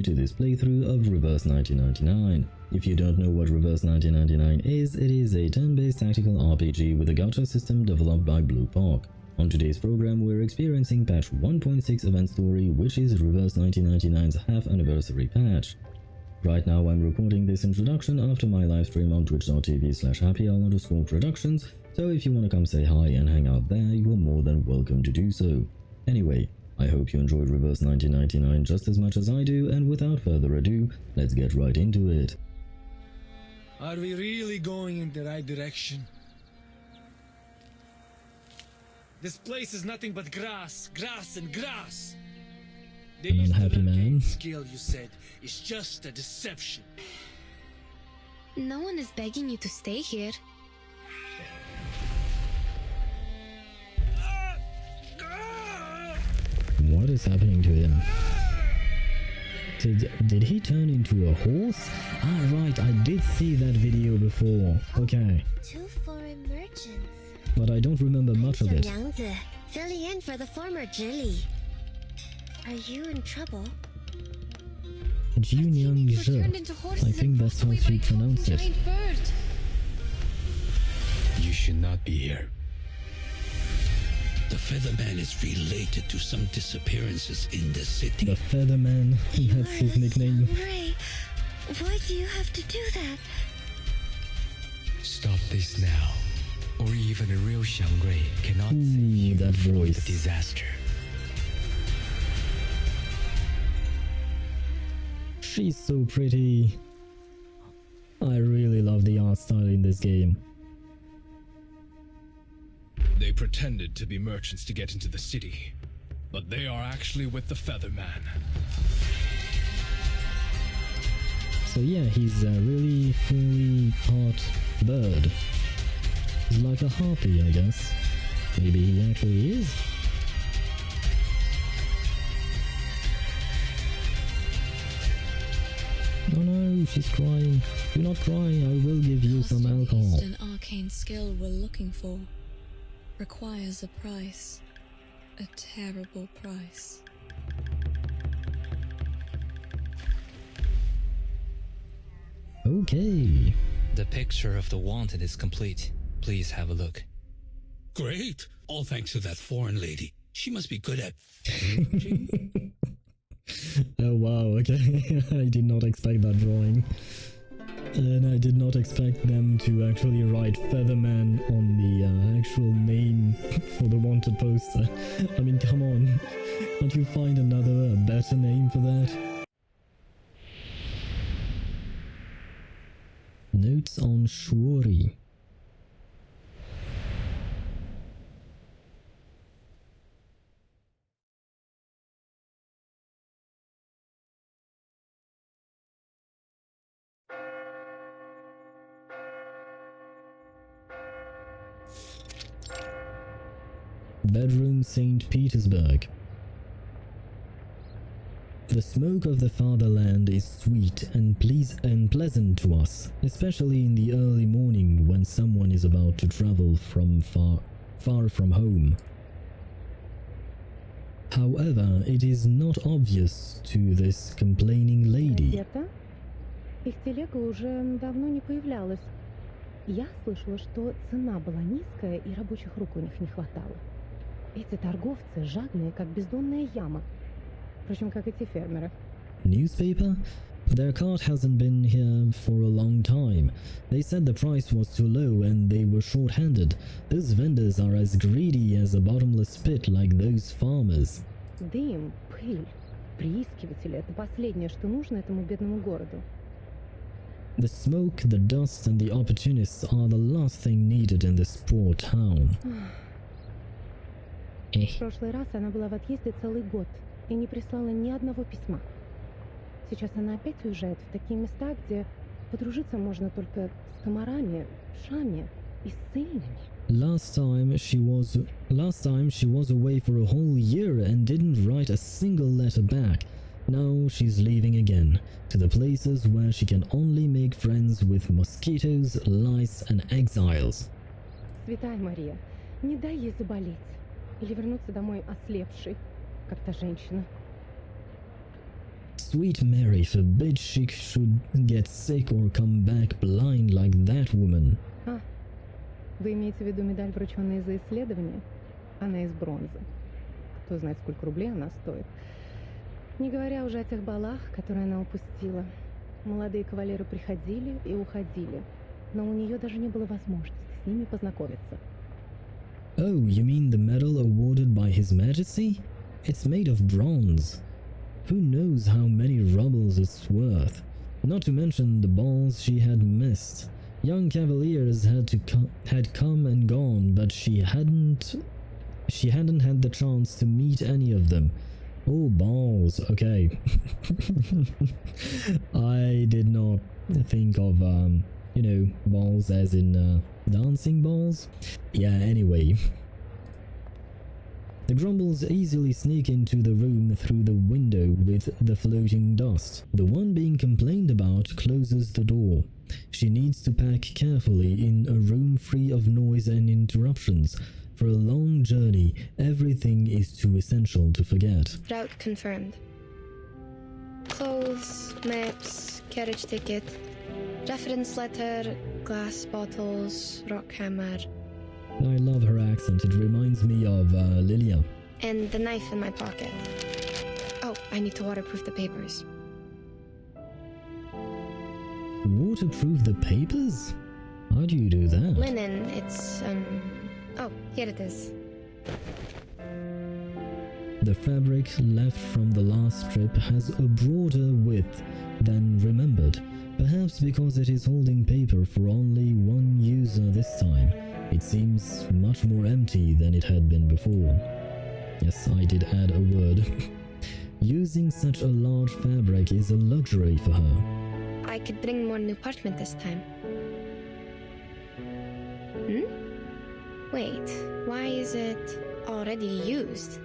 you to this playthrough of Reverse 1999. If you don't know what Reverse 1999 is, it is a turn-based tactical RPG with a gacha system developed by Bluepoch. On today's program, we're experiencing patch 1.6 event story, which is Reverse 1999's half anniversary patch. Right now I'm recording this introduction after my livestream on twitch.tv/happyhour_productions, so if you wanna come say hi and hang out there, you are more than welcome to do so. Anyway, I hope you enjoyed Reverse 1999 just as much as I do, and without further ado, let's get right into it. Are we really going in the right direction? This place is nothing but grass, grass and grass. The An unhappy man. Skill, you said, is just a deception. No one is begging you to stay here. What is happening to him? Did he turn into a horse? Ah, right, I did see that video before. Okay. 2 foreign merchants. But I don't remember much of it. Yangzi, filling in for the former Zhili. Are you in trouble? Jinyangzhe. I think that's how she pronounced it. You should not be here. The Featherman is related to some disappearances in the city. The Featherman, that's his nickname. Ray, why do you have to do that? Stop this now, or even a real Xiangray cannot save you that from voice. the disaster. She's so pretty. I really love the art style in this game. They pretended to be merchants to get into the city, but they are actually with the Featherman. So yeah, he's a really fully part bird. He's like a harpy, I guess. Maybe he actually is. Oh no, she's crying. Do not cry, I will give you some alcohol. An arcane skill we're looking for requires a price. A terrible price. Okay. The picture of the wanted is complete. Please have a look. Great! All thanks to that foreign lady. She must be good at... Oh wow, okay. I did not expect that drawing. And I did not expect them to actually write Featherman on the actual name for the wanted poster. I mean, come on. Can't you find another, better name for that? Notes on Shuori. Bedroom, St. Petersburg. The smoke of the fatherland is sweet and pleasant to us, especially in the early morning when someone is about to travel from far from home. However, it is not obvious to this complaining lady. Их телега уже давно не появлялась. Я слышала, что цена была низкая и рабочих рук у них не хватало. Эти торговцы жадные, как бездонная яма. Впрочем, как эти фермеры. Newspaper? Their cart hasn't been here for a long time. They said the price was too low and they were short-handed. Those vendors are as greedy as a bottomless pit like those farmers. Дым, пыль, приискиватели – это последнее, что нужно этому бедному городу. The smoke, the dust and the opportunists are the last thing needed in this poor town. В прошлый раз она была в отъезде целый год и не прислала ни одного письма. Сейчас она опять уезжает в такие места, где подружиться можно только с комарами, шами и ссыльными. Last time she was away for a whole year and didn't write a single letter back. Now she's leaving again, to the places where she can only make friends with mosquitoes, lice and exiles. Святая Мария, не дай ей заболеть или вернуться домой ослепшей, как та женщина. Sweet Mary forbid she should get sick or come back blind like that woman. Вы имеете в виду медаль, врученная за исследование? Она из бронзы. Кто знает, сколько рублей она стоит. Не говоря уже о тех балах, которые она упустила. Молодые кавалеры приходили и уходили, но у нее даже не было возможности с ними познакомиться. Oh, you mean the medal awarded by His Majesty? It's made of bronze. Who knows how many rubles it's worth? Not to mention the balls she had missed. Young cavaliers had come and gone, but she hadn't had the chance to meet any of them. Oh, balls. Okay. I did not think of balls as in dancing balls. Yeah, anyway. The Grumbles easily sneak into the room through the window with the floating dust. The one being complained about closes the door. She needs to pack carefully in a room free of noise and interruptions. For a long journey, everything is too essential to forget. Route confirmed. Clothes, maps, carriage ticket, reference letter, glass bottles, rock hammer. I love her accent, it reminds me of Lilia. And the knife in my pocket. Oh, I need to waterproof the papers. Waterproof the papers? How do you do that? Linen, it's, oh, here it is. The fabric left from the last strip has a broader width than remembered, perhaps because it is holding paper for only one user this time. It seems much more empty than it had been before. Yes, I did add a word. Using such a large fabric is a luxury for her. I could bring more new parchment this time. Wait, why is it already used?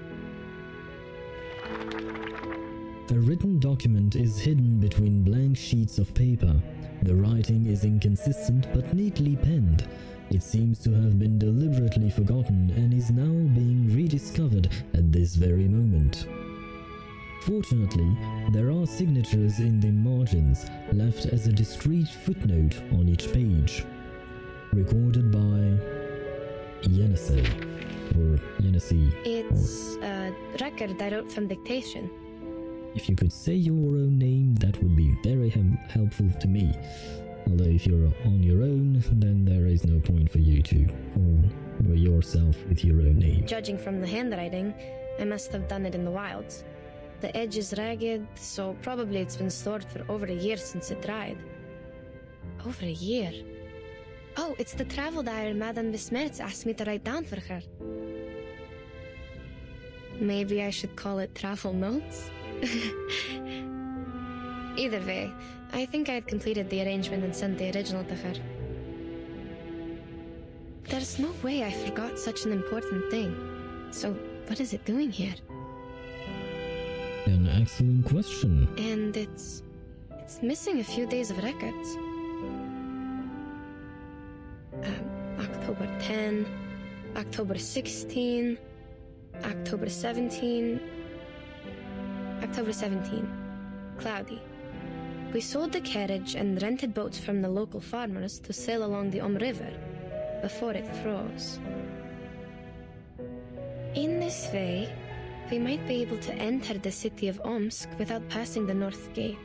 A written document is hidden between blank sheets of paper. The writing is inconsistent but neatly penned. It seems to have been deliberately forgotten and is now being rediscovered at this very moment. Fortunately, there are signatures in the margins, left as a discreet footnote on each page. Recorded by Yenisei, or Yenisei. It's a record I wrote from dictation. If you could say your own name, that would be very helpful to me. Although if you're on your own, then there is no point for you to call yourself with your own name. Judging from the handwriting, I must have done it in the wilds. The edge is ragged, so probably it's been stored for over a year since it dried. Over a year? Oh, it's the travel diary Madame Besmertz asked me to write down for her. Maybe I should call it travel notes? Either way, I think I had completed the arrangement and sent the original to her. There's no way I forgot such an important thing. So, what is it doing here? An excellent question. And it's missing a few days of records. October 10, October 16, October 17, October 17, cloudy. We sold the carriage and rented boats from the local farmers to sail along the River before it froze. In this way, we might be able to enter the city of Omsk without passing the North Gate.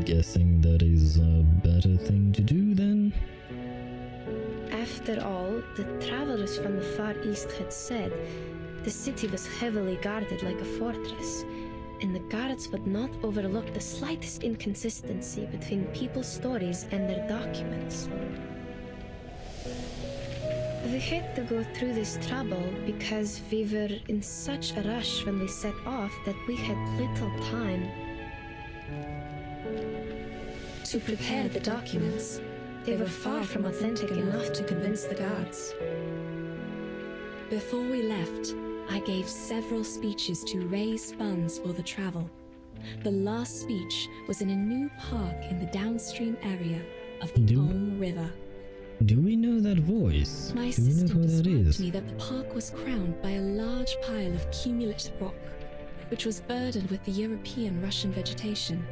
Guessing that is a better thing to do then? After all, the travelers from the Far East had said the city was heavily guarded like a fortress, and the guards would not overlook the slightest inconsistency between people's stories and their documents. We had to go through this trouble because we were in such a rush when we set off that we had little time To prepare the documents, they were far from authentic enough to convince the guards. Before we left, I gave several speeches to raise funds for the travel. The last speech was in a new park in the downstream area of the Om River. Do we know that voice? My Do we know sister who that described is? to me that the park was crowned by a large pile of cumulate rock, which was burdened with the European Russian vegetation,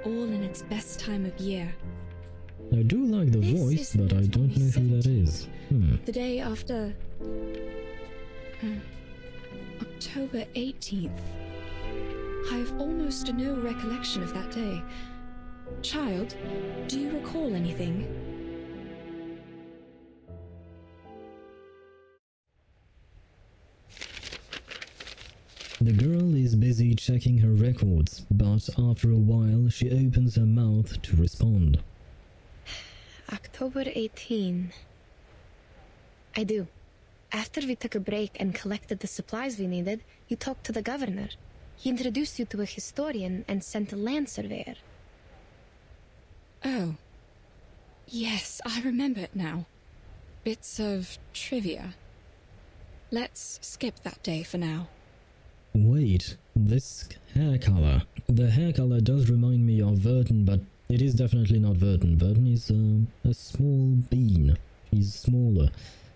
all in its best time of year. I do like the This voice, is but I not don't only know who that said. is. The day after October 18th. I have almost no recollection of that day. Child, do you recall anything? The girl is busy checking her records, but after a while she opens her mouth to respond. October 18. I do. After we took a break and collected the supplies we needed, you talked to the governor. He introduced you to a historian and sent a land surveyor. Oh. Yes, I remember it now. Bits of trivia. Let's skip that day for now. Wait, this hair color. The hair color does remind me of Vertin, but it is definitely not Vertin. Vertin is a small bean. He's smaller.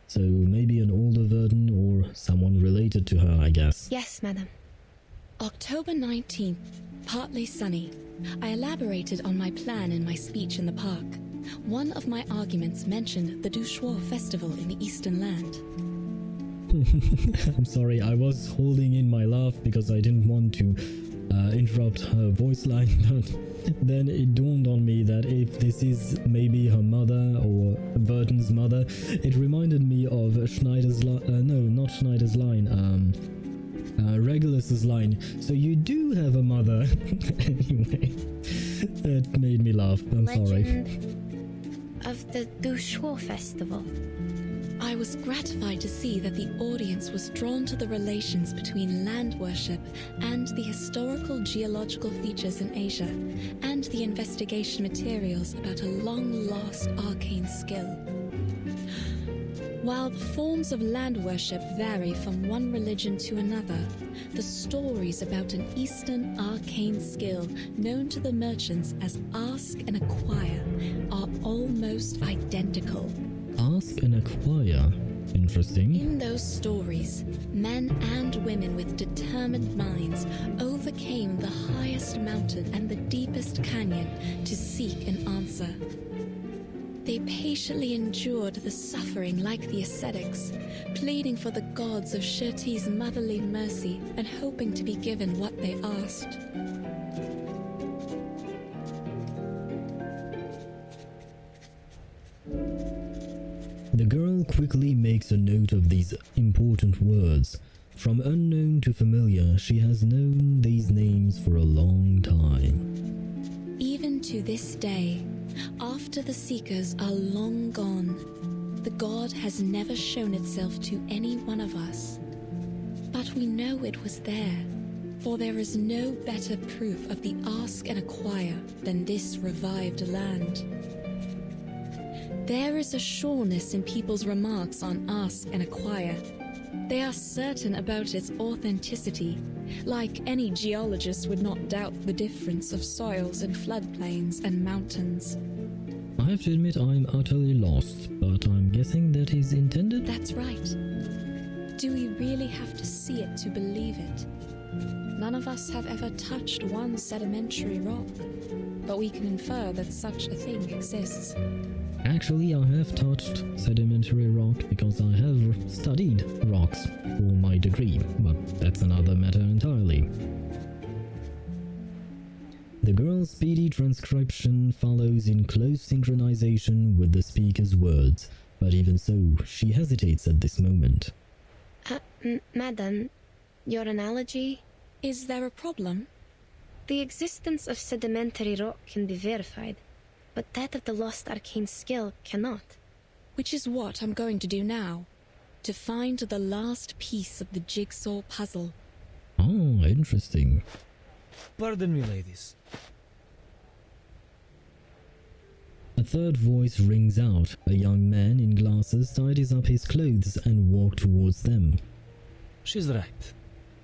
So maybe an older Vertin or someone related to her, I guess. Yes, madam. October 19th, partly sunny. I elaborated on my plan in my speech in the park. One of my arguments mentioned the Douchois festival in the Eastern Land. I'm sorry, I was holding in my laugh because I didn't want to interrupt her voice line, but then it dawned on me that if this is maybe her mother or Vertin's mother, it reminded me of Schneider's line. No, not Schneider's line. Regulus's line. So you do have a mother. Anyway, it made me laugh. I'm sorry. Legend of the Douchois festival. I was gratified to see that the audience was drawn to the relations between land worship and the historical geological features in Asia, and the investigation materials about a long-lost arcane skill. While the forms of land worship vary from one religion to another, the stories about an Eastern arcane skill known to the merchants as Ask and Acquire are almost identical. Ask and acquire. Interesting. In those stories, men and women with determined minds overcame the highest mountain and the deepest canyon to seek an answer. They patiently endured the suffering like the ascetics, pleading for the gods of Shirti's motherly mercy and hoping to be given what they asked. The girl quickly makes a note of these important words. From unknown to familiar, she has known these names for a long time. Even to this day, after the Seekers are long gone, the god has never shown itself to any one of us. But we know it was there, for there is no better proof of the Ask and Acquire than this revived land. There is a sureness in people's remarks on Ask and Acquire. They are certain about its authenticity, like any geologist would not doubt the difference of soils in floodplains and mountains. I have to admit I'm utterly lost, but I'm guessing that is intended? That's right. Do we really have to see it to believe it? None of us have ever touched one sedimentary rock, but we can infer that such a thing exists. Actually, I have touched sedimentary rock because I have studied rocks for my degree, but that's another matter entirely. The girl's speedy transcription follows in close synchronization with the speaker's words, but even so, she hesitates at this moment. Madam, your analogy? Is there a problem? The existence of sedimentary rock can be verified, but that of the lost arcane skill cannot. Which is what I'm going to do now, to find the last piece of the jigsaw puzzle. Oh, interesting. Pardon me, ladies. A third voice rings out. A young man in glasses tidies up his clothes and walks towards them. She's right.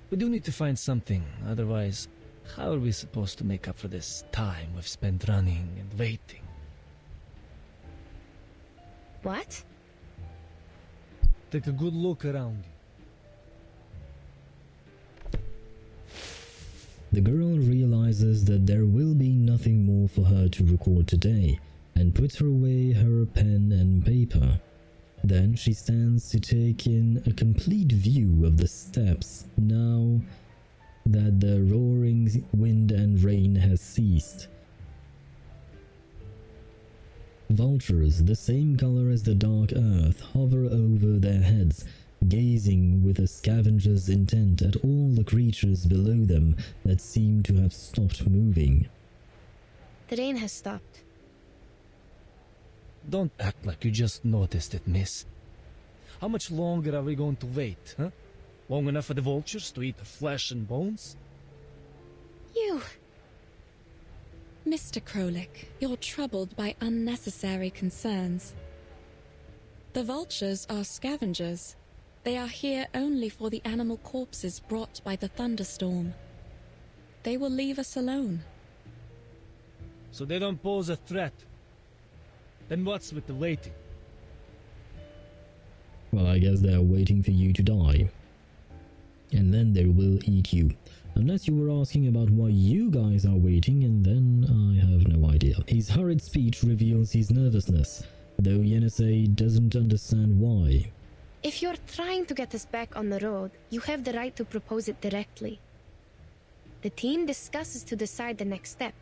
We do need to find something, otherwise, how are we supposed to make up for this time we've spent running and waiting? What? Take a good look around you. The girl realizes that there will be nothing more for her to record today and puts away her pen and paper. Then she stands to take in a complete view of the steppes now that the roaring wind and rain has ceased. Vultures, the same color as the dark earth, hover over their heads, gazing with a scavenger's intent at all the creatures below them that seem to have stopped moving. The rain has stopped. Don't act like you just noticed it, miss. How much longer are we going to wait, huh? Long enough for the vultures to eat the flesh and bones? You... Mr. Krolik, you're troubled by unnecessary concerns. The vultures are scavengers. They are here only for the animal corpses brought by the thunderstorm. They will leave us alone. So they don't pose a threat. Then what's with the waiting? Well, I guess they're waiting for you to die. And then they will eat you. Unless you were asking about why you guys are waiting, and then I have no idea. His hurried speech reveals his nervousness, though Yenisei doesn't understand why. If you're trying to get us back on the road, you have the right to propose it directly. The team discusses to decide the next step.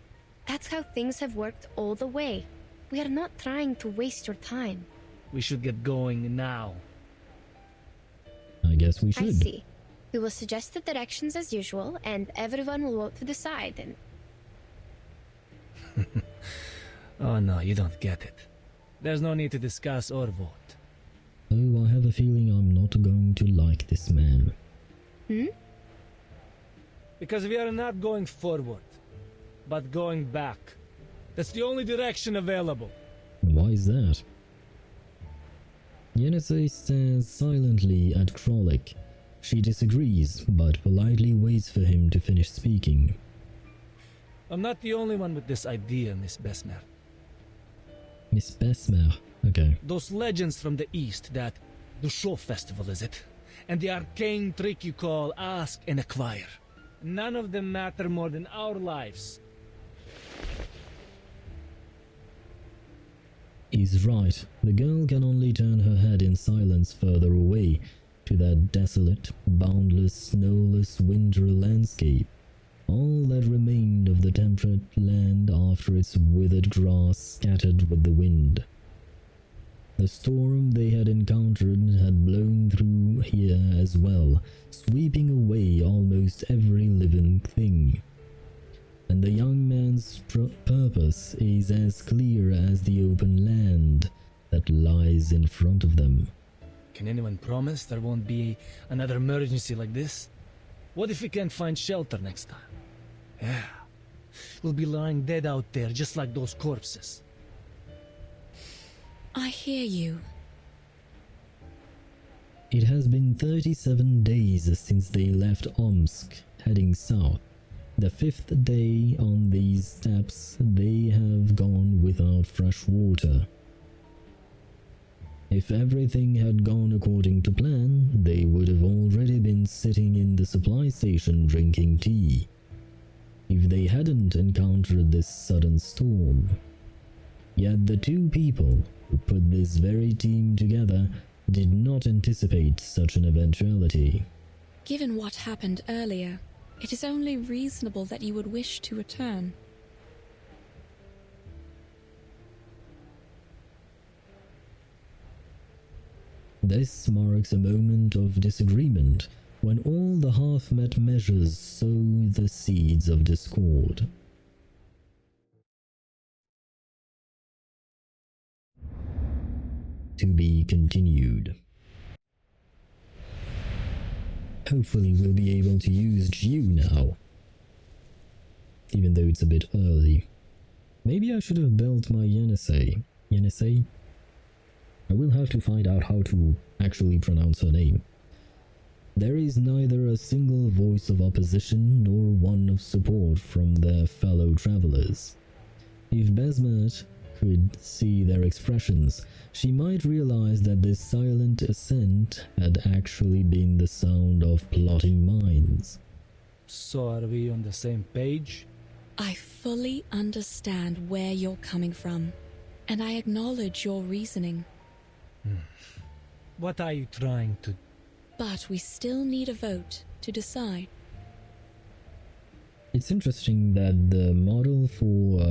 That's how things have worked all the way. We are not trying to waste your time. We should get going now. I guess we should. I see. We will suggest the directions as usual, and everyone will vote to decide, and... Oh no, you don't get it. There's no need to discuss or vote. Oh, I have a feeling I'm not going to like this man. Because we are not going forward, but going back. That's the only direction available. Why is that? Yenisei stares silently at Krolik. She disagrees, but politely waits for him to finish speaking. I'm not the only one with this idea, Miss Besmer. Miss Besmer, okay. Those legends from the East, that the show festival, is it? And the arcane trick you call ask and acquire. None of them matter more than our lives. He's right. The girl can only turn her head in silence further away, to that desolate, boundless, snowless winter landscape. All that remained of the temperate land after its withered grass scattered with the wind. The storm they had encountered had blown through here as well, sweeping away almost every living thing. And the young man's purpose is as clear as the open land that lies in front of them. Can anyone promise there won't be another emergency like this? What if we can't find shelter next time? Yeah, we'll be lying dead out there just like those corpses. I hear you. It has been 37 days since they left Omsk, heading south. The 5th day on these steppes, they have gone without fresh water. If everything had gone according to plan, they would have already been sitting in the supply station drinking tea. If they hadn't encountered this sudden storm. Yet the two people who put this very team together did not anticipate such an eventuality. Given what happened earlier, it is only reasonable that you would wish to return. This marks a moment of disagreement when all the half-met measures sow the seeds of discord. To be continued. Hopefully we'll be able to use Jiu now. Even though it's a bit early. Maybe I should have built my Yenisei. Yenisei? I will have to find out how to actually pronounce her name. There is neither a single voice of opposition nor one of support from their fellow travelers. If Besmet could see their expressions, she might realize that this silent assent had actually been the sound of plotting minds. So are we on the same page? I fully understand where you're coming from, and I acknowledge your reasoning. What are you trying to... But we still need a vote to decide. It's interesting that the model for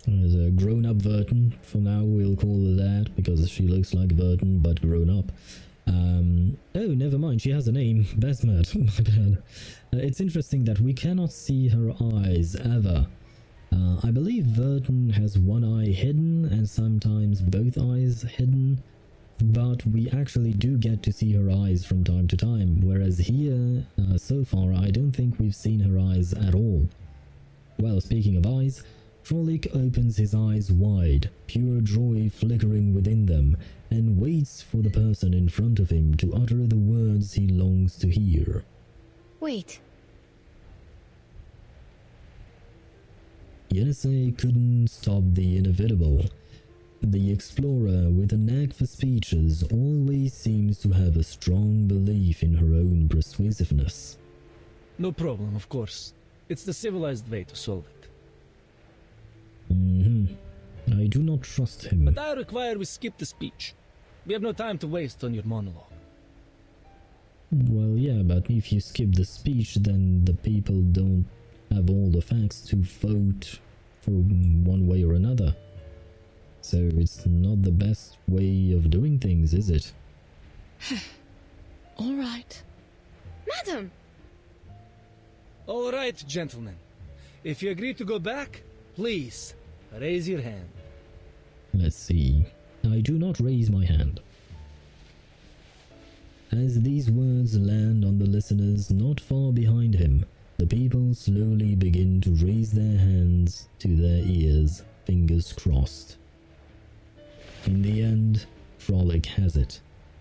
the grown-up Vertin, for now we'll call her that because she looks like Vertin but grown up. Oh, never mind, she has a name, Besmet, my bad. It's interesting that we cannot see her eyes ever. I believe Vertin has one eye hidden and sometimes both eyes hidden, but we actually do get to see her eyes from time to time, whereas here, so far, I don't think we've seen her eyes at all. Well, speaking of eyes, Frolic opens his eyes wide, pure joy flickering within them, and waits for the person in front of him to utter the words he longs to hear. Wait. Yenisei couldn't stop the inevitable. The explorer with a knack for speeches always seems to have a strong belief in her own persuasiveness. No problem, of course. It's the civilized way to solve it. I do not trust him. But I require we skip the speech. We have no time to waste on your monologue. Well, yeah, but if you skip the speech, then the people don't have all the facts to vote for one way or another. So it's not the best way of doing things, is it? All right. Madam! All right, gentlemen. If you agree to go back, please, raise your hand. Let's see. I do not raise my hand. As these words land on the listeners not far behind him, the people slowly begin to raise their hands to their ears, fingers crossed. In the end, Frolic has it.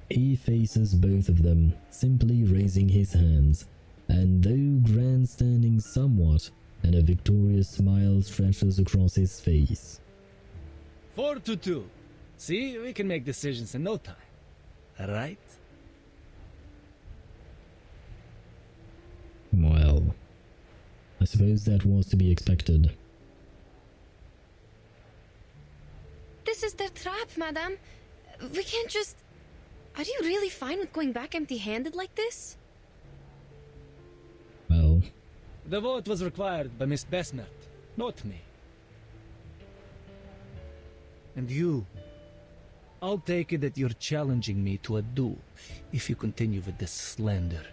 He faces both of them, simply raising his hands, and though grandstanding somewhat, and a victorious smile stretches across his face. 4-2. See, we can make decisions in no time. Right? Well, I suppose that was to be expected. This is their trap, madam. We can't just... Are you really fine with going back empty-handed like this? Well, The vote was required by Miss Besmet, not me. And you, I'll take it that you're challenging me to a duel if you continue with this slander.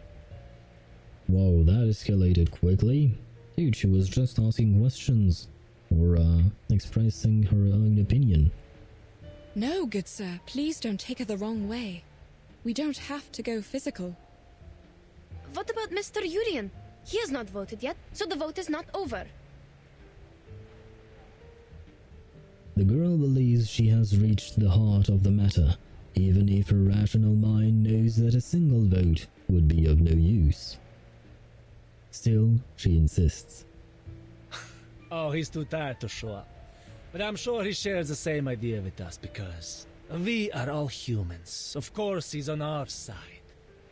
whoa, that escalated quickly. Dude, she was just asking questions, or expressing her own opinion. No, good sir, please don't take it the wrong way. We don't have to go physical. What about Mr. Urian? He has not voted yet, so the vote is not over. The girl believes she has reached the heart of the matter, even if her rational mind knows that a single vote would be of no use. Still, she insists. Oh, he's too tired to show up. But I'm sure he shares the same idea with us because we are all humans. Of course, he's on our side.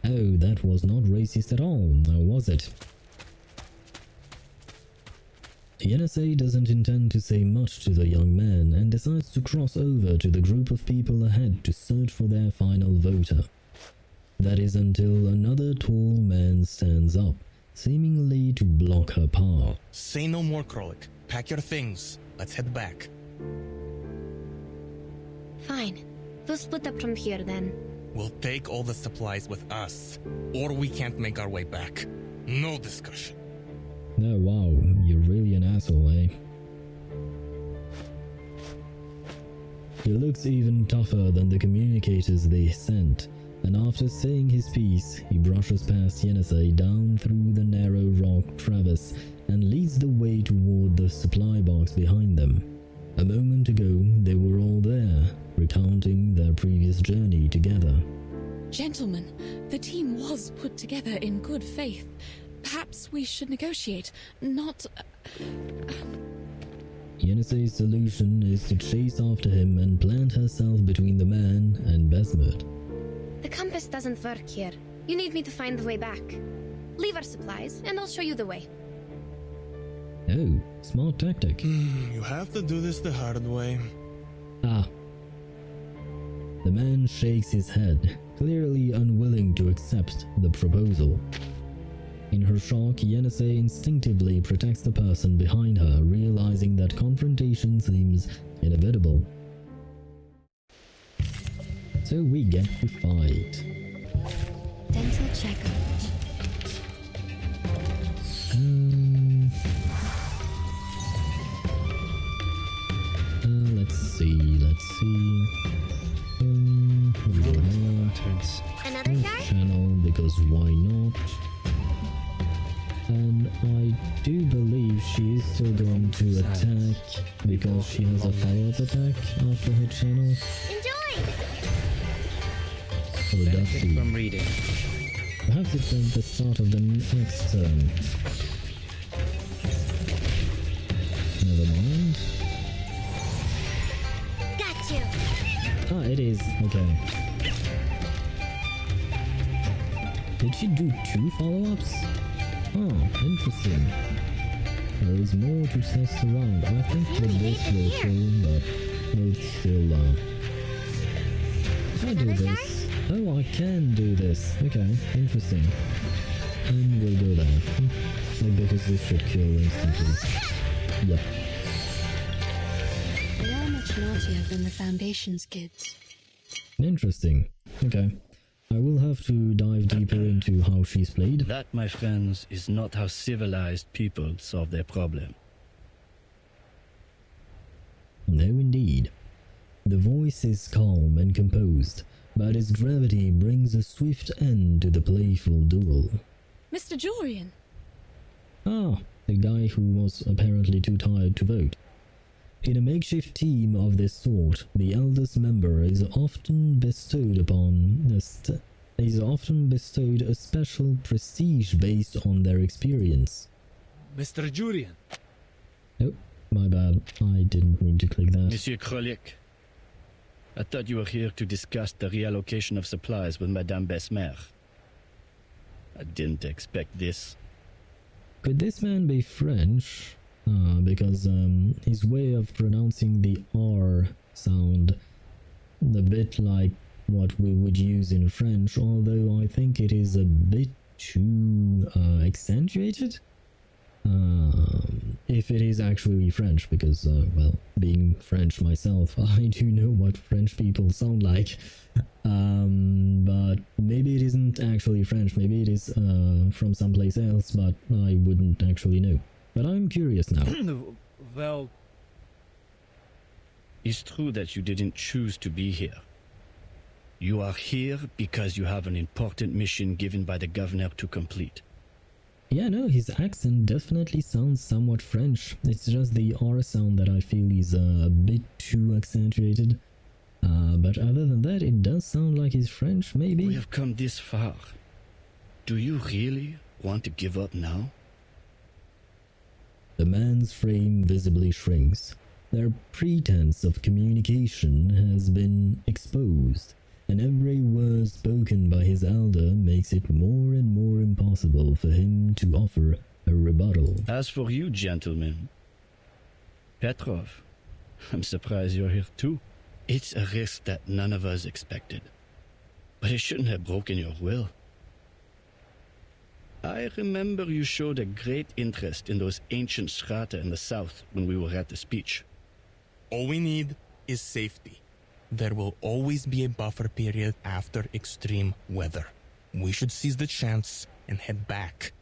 Oh, that was not racist at all, now was it? Yenisei doesn't intend to say much to the young man and decides to cross over to the group of people ahead to search for their final voter. That is until another tall man stands up, seemingly to block her path. Say no more, Krolik. Pack your things. Let's head back. Fine. We'll split up from here then. We'll take all the supplies with us, or we can't make our way back. No discussion. Oh wow, you're really an asshole, eh? He looks even tougher than the communicators they sent, and after saying his piece, he brushes past Yenisei down through the narrow rock crevice and leads the way toward the supply box behind them. A moment ago, they were all there, recounting their previous journey together. Gentlemen, the team was put together in good faith. Perhaps we should negotiate, not... Yenisei's solution is to chase after him and plant herself between the man and Besmet. The compass doesn't work here. You need me to find the way back. Leave our supplies, and I'll show you the way. Oh, smart tactic. You have to do this the hard way. Ah. The man shakes his head, clearly unwilling to accept the proposal. In her shock, Yenisei instinctively protects the person behind her, realizing that confrontation seems inevitable. So we get to fight. Dental checkup. Let's see. We'll go there. Another chart? Channel, because why not? And I do believe she is still going to attack because she has a follow-up attack after her channel. Enjoy! Or does she? From reading. Perhaps it's at the start of the next turn. Never mind. Got you! Ah, it is. Okay. Did she do 2 follow-ups? Oh, interesting. There is more to test around. I think that this will kill, but we'll still, if I do this... Oh, I can do this. Okay, interesting. And we'll go there. Maybe because this should kill instantly. Yep. They are much naughtier than the Foundation's kids. Interesting. Okay. I will have to dive deeper into how she's played. That, my friends, is not how civilized people solve their problem. No, indeed. The voice is calm and composed, but its gravity brings a swift end to the playful duel. Mr. Jorian! Ah, the guy who was apparently too tired to vote. In a makeshift team of this sort, the eldest member is often bestowed a special prestige based on their experience. Mr. Jorian! Oh, my bad. I didn't mean to click that. Monsieur Krolik, I thought you were here to discuss the reallocation of supplies with Madame Besmer. I didn't expect this. Could this man be French? Because his way of pronouncing the R sound a bit like what we would use in French, although I think it is a bit too accentuated. If it is actually French, because, well, being French myself, I do know what French people sound like. But maybe it isn't actually French, maybe it is from someplace else, but I wouldn't actually know. But I'm curious now. Well... It's true that you didn't choose to be here. You are here because you have an important mission given by the governor to complete. Yeah, no, his accent definitely sounds somewhat French. It's just the R sound that I feel is a bit too accentuated. But other than that, it does sound like he's French, maybe? We have come this far. Do you really want to give up now? The man's frame visibly shrinks. Their pretense of communication has been exposed, and every word spoken by his elder makes it more and more impossible for him to offer a rebuttal. As for you, gentlemen, Petrov, I'm surprised you're here too. It's a risk that none of us expected, but it shouldn't have broken your will. I remember you showed a great interest in those ancient strata in the south when we were at the speech. All we need is safety. There will always be a buffer period after extreme weather. We should seize the chance and head back.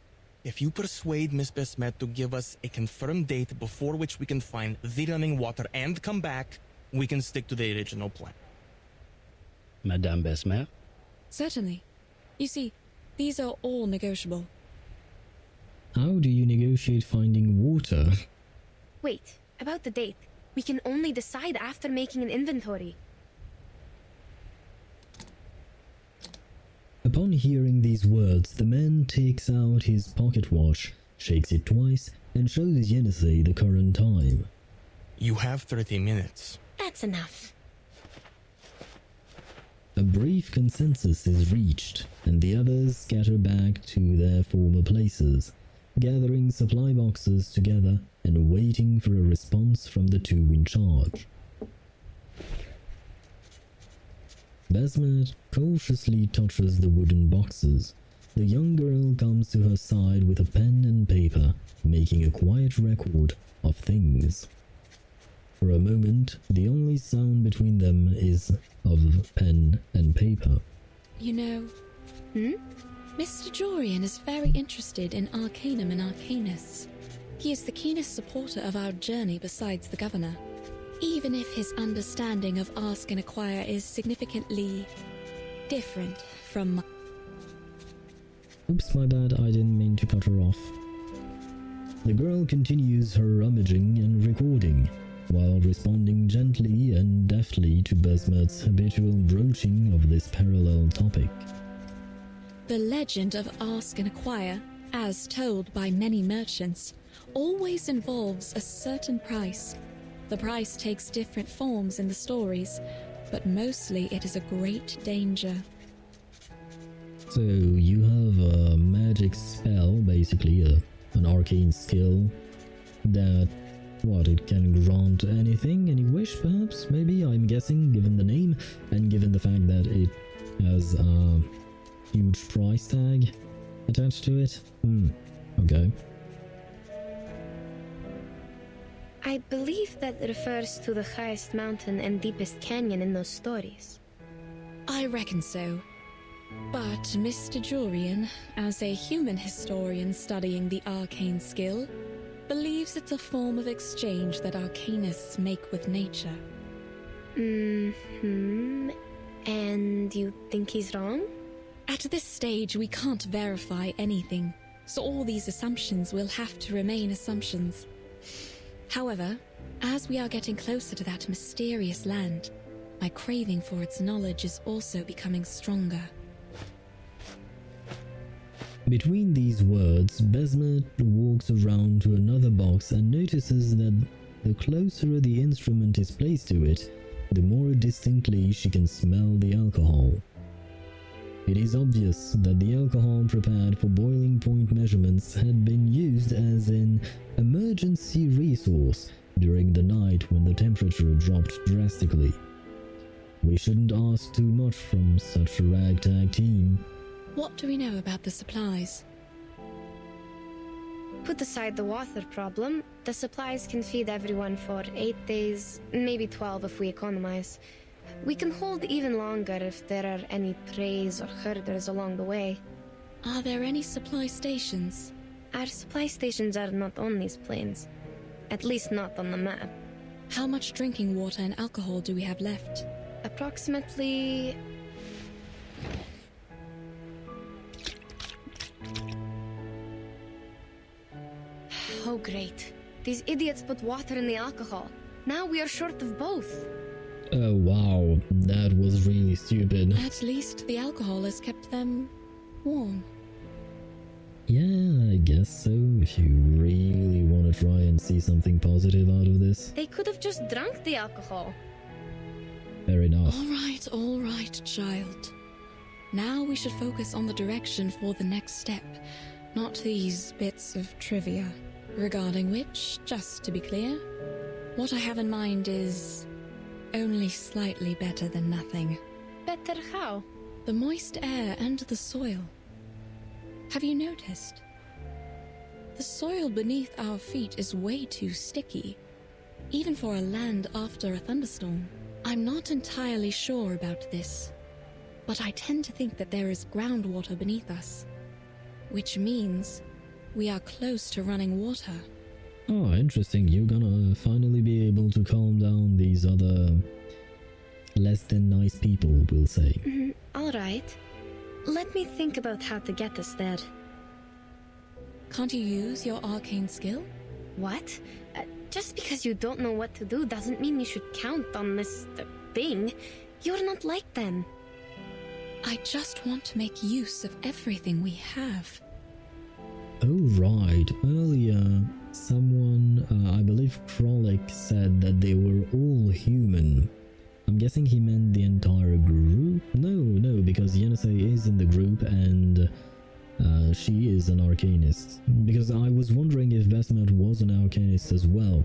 If you persuade Miss Besmet to give us a confirmed date before which we can find the running water and come back, we can stick to the original plan. Madame Besmer? Certainly. You see, these are all negotiable. How do you negotiate finding water? Wait, about the date. We can only decide after making an inventory. Upon hearing these words, the man takes out his pocket watch, shakes it twice, and shows Yenisei the current time. You have 30 minutes. That's enough. A brief consensus is reached, and the others scatter back to their former places, gathering supply boxes together and waiting for a response from the two in charge. Basmat cautiously touches the wooden boxes. The young girl comes to her side with a pen and paper, making a quiet record of things. For a moment, the only sound between them is of pen and paper. You know, Mr. Jorian is very interested in arcanum and arcanists. He is the keenest supporter of our journey besides the governor, even if his understanding of ask and acquire is significantly different from mine. Oops, my bad, I didn't mean to cut her off. The girl continues her rummaging and recording, while responding gently and deftly to Basmat's habitual broaching of this parallel topic. The legend of ask and acquire, as told by many merchants, always involves a certain price. The price takes different forms in the stories, but mostly it is a great danger. So you have a magic spell, basically an arcane skill, that, it can grant anything, any wish perhaps, maybe, I'm guessing, given the name, and given the fact that it has a huge price tag attached to it. Okay. I believe that refers to the highest mountain and deepest canyon in those stories. I reckon so. But Mr. Jorian, as a human historian studying the arcane skill, believes it's a form of exchange that arcanists make with nature. And you think he's wrong? At this stage, we can't verify anything, so all these assumptions will have to remain assumptions. However, as we are getting closer to that mysterious land, my craving for its knowledge is also becoming stronger. Between these words, Basmat walks around to another box and notices that the closer the instrument is placed to it, the more distinctly she can smell the alcohol. It is obvious that the alcohol prepared for boiling point measurements had been used as an emergency resource during the night when the temperature dropped drastically. We shouldn't ask too much from such a ragtag team. What do we know about the supplies? Put aside the water problem, the supplies can feed everyone for 8 days, maybe 12 if we economize. We can hold even longer if there are any preys or herders along the way. Are there any supply stations? Our supply stations are not on these plains. At least not on the map. How much drinking water and alcohol do we have left? Approximately... Oh great. These idiots put water in the alcohol. Now we are short of both. Oh wow, that was really stupid. At least the alcohol has kept them warm. Yeah, I guess so, if you really want to try and see something positive out of this. They could have just drunk the alcohol. Fair enough. All right, child. Now we should focus on the direction for the next step, not these bits of trivia. Regarding which, just to be clear, what I have in mind is only slightly better than nothing. Better how? The moist air and the soil. Have you noticed? The soil beneath our feet is way too sticky, even for a land after a thunderstorm. I'm not entirely sure about this, but I tend to think that there is groundwater beneath us, which means we are close to running water. Oh, interesting. You're gonna finally be able to calm down these other less than nice people, we'll say. Alright. Let me think about how to get us there. Can't you use your arcane skill? What? Just because you don't know what to do doesn't mean you should count on this thing. You're not like them. I just want to make use of everything we have. Oh right, earlier someone, I believe Krolek, said that they were all human. I'm guessing he meant the entire group? No, because Yenisei is in the group and she is an arcanist. Because I was wondering if Basmat was an arcanist as well.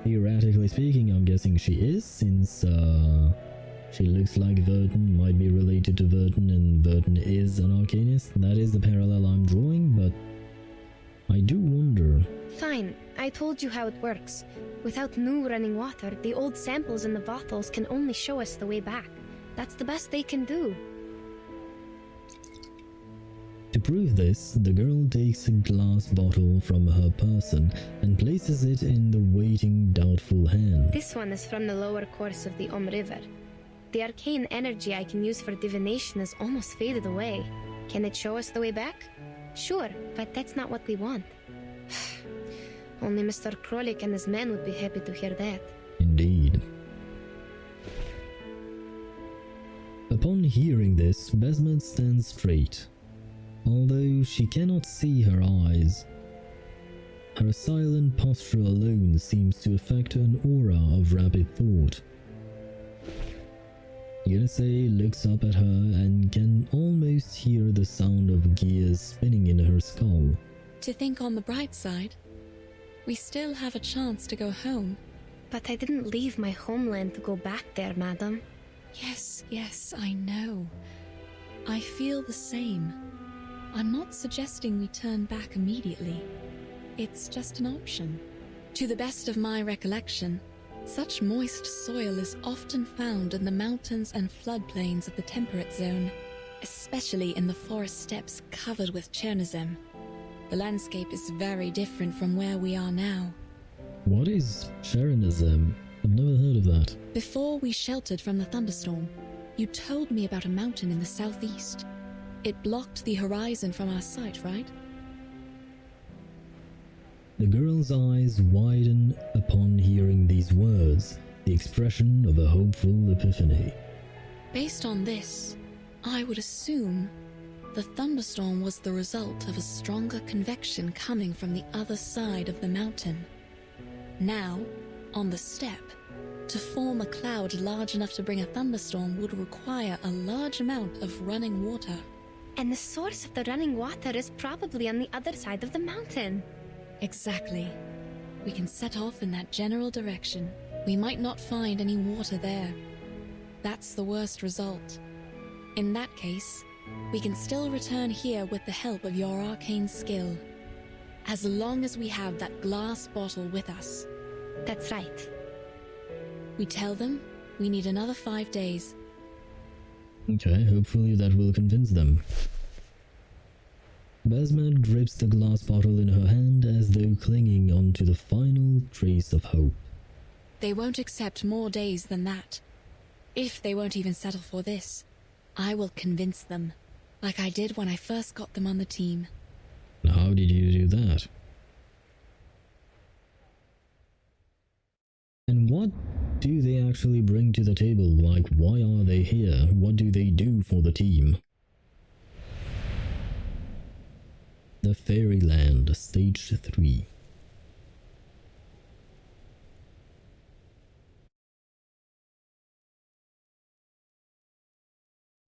Theoretically speaking, I'm guessing she is, since she looks like Vertin, might be related to Vertin, and Vertin is an arcanist. That is the parallel I'm drawing, but I do wonder. Fine, I told you how it works. Without new running water, the old samples in the bottles can only show us the way back. That's the best they can do. To prove this, the girl takes a glass bottle from her person and places it in the waiting, doubtful hand. This one is from the lower course of the River. The arcane energy I can use for divination is almost faded away. Can it show us the way back? Sure, but that's not what we want. Only Mr. Krolik and his men would be happy to hear that. Indeed. Upon hearing this, Basmat stands straight. Although she cannot see her eyes, her silent posture alone seems to affect an aura of rapid thought. Yenisei looks up at her and can almost hear the sound of gears spinning in her skull. To think on the bright side, we still have a chance to go home. But I didn't leave my homeland to go back there, madam. Yes, I know. I feel the same. I'm not suggesting we turn back immediately. It's just an option. To the best of my recollection, such moist soil is often found in the mountains and floodplains of the temperate zone, especially in the forest steppes covered with Chernozem. The landscape is very different from where we are now. What is Chernozem? I've never heard of that. Before we sheltered from the thunderstorm, you told me about a mountain in the southeast. It blocked the horizon from our sight, right? The girl's eyes widen upon hearing these words, the expression of a hopeful epiphany. Based on this, I would assume the thunderstorm was the result of a stronger convection coming from the other side of the mountain. Now, on the steppe, to form a cloud large enough to bring a thunderstorm would require a large amount of running water. And the source of the running water is probably on the other side of the mountain. Exactly. We can set off in that general direction. We might not find any water there. That's the worst result. In that case, we can still return here with the help of your arcane skill. As long as we have that glass bottle with us. That's right. We tell them we need another 5 days. Okay, hopefully that will convince them. Basmat grips the glass bottle in her hand as though clinging onto the final trace of hope. They won't accept more days than that. If they won't even settle for this, I will convince them, like I did when I first got them on the team. How did you do that? And what do they actually bring to the table? Like, why are they here? What do they do for the team? The Fairyland, Stage 3.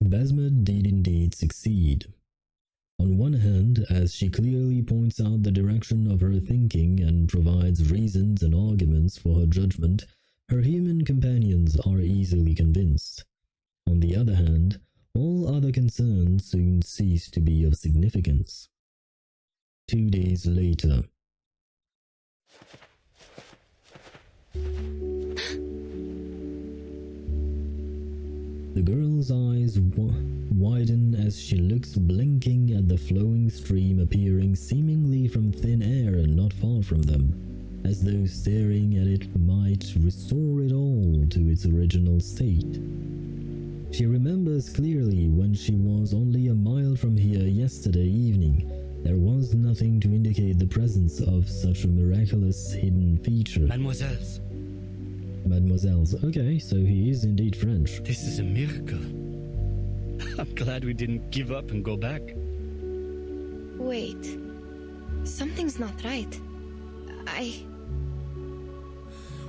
Basmat did indeed succeed. On one hand, as she clearly points out the direction of her thinking and provides reasons and arguments for her judgment, her human companions are easily convinced. On the other hand, all other concerns soon cease to be of significance. 2 days later. The girl's eyes widen as she looks, blinking at the flowing stream appearing seemingly from thin air and not far from them, as though staring at it might restore it all to its original state. She remembers clearly when she was only a mile from here yesterday evening. There was nothing to indicate the presence of such a miraculous hidden feature. Mademoiselles. Mademoiselles. Okay, so he is indeed French. This is a miracle. I'm glad we didn't give up and go back. Wait. Something's not right.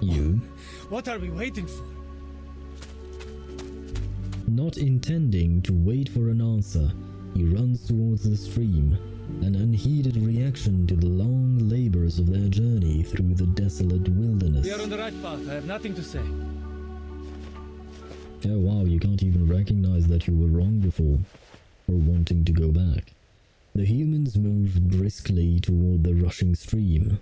You? What are we waiting for? not intending to wait for an answer, he runs towards the stream, an unheeded reaction to the long labors of their journey through the desolate wilderness. We are on the right path. I have nothing to say. Oh wow, you can't even recognize that you were wrong before, for wanting to go back. The humans move briskly toward the rushing stream.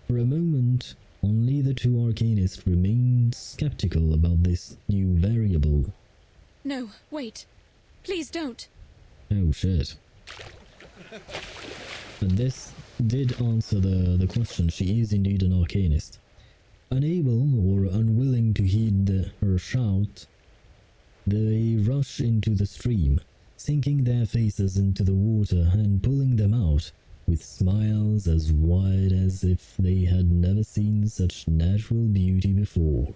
For a moment, only the two arcanists remained skeptical about this new variable. No, wait. Please don't. Oh shit. But this did answer the question. She is indeed an arcanist. Unable or unwilling to heed her shout, they rush into the stream, sinking their faces into the water and pulling them out with smiles as wide as if they had never seen such natural beauty before.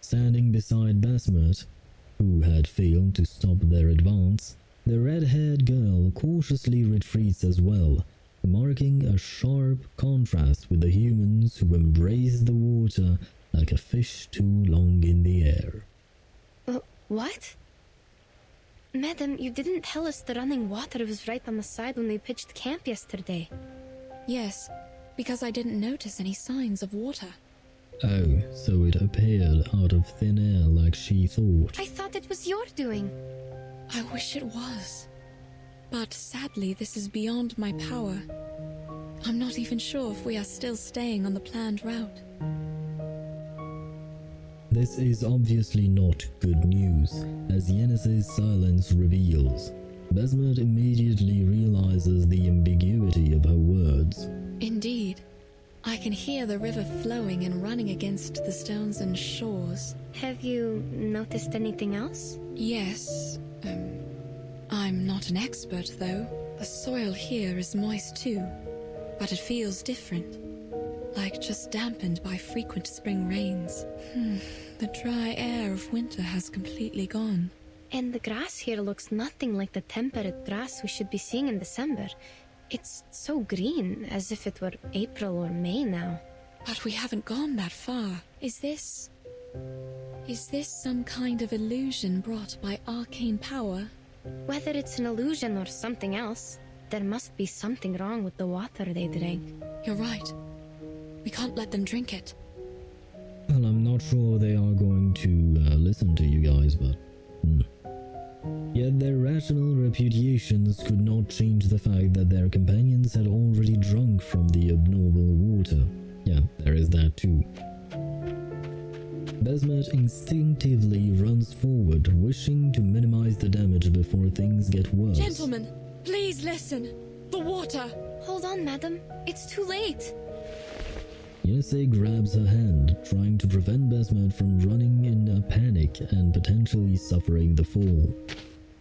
Standing beside Basmet, who had failed to stop their advance, the red-haired girl cautiously retreats as well, marking a sharp contrast with the humans who embrace the water like a fish too long in the air. What? Madam, you didn't tell us the running water was right on the side when we pitched camp yesterday. Yes, because I didn't notice any signs of water. Oh, so it appeared out of thin air like she thought. I thought it was your doing. I wish it was. But sadly, this is beyond my power. I'm not even sure if we are still staying on the planned route. This is obviously not good news, as Yennese's silence reveals. Basmet immediately realizes the ambiguity of her words. Indeed. I can hear the river flowing and running against the stones and shores. Have you noticed anything else? Yes. I'm not an expert, though. The soil here is moist too, but it feels different. Like just dampened by frequent spring rains. The dry air of winter has completely gone. And the grass here looks nothing like the temperate grass we should be seeing in December. It's so green, as if it were April or May now. But we haven't gone that far. Is this some kind of illusion brought by arcane power? Whether it's an illusion or something else, there must be something wrong with the water they drank. You're right. We can't let them drink it. Well, I'm not sure they are going to listen to you guys, but... Yet their rational reputations could not change the fact that their companions had already drunk from the abnormal water. Yeah, there is that too. Basmet instinctively runs forward, wishing to minimize the damage before things get worse. Gentlemen, please listen. The water! Hold on, madam. It's too late. Yennese grabs her hand, trying to prevent Basmet from running in a panic and potentially suffering the fall.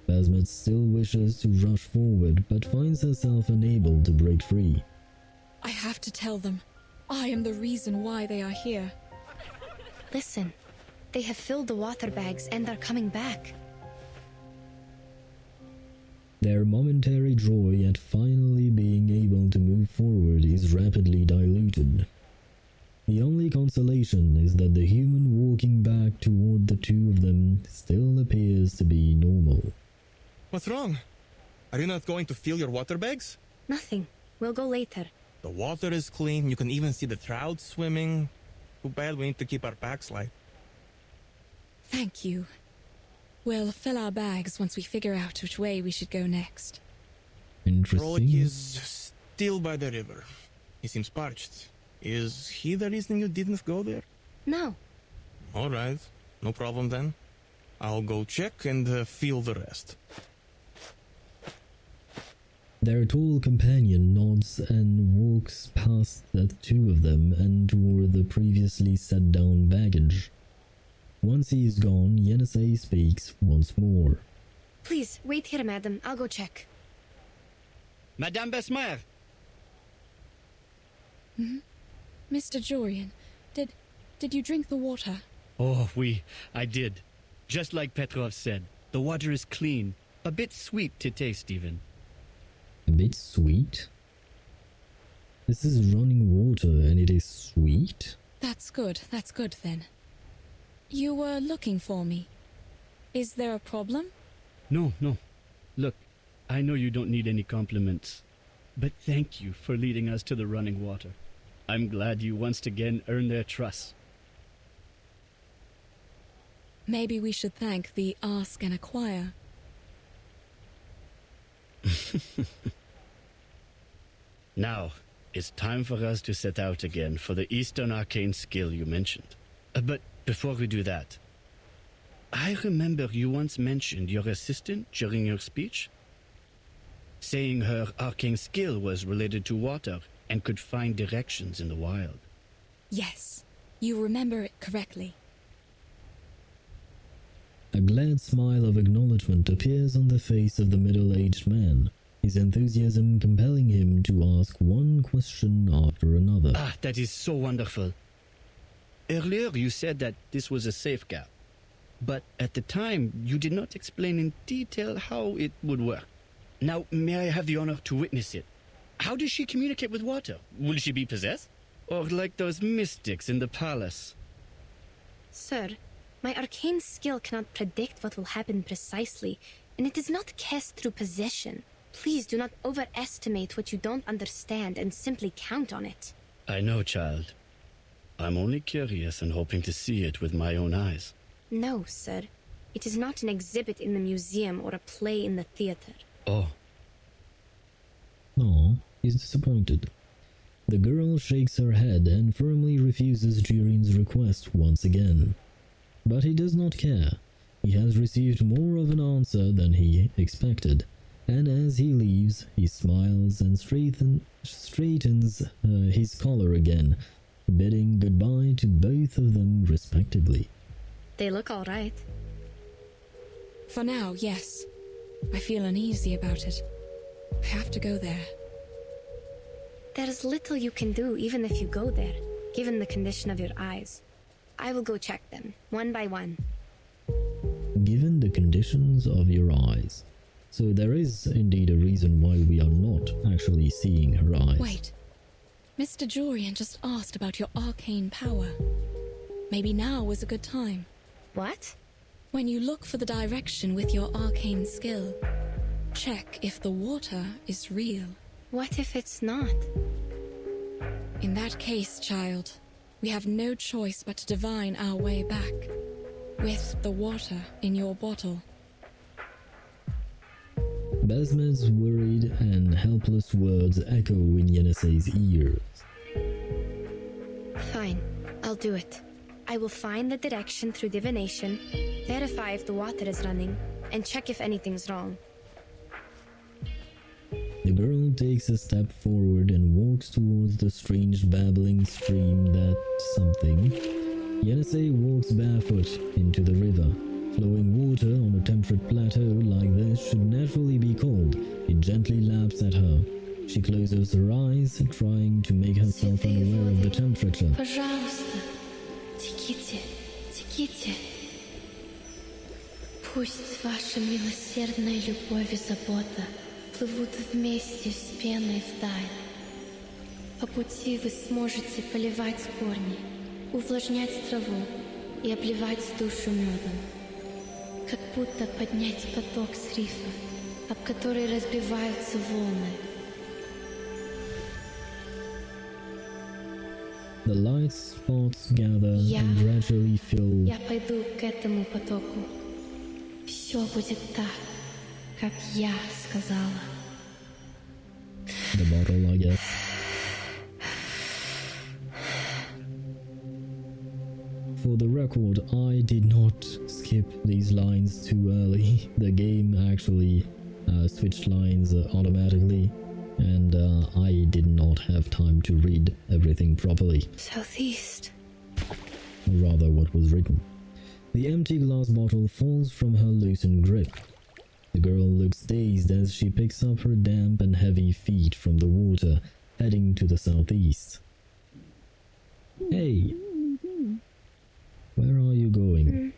Basmet still wishes to rush forward, but finds herself unable to break free. I have to tell them. I am the reason why they are here. Listen, they have filled the water bags and are coming back. Their momentary joy at finally being able to move forward is rapidly diluted. The only consolation is that the human walking back toward the two of them still appears to be normal. What's wrong? Are you not going to fill your water bags? Nothing. We'll go later. The water is clean. You can even see the trout swimming. Too bad we need to keep our packs light. Thank you. We'll fill our bags once we figure out which way we should go next. Interesting. Frolic is still by the river. He seems parched. Is he the reason you didn't go there? No. All right. No problem then. I'll go check and feel the rest. Their tall companion nods and walks past the two of them and toward the previously set down baggage. Once he is gone, Yennese speaks once more. Please, wait here, madam. I'll go check. Madame Besmer! Mr. Jorian, did you drink the water? Oh, I did. Just like Petrov said, the water is clean. A bit sweet to taste even. A bit sweet? This is running water and it is sweet? That's good then. You were looking for me. Is there a problem? No, no. Look, I know you don't need any compliments, but thank you for leading us to the running water. I'm glad you once again earned their trust. Maybe we should thank the Ask and Acquire. Now, it's time for us to set out again for the Eastern Arcane skill you mentioned. But before we do that, I remember you once mentioned your assistant during your speech, saying her arcane skill was related to water and could find directions in the wild. Yes, you remember it correctly. A glad smile of acknowledgement appears on the face of the middle-aged man, his enthusiasm compelling him to ask one question after another. Ah, that is so wonderful. Earlier you said that this was a safe gap, but at the time you did not explain in detail how it would work. Now, may I have the honor to witness it? How does she communicate with water? Will she be possessed? Or like those mystics in the palace? Sir, my arcane skill cannot predict what will happen precisely, and it is not cast through possession. Please do not overestimate what you don't understand and simply count on it. I know, child. I'm only curious and hoping to see it with my own eyes. No, sir. It is not an exhibit in the museum or a play in the theater. Oh. No, he's disappointed. The girl shakes her head and firmly refuses Jiren's request once again. But he does not care. He has received more of an answer than he expected, and as he leaves, he smiles and straightens his collar again, bidding goodbye to both of them respectively. They look all right. For now, yes. I feel uneasy about it. I have to go there. There's little you can do even if you go there, given the condition of your eyes. I will go check them, one by one. Given the conditions of your eyes. So there is indeed a reason why we are not actually seeing her eyes. Wait. Mr. Jorian just asked about your arcane power. Maybe now is a good time. What? When you look for the direction with your arcane skill, check if the water is real. What if it's not? In that case, child, we have no choice but to divine our way back, with the water in your bottle. Basma's worried and helpless words echo in Yenisei's ears. Fine, I'll do it. I will find the direction through divination, verify if the water is running, and check if anything's wrong. The girl takes a step forward and walks towards the strange babbling stream that something. Yenisei walks barefoot into the river. Flowing water on a temperate plateau like this should naturally be cold. It gently laps at her. She closes her eyes, trying to make herself unaware of the temperature. Пожалуйста, теките, теките. Пусть ваша милосердная любовь и забота плывут вместе с пеной вдаль. По пути вы сможете поливать корни, увлажнять траву и обливать душу медом. Как будто поднять поток с рифа, об который разбиваются волны. The light spots gather and gradually fill. Я пойду к этому потоку. Все будет так, как я сказала. The bottle, I guess. For the record, I did not skip these lines too early. The game actually switched lines automatically, and I did not have time to read everything properly. Southeast. Or rather, what was written. The empty glass bottle falls from her loosened grip. The girl looks dazed as she picks up her damp and heavy feet from the water, heading to the southeast. Hey! Where are you going?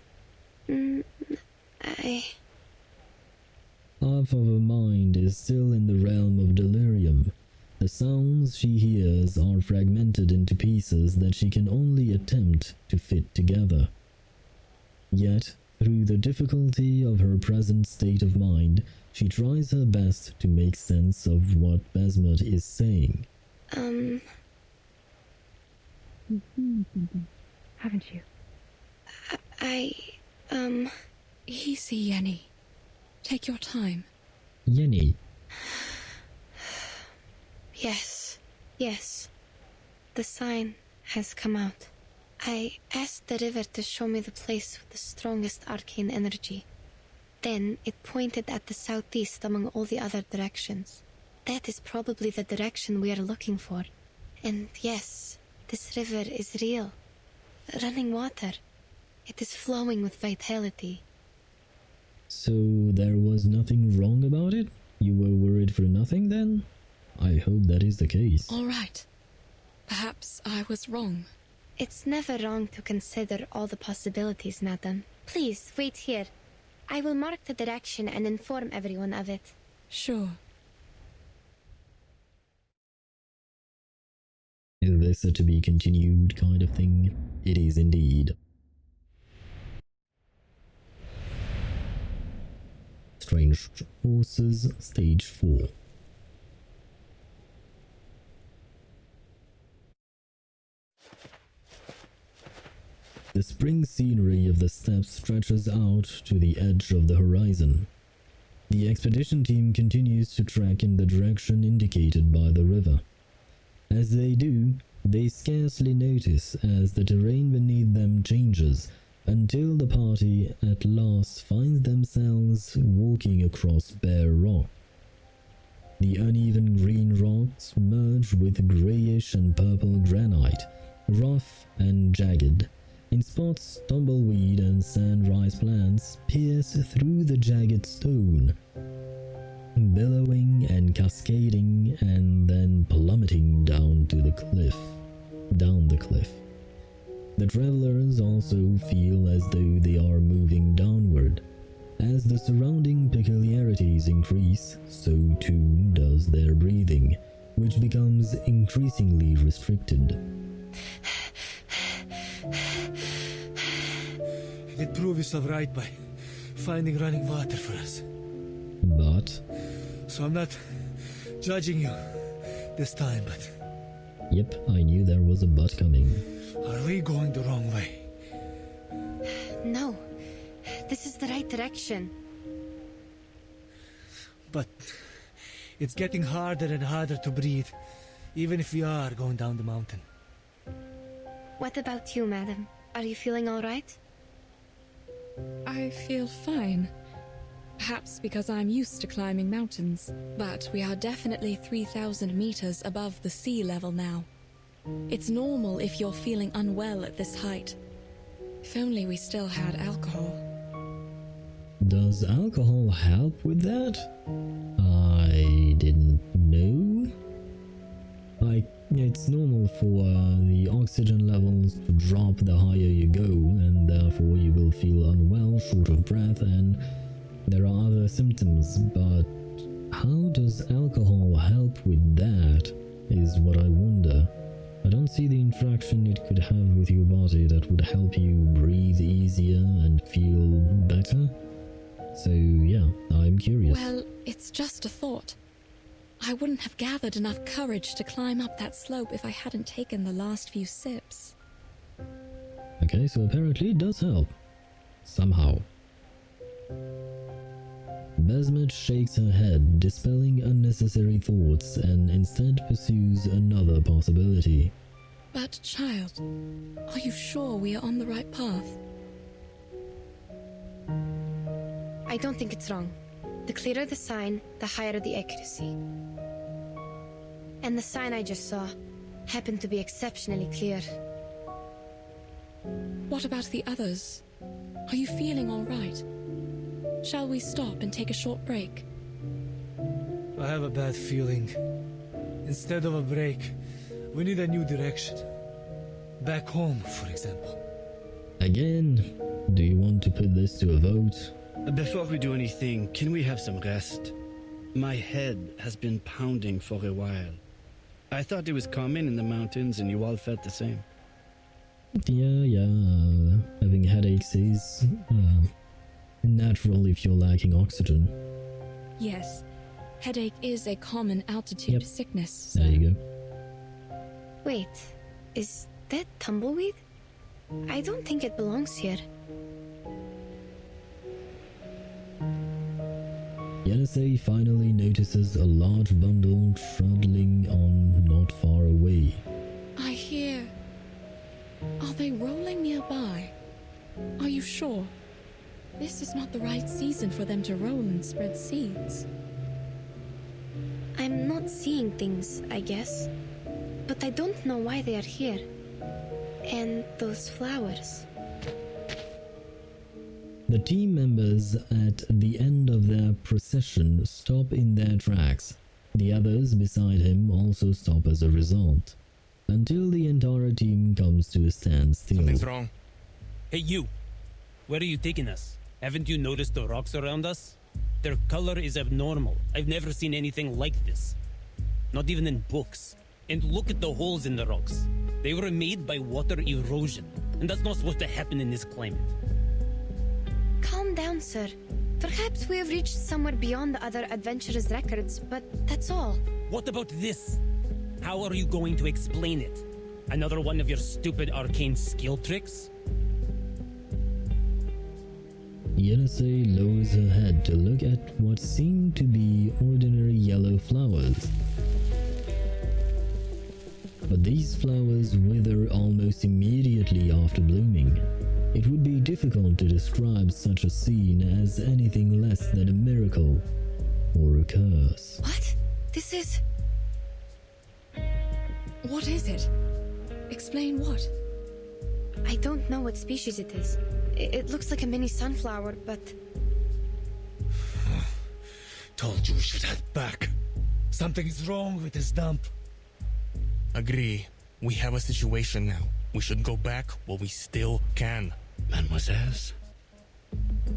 Half of her mind is still in the realm of delirium. The sounds she hears are fragmented into pieces that she can only attempt to fit together. Yet, Through the difficulty of her present state of mind, she tries her best to make sense of what Basmet is saying. Haven't you? Easy, Yenny. Take your time. Yenny. Yes. The sign has come out. I asked the river to show me the place with the strongest arcane energy. Then it pointed at the southeast among all the other directions. That is probably the direction we are looking for. And yes, this river is real. Running water. It is flowing with vitality. So there was nothing wrong about it? You were worried for nothing then? I hope that is the case. All right. Perhaps I was wrong. It's never wrong to consider all the possibilities, madam. Please, wait here. I will mark the direction and inform everyone of it. Sure. Is this a to be continued kind of thing? It is indeed. Strange Horses, Stage 4. The spring scenery of the steppes stretches out to the edge of the horizon. The expedition team continues to trek in the direction indicated by the river. As they do, they scarcely notice as the terrain beneath them changes until the party at last finds themselves walking across bare rock. The uneven green rocks merge with greyish and purple granite, rough and jagged. In spots, tumbleweed and sand-rice plants pierce through the jagged stone, billowing and cascading and then plummeting down the cliff. The travelers also feel as though they are moving downward. As the surrounding peculiarities increase, so too does their breathing, which becomes increasingly restricted. You did prove yourself right by finding running water for us. But... So I'm not judging you this time, but... Yep, I knew there was a but coming. Are we going the wrong way? No. This is the right direction. But it's getting harder and harder to breathe, even if we are going down the mountain. What about you, madam? Are you feeling all right? I feel fine. Perhaps because I'm used to climbing mountains. But we are definitely 3,000 meters above the sea level now. It's normal if you're feeling unwell at this height. If only we still had alcohol. Does alcohol help with that? I didn't know. It's normal for the oxygen levels to drop the higher you go, and therefore you will feel unwell, short of breath, and there are other symptoms, but how does alcohol help with that, is what I wonder. I don't see the interaction it could have with your body that would help you breathe easier and feel better. So yeah, I'm curious. Well, it's just a thought. I wouldn't have gathered enough courage to climb up that slope if I hadn't taken the last few sips. Okay, so apparently it does help. Somehow. Basmet shakes her head, dispelling unnecessary thoughts, and instead pursues another possibility. But, child, are you sure we are on the right path? I don't think it's wrong. The clearer the sign, the higher the accuracy. And the sign I just saw happened to be exceptionally clear. What about the others? Are you feeling all right? Shall we stop and take a short break? I have a bad feeling. Instead of a break, we need a new direction. Back home, for example. Again, do you want to put this to a vote? Before we do anything, can we have some rest? My head has been pounding for a while. I thought it was common in the mountains and you all felt the same. Yeah, having headaches is natural if you're lacking oxygen. Yes, headache is a common altitude sickness. So. There you go. Wait, is that tumbleweed? I don't think it belongs here. Yenisei finally notices a large bundle trundling on not far away. I hear... Are they rolling nearby? Are you sure? This is not the right season for them to roll and spread seeds. I'm not seeing things, I guess. But I don't know why they are here. And those flowers. The team members at the end of their procession stop in their tracks. The others beside him also stop as a result, until the entire team comes to a standstill. Something's wrong. Hey you! Where are you taking us? Haven't you noticed the rocks around us? Their color is abnormal. I've never seen anything like this. Not even in books. And look at the holes in the rocks. They were made by water erosion, and that's not supposed to happen in this climate. Calm down, sir. Perhaps we have reached somewhere beyond the other adventurers' records, but that's all. What about this? How are you going to explain it? Another one of your stupid arcane skill tricks? Yenisei lowers her head to look at what seem to be ordinary yellow flowers. But these flowers wither almost immediately after blooming. It would be difficult to describe such a scene as anything less than a miracle or a curse. What? This is... What is it? Explain what? I don't know what species it is. It looks like a mini sunflower, but... Told you we should head back. Something's wrong with this dump. Agree. We have a situation now. We should go back while we still can. Mademoiselles,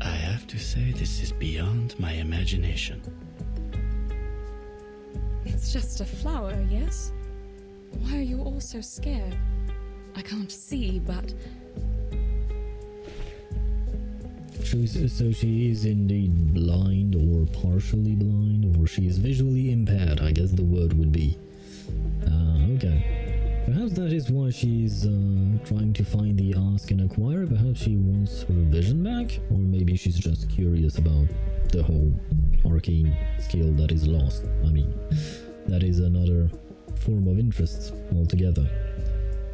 I have to say this is beyond my imagination. It's just a flower, yes? Why are you all so scared? I can't see, but... So she is indeed blind or partially blind, or she is visually impaired, I guess the word would be. Okay. Perhaps that is why she's trying to find the Ask and Acquire. Perhaps she wants her vision back, or maybe she's just curious about the whole arcane skill that is lost. I mean, that is another form of interest altogether.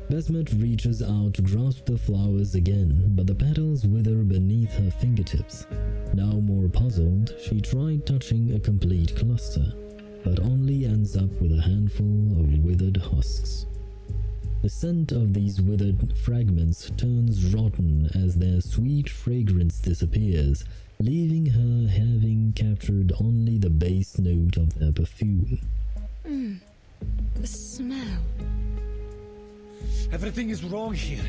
Besmet reaches out to grasp the flowers again, but the petals wither beneath her fingertips. Now more puzzled, she tried touching a complete cluster, but only ends up with a handful of withered husks. The scent of these withered fragments turns rotten as their sweet fragrance disappears, leaving her having captured only the base note of their perfume. The smell. Everything is wrong here.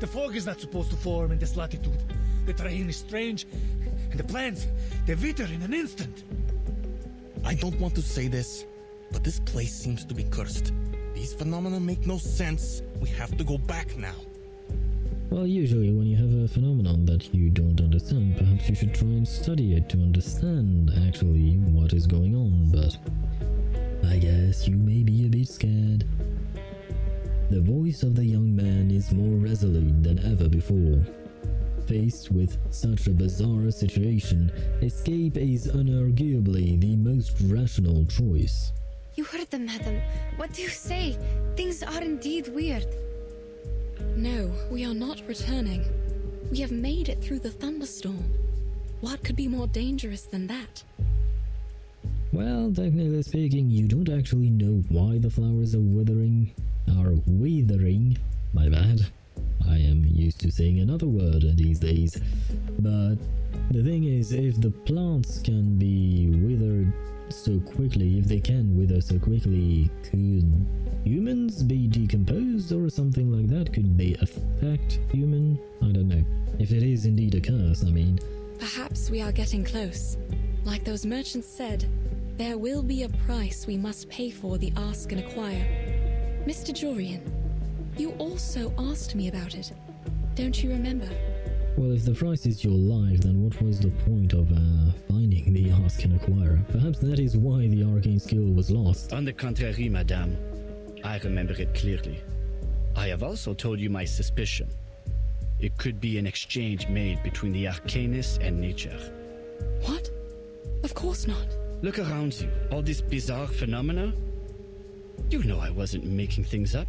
The fog is not supposed to form in this latitude. The terrain is strange, and the plants, they wither in an instant. I don't want to say this, but this place seems to be cursed. These phenomena make no sense. We have to go back now. Well, usually when you have a phenomenon that you don't understand, perhaps you should try and study it to understand actually what is going on, but I guess you may be a bit scared. The voice of the young man is more resolute than ever before. Faced with such a bizarre situation, escape is unarguably the most rational choice. You heard them, madam. What do you say? Things are indeed weird. No, we are not returning. We have made it through the thunderstorm. What could be more dangerous than that? Well, technically speaking, you don't actually know why the flowers are withering. My bad. I am used to saying another word these days. But the thing is, if the plants can be withered so quickly, if they can wither so quickly, could humans be decomposed or something like that? Could they affect human? I don't know. If it is indeed a curse, I mean. Perhaps we are getting close. Like those merchants said, there will be a price we must pay for the Ask and Acquire. Mr. Jorian, you also asked me about it. Don't you remember? Well, if the price is your life, then what was the point of finding the Arcane Acquirer? Perhaps that is why the arcane skill was lost. On the contrary, madame. I remember it clearly. I have also told you my suspicion. It could be an exchange made between the arcanist and nature. What? Of course not. Look around you. All this bizarre phenomena. You know I wasn't making things up.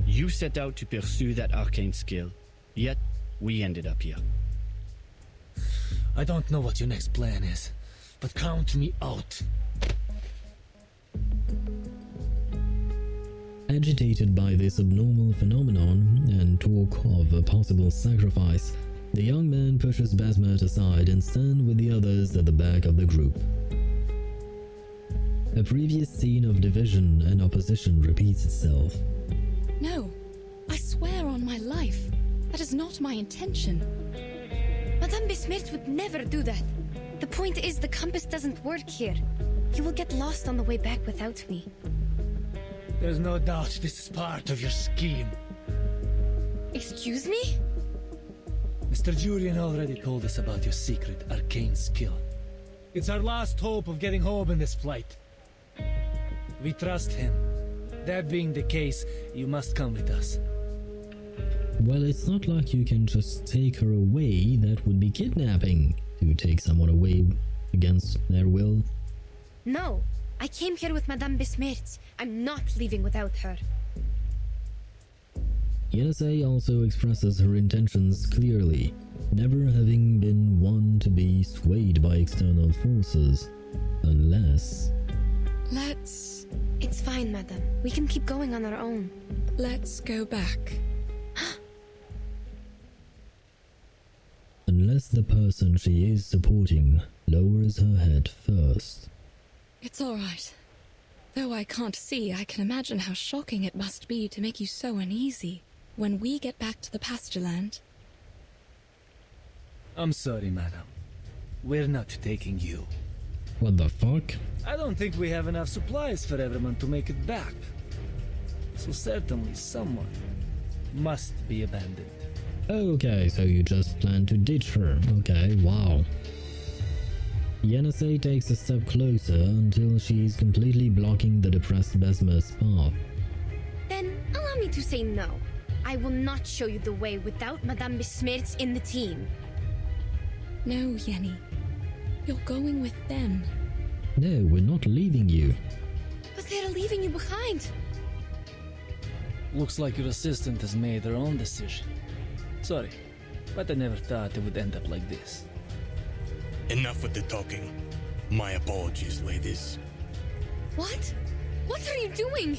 You set out to pursue that arcane skill, yet we ended up here. I don't know what your next plan is, but count me out. Agitated by this abnormal phenomenon and talk of a possible sacrifice, the young man pushes Basmat aside and stands with the others at the back of the group. A previous scene of division and opposition repeats itself. No, I swear on my life. That is not my intention. Madame Besmirch would never do that. The point is the compass doesn't work here. You will get lost on the way back without me. There's no doubt this is part of your scheme. Excuse me? Mr. Julian already told us about your secret arcane skill. It's our last hope of getting home in this flight. We trust him. That being the case, you must come with us. Well, it's not like you can just take her away. That would be kidnapping. To take someone away against their will. No, I came here with Madame Besmirch. I'm not leaving without her. Yenase also expresses her intentions clearly, never having been one to be swayed by external forces. Unless... Let's... It's fine, madam. We can keep going on our own. Let's go back. Unless the person she is supporting lowers her head first. It's all right. Though I can't see, I can imagine how shocking it must be to make you so uneasy when we get back to the pasture land. I'm sorry, madam. We're not taking you. What the fuck? I don't think we have enough supplies for everyone to make it back. So certainly someone must be abandoned. Okay, so you just plan to ditch her. Okay, wow. Yenase takes a step closer until she is completely blocking the depressed Besmer's path. Then allow me to say no. I will not show you the way without Madame Besmirch in the team. No, Yenny. You're going with them. No, we're not leaving you. But they're leaving you behind. Looks like your assistant has made her own decision. Sorry, but I never thought it would end up like this. Enough with the talking. My apologies, ladies. What? What are you doing?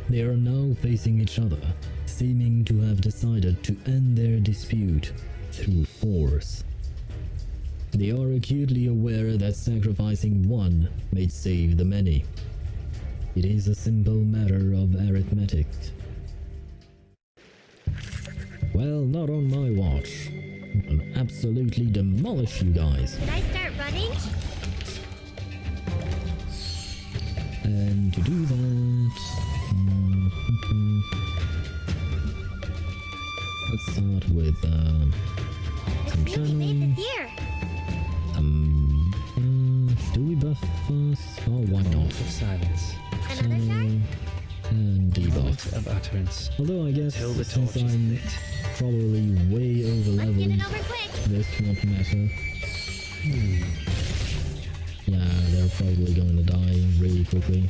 They are now facing each other, seeming to have decided to end their dispute through force. They are acutely aware that sacrificing one may save the many. It is a simple matter of arithmetic. Well, not on my watch. I'll absolutely demolish you guys. Should I start running? And to do that... let's start with some channeling. Do we buff first? Oh, why not? Of silence. Channel and debuff. Of utterance. Although I guess Till the since torch is I'm lit. probably way over leveled, this won't matter. Yeah, they're probably going to die really quickly.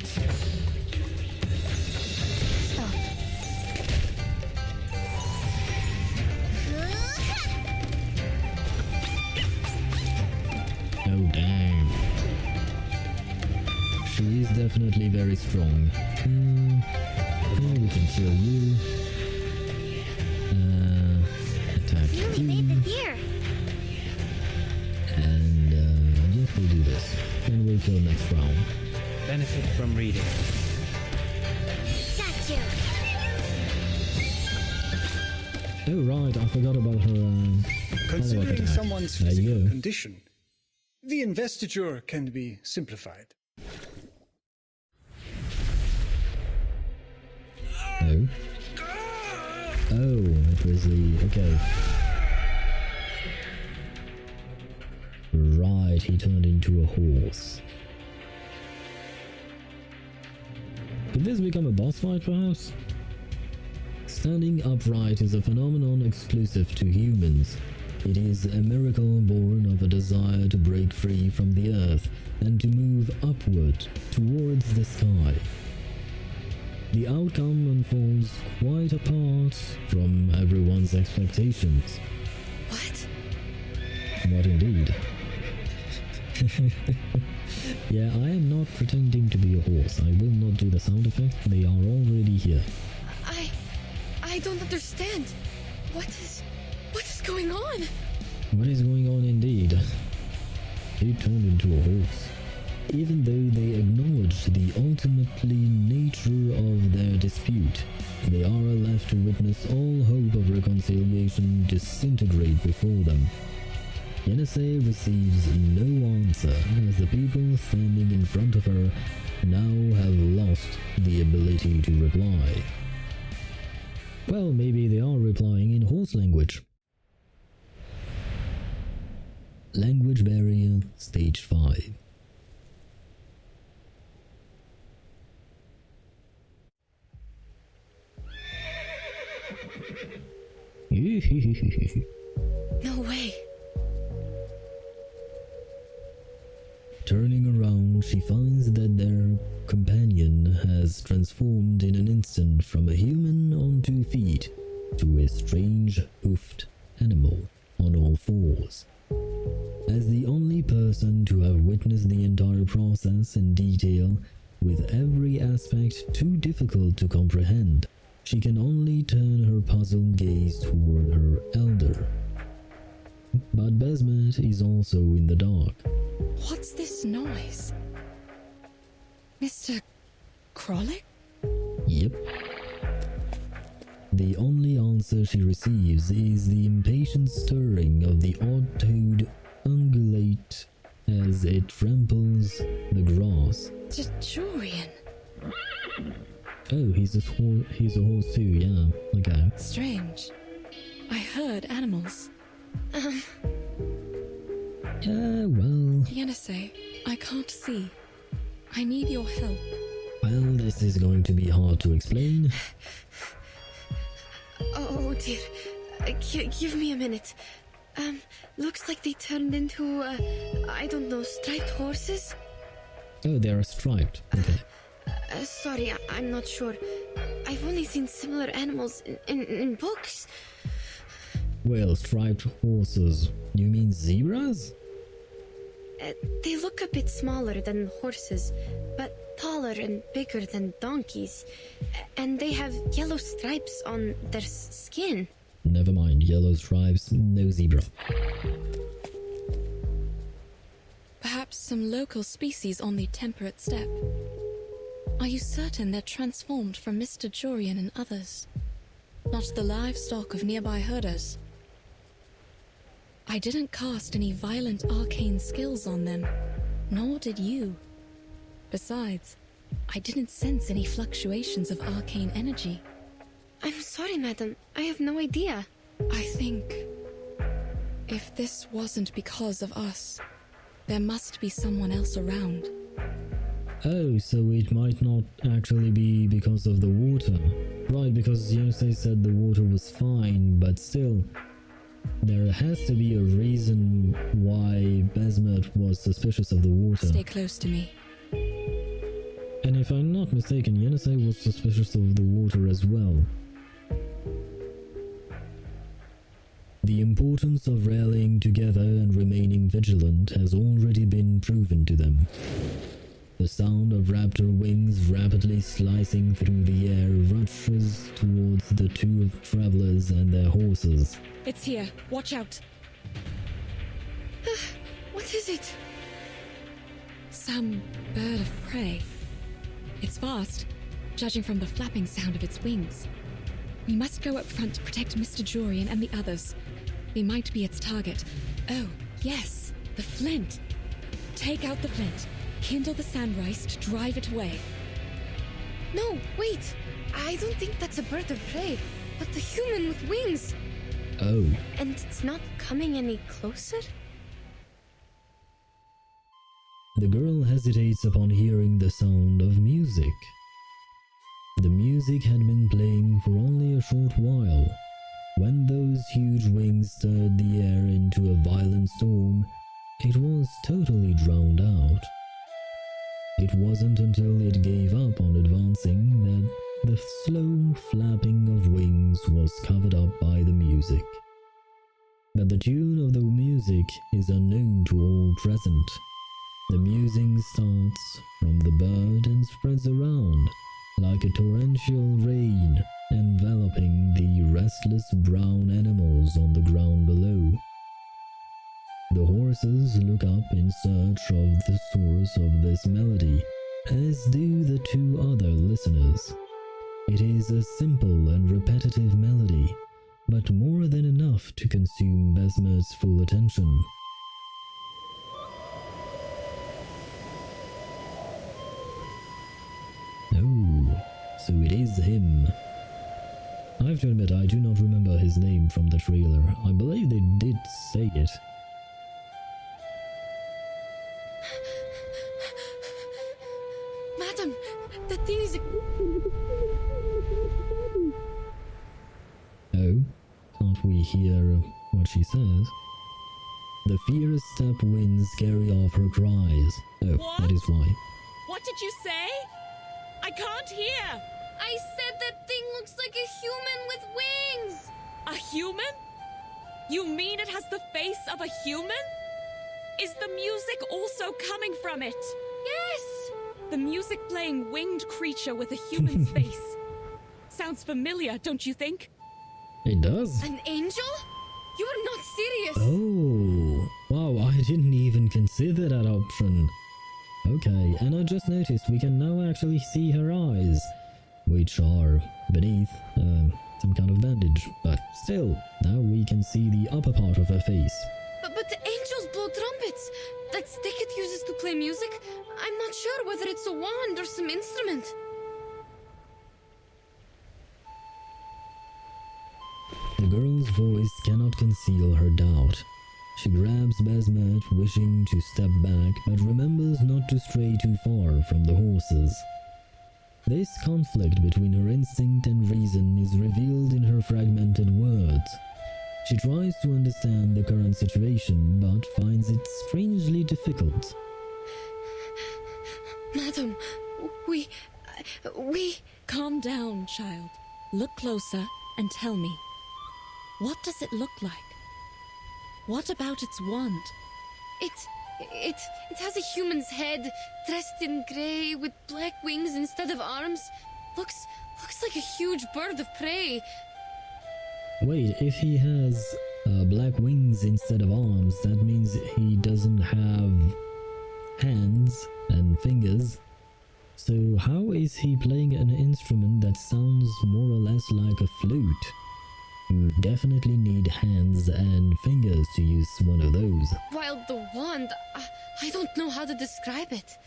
Oh damn. She is definitely very strong. Yeah, we can kill you. Attack you. And I guess we'll do this. And we'll kill next round. Benefit from reading. Got you. Oh right, I forgot about her Considering attack. someone's There you physical go. condition, the investiture can be simplified. Oh. Oh, it was the... okay. Right, he turned into a horse. Could this become a boss fight, perhaps? Standing upright is a phenomenon exclusive to humans. It is a miracle born of a desire to break free from the earth and to move upward towards the sky. The outcome unfolds quite apart from everyone's expectations. What? What indeed? Yeah, I am not pretending to be a horse. I will not do the sound effects. They are already here. I don't understand. What is going on? What is going on indeed? They turned into a horse. Even though they acknowledge the ultimately nature of their dispute, they are left to witness all hope of reconciliation disintegrate before them. Yenisei receives no answer as the people standing in front of her now have lost the ability to reply. Well, maybe they are replying in horse language. Language barrier, stage 5. No way. Turning around, she finds that their companion has transformed in an instant from a human on 2 feet to a strange hoofed animal on all 4s. As the only person to have witnessed the entire process in detail, with every aspect too difficult to comprehend, she can only turn her puzzled gaze toward her elder. But Besmet is also in the dark. What's this noise? Mr. Krollick? Yep. The only answer she receives is the impatient stirring of the odd-toed ungulate as it tramples the grass. Jurian. Oh, he's a horse too, yeah. Okay. Strange. I heard animals. Well... Yenisei, I can't see. I need your help. Well, this is going to be hard to explain. Oh dear. Give me a minute. Looks like they turned into, I don't know, striped horses? Oh, they are striped. Okay. Sorry, I'm not sure. I've only seen similar animals in books. Well, striped horses. You mean zebras? They look a bit smaller than horses, but taller and bigger than donkeys. And they have yellow stripes on their skin. Never mind, yellow stripes, no zebra. Perhaps some local species on the temperate steppe. Are you certain they're transformed from Mr. Jurian and others? Not the livestock of nearby herders? I didn't cast any violent arcane skills on them, nor did you. Besides, I didn't sense any fluctuations of arcane energy. I'm sorry, madam. I have no idea. I think if this wasn't because of us, there must be someone else around. Oh, so it might not actually be because of the water. Right, because Yenisei said the water was fine, but still, there has to be a reason why Besmet was suspicious of the water. Stay close to me. And if I'm not mistaken, Yenisei was suspicious of the water as well. The importance of rallying together and remaining vigilant has already been proven to them. The sound of raptor wings rapidly slicing through the air rushes towards the 2 travelers and their horses. It's here. Watch out. What is it? Some bird of prey. It's fast, judging from the flapping sound of its wings. We must go up front to protect Mr. Jurian and the others. We might be its target. Oh, yes, the flint. Take out the flint. Kindle the sandrice to drive it away. No, wait! I don't think that's a bird of prey. But the human with wings! Oh. And it's not coming any closer? The girl hesitates upon hearing the sound of music. The music had been playing for only a short while. When those huge wings stirred the air into a violent storm, it was totally drowned out. It wasn't until it gave up on advancing that the slow flapping of wings was covered up by the music. But the tune of the music is unknown to all present. The music starts from the bird and spreads around like a torrential rain, enveloping the restless brown animals on the ground below. The horses look up in search of the source of this melody, as do the two other listeners. It is a simple and repetitive melody, but more than enough to consume Besmert's full attention. Oh, so it is him. I have to admit I do not remember his name from the trailer. I believe they did say it. Madam, the thing is... Oh, can't we hear what she says? The fierce step winds carry off her cries. Oh, What? that is why. What did you say? I can't hear! I said that thing looks like a human with wings! A human? You mean it has the face of a human? Is the music also coming from it? Yes! The music playing winged creature with a human's face. Sounds familiar, don't you think? It does? An angel? You are not serious! Oh, wow, I didn't even consider that option. Okay, and I just noticed we can now actually see her eyes, which are beneath some kind of bandage, but still, now we can see the upper part of her face. But the angels blow trumpets! That stick it uses to play music? I'm not sure whether it's a wand or some instrument. The girl's voice cannot conceal her doubt. She grabs Besmert, wishing to step back, but remembers not to stray too far from the horses. This conflict between her instinct and reason is revealed in her fragmented words. She tries to understand the current situation, but finds it strangely difficult. Madam, we... Calm down, child. Look closer and tell me. What does it look like? What about its wand? It has a human's head, dressed in grey, with black wings instead of arms. Looks like a huge bird of prey. Wait, if he has black wings instead of arms, that means he doesn't have hands and fingers. So how is he playing an instrument that sounds more or less like a flute? You definitely need hands and fingers to use one of those. While the wand, I don't know how to describe it.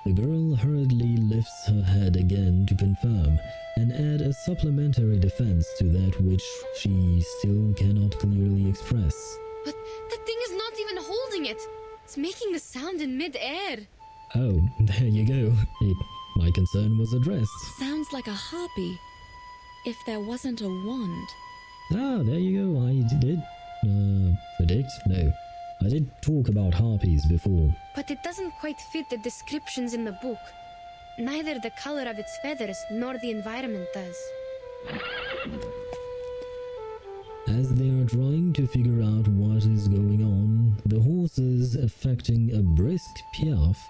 The girl hurriedly lifts her head again to confirm and add a supplementary defense to that which she still cannot clearly express. But that thing is not even holding it. It's making the sound in mid-air. Oh, there you go. My concern was addressed. Sounds like a harpy. If there wasn't a wand. Ah, there you go. I did predict? No. I did talk about harpies before. But it doesn't quite fit the descriptions in the book. Neither the color of its feathers nor the environment does. As they are trying to figure out what is going on, the horses, effecting a brisk piaffe,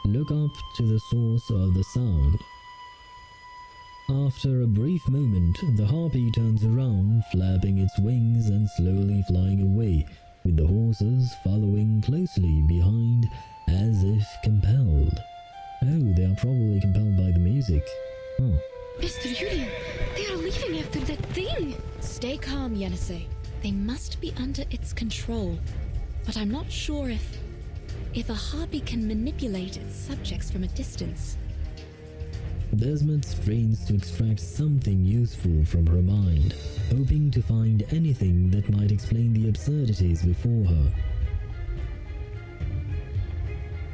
look up to the source of the sound. After a brief moment, the harpy turns around, flapping its wings and slowly flying away, with the horses following closely behind, as if compelled. Oh, they are probably compelled by the music. Huh. Mr. Julian, they are leaving after that thing! Stay calm, Yenisei. They must be under its control. But I'm not sure if a harpy can manipulate its subjects from a distance. Desmond strains to extract something useful from her mind, hoping to find anything that might explain the absurdities before her.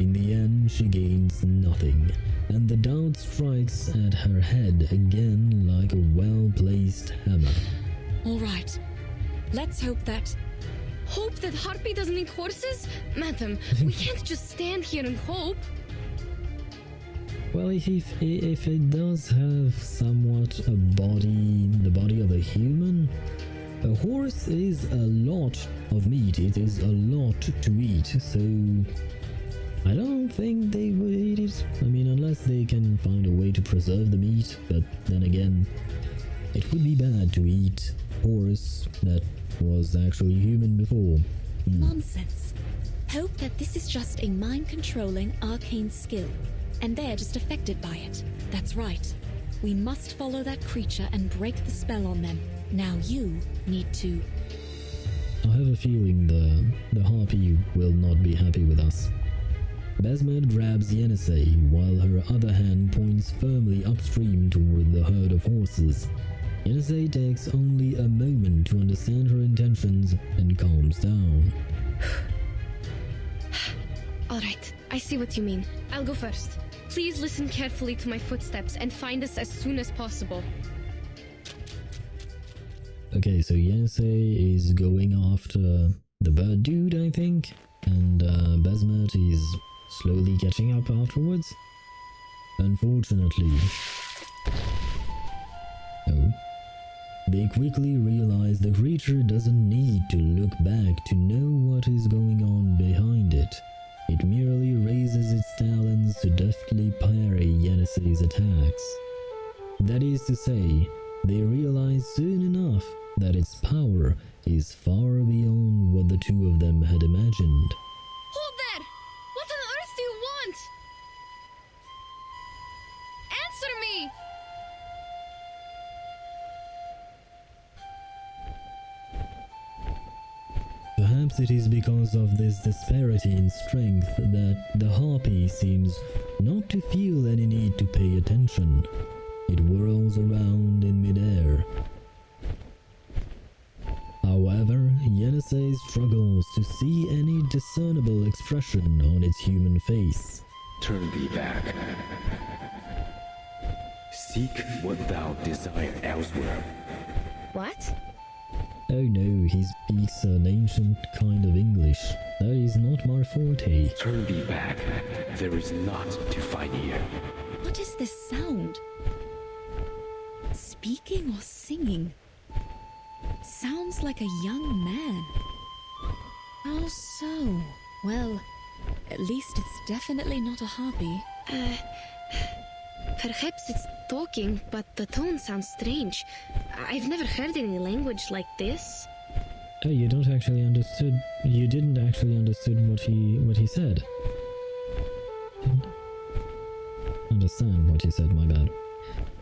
In the end, she gains nothing, and the doubt strikes at her head again like a well-placed hammer. All right. Let's hope that... Hope that Harpy doesn't eat horses? Madam, we can't just stand here and hope. Well, if it does have somewhat the body of a human, a horse is a lot of meat. It is a lot to eat, so I don't think they would eat it. I mean, unless they can find a way to preserve the meat, but then again, it would be bad to eat horse that was actually human before. Nonsense. Hope that this is just a mind-controlling arcane skill, and they're just affected by it. That's right. We must follow that creature and break the spell on them. Now you need to... I have a feeling the harpy will not be happy with us. Besmed grabs Yenisei while her other hand points firmly upstream toward the herd of horses. Yenisei takes only a moment to understand her intentions and calms down. Alright, I see what you mean. I'll go first. Please listen carefully to my footsteps and find us as soon as possible. Okay, so Yenisei is going after the bird dude, I think, and Besmet is slowly catching up afterwards. Unfortunately... Oh. They quickly realize the creature doesn't need to look back to know what is going on behind it. It merely raises its talons to deftly parry Yenisei's attacks. That is to say, they realize soon enough that its power is far beyond what the two of them had imagined. Hold there! What on earth do you want? Answer me! Perhaps it is because of this disparity in strength that the harpy seems not to feel any need to pay attention. It whirls around in midair. However, Yenisei struggles to see any discernible expression on its human face. Turn thee back. Seek what thou desire elsewhere. What? Oh no, he speaks an ancient kind of English. That is not my forte. Turn thee back. There is naught to find here. What is this sound? Speaking or singing? Sounds like a young man. How so? Well, at least it's definitely not a harpy. Perhaps it's talking, but the tone sounds strange. I've never heard any language like this. Oh, you didn't actually understood what he said. Didn't understand what he said, my bad.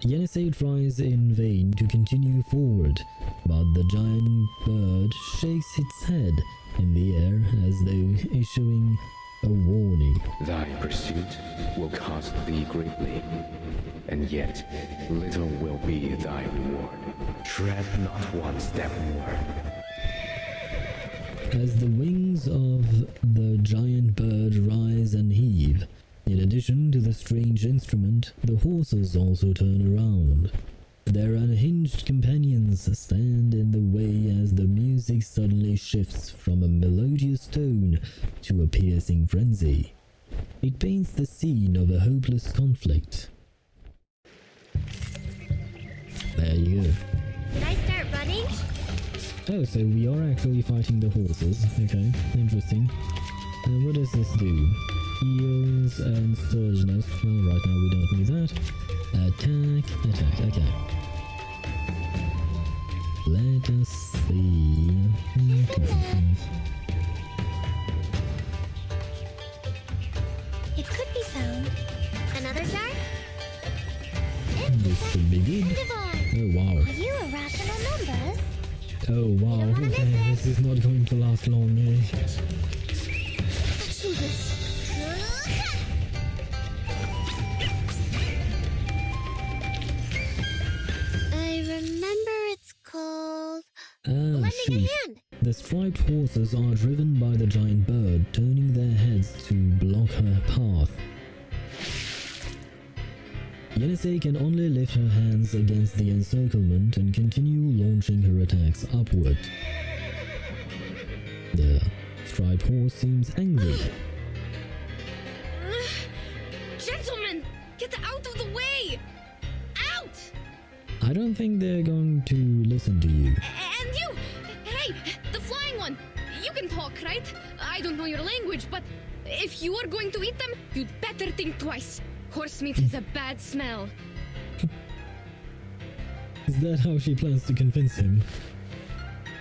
Yenisei tries in vain to continue forward, but the giant bird shakes its head in the air as though issuing a warning. Thy pursuit will cost thee greatly, and yet little will be thy reward. Tread not one step more. As the wings of the giant bird rise and heave, in addition to the strange instrument, the horses also turn around. Their unhinged companions stand in the way as the music suddenly shifts from a melodious tone to a piercing frenzy. It paints the scene of a hopeless conflict. There you go. Did I start running? Oh, so we are actually fighting the horses. Okay, interesting. And what does this do? Eels and sturgeoners. Well, right now we don't need that. Attack, okay. Let us see. It could be found. Another jar? This should be good. Oh wow. Are you a rational numbers? Oh wow, okay, this is not going to last long, eh? remember it's called... Ah, Lending a shoot. hand. The striped horses are driven by the giant bird, turning their heads to block her path. Yenisei can only lift her hands against the encirclement and continue launching her attacks upward. The striped horse seems angry. Gentlemen, get out of the way! Out! I don't think they're going to listen to you. And you! Hey, the flying one! You can talk, right? I don't know your language, but if you are going to eat them, you'd better think twice. Horse meat is a bad smell. Is that how she plans to convince him?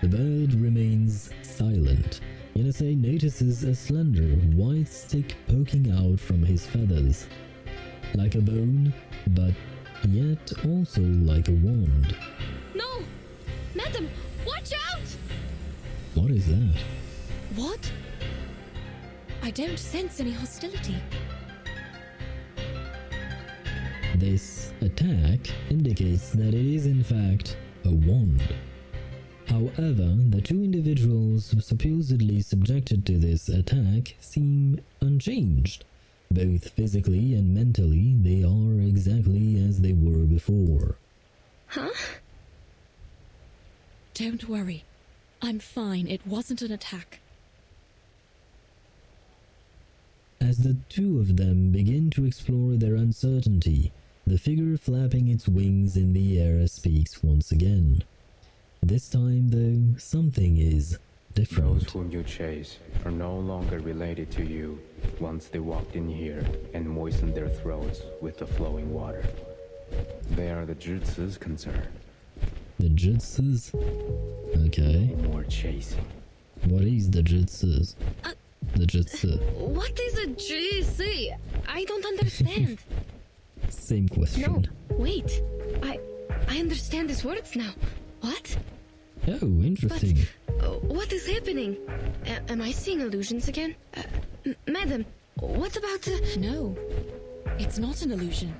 The bird remains silent. Yenisei notices a slender white stick poking out from his feathers. Like a bone, but yet also like a wand. No! Madam, watch out! What is that? What? I don't sense any hostility. This attack indicates that it is in fact a wand. However, the two individuals supposedly subjected to this attack seem unchanged. Both physically and mentally, they are exactly as they were before. Huh? Don't worry. I'm fine. It wasn't an attack. As the two of them begin to explore their uncertainty, the figure flapping its wings in the air speaks once again. This time, though, something is different. Those whom you chase are no longer related to you once they walked in here and moistened their throats with the flowing water. They are the Jutsu's concern. The Jutsus? Okay. No more chasing. What is the Jutsus? The Jutsu. What is a GC? I don't understand. Same question. No, wait. I understand his words now. What? Oh, interesting. But, what is happening? Am I seeing illusions again? Madam, what about No, it's not an illusion.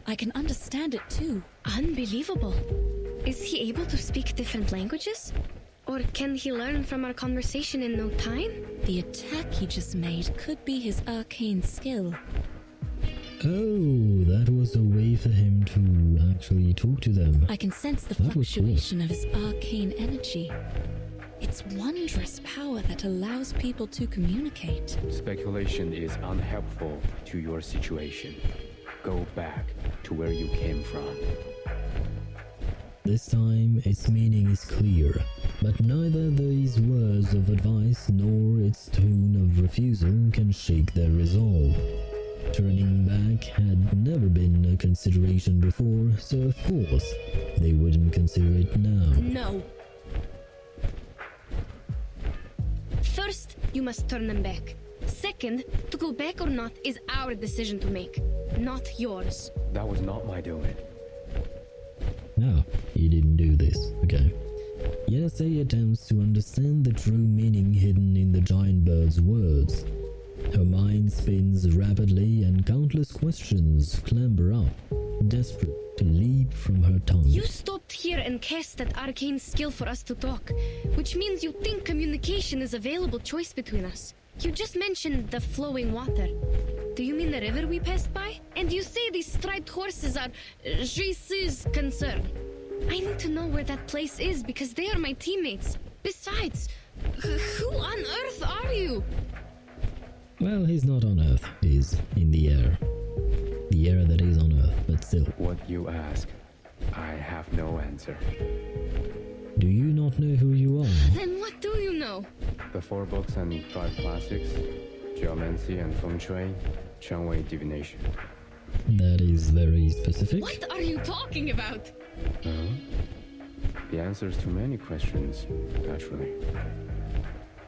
I can understand it too. Unbelievable. Is he able to speak different languages? Or can he learn from our conversation in no time? The attack he just made could be his arcane skill. Oh, that was a way for him to actually talk to them. I can sense the That was cool. fluctuation of his arcane energy. It's wondrous power that allows people to communicate. Speculation is unhelpful to your situation. Go back to where you came from. This time, its meaning is clear, but neither these words of advice nor its tone of refusal can shake their resolve. Turning back had never been a consideration before, so of course, they wouldn't consider it now. No. First, you must turn them back. Second, to go back or not is our decision to make, not yours. That was not my doing. No, he didn't do this. Okay. Yenisei attempts to understand the true meaning hidden in the giant bird's words. Her mind spins rapidly and countless questions clamber up, desperate to leap from her tongue. You stopped here and cast that arcane skill for us to talk, which means you think communication is a available choice between us. You just mentioned the flowing water. Do you mean the river we passed by? And you say these striped horses are Jesus' concern. I need to know where that place is because they are my teammates. Besides, who on earth are you? Well, he's not on Earth. He's in the air. The air that is on Earth, but still. What you ask, I have no answer. Do you not know who you are? Then what do you know? The 4 books and 5 classics, geomancy and feng shui, Changwei divination. That is very specific. What are you talking about? The answers to many questions, naturally.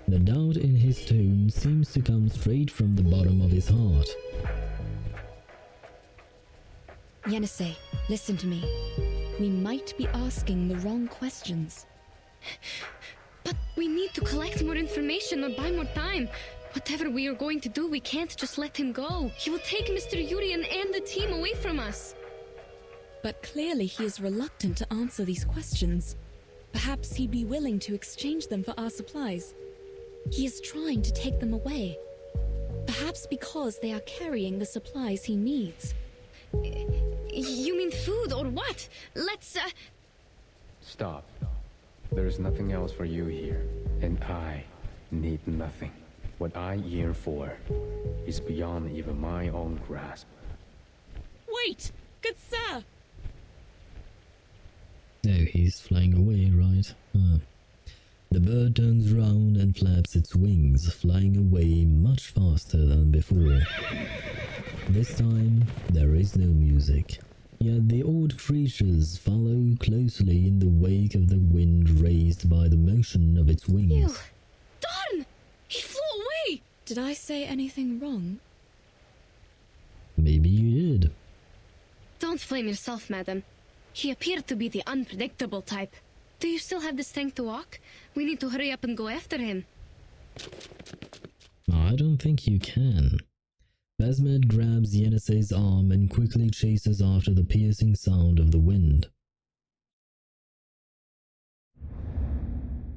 The doubt in his tone seems to come straight from the bottom of his heart. Yenisei, listen to me. We might be asking the wrong questions. But we need to collect more information or buy more time. Whatever we are going to do, we can't just let him go. He will take Mr. Yurian and the team away from us. But clearly he is reluctant to answer these questions. Perhaps he'd be willing to exchange them for our supplies. He is trying to take them away. Perhaps because they are carrying the supplies he needs. You mean food or what? Let's, Stop. There is nothing else for you here, and I need nothing. What I yearn for is beyond even my own grasp. Wait! Good sir! Oh, he's flying away, right? The bird turns round and flaps its wings, flying away much faster than before. This time, there is no music. Yet the odd creatures follow closely in the wake of the wind raised by the motion of its wings. Ew! Darn! He flew away! Did I say anything wrong? Maybe you did. Don't blame yourself, madam. He appeared to be the unpredictable type. Do you still have the strength to walk? We need to hurry up and go after him. I don't think you can. Basmet grabs Yenisei's arm and quickly chases after the piercing sound of the wind.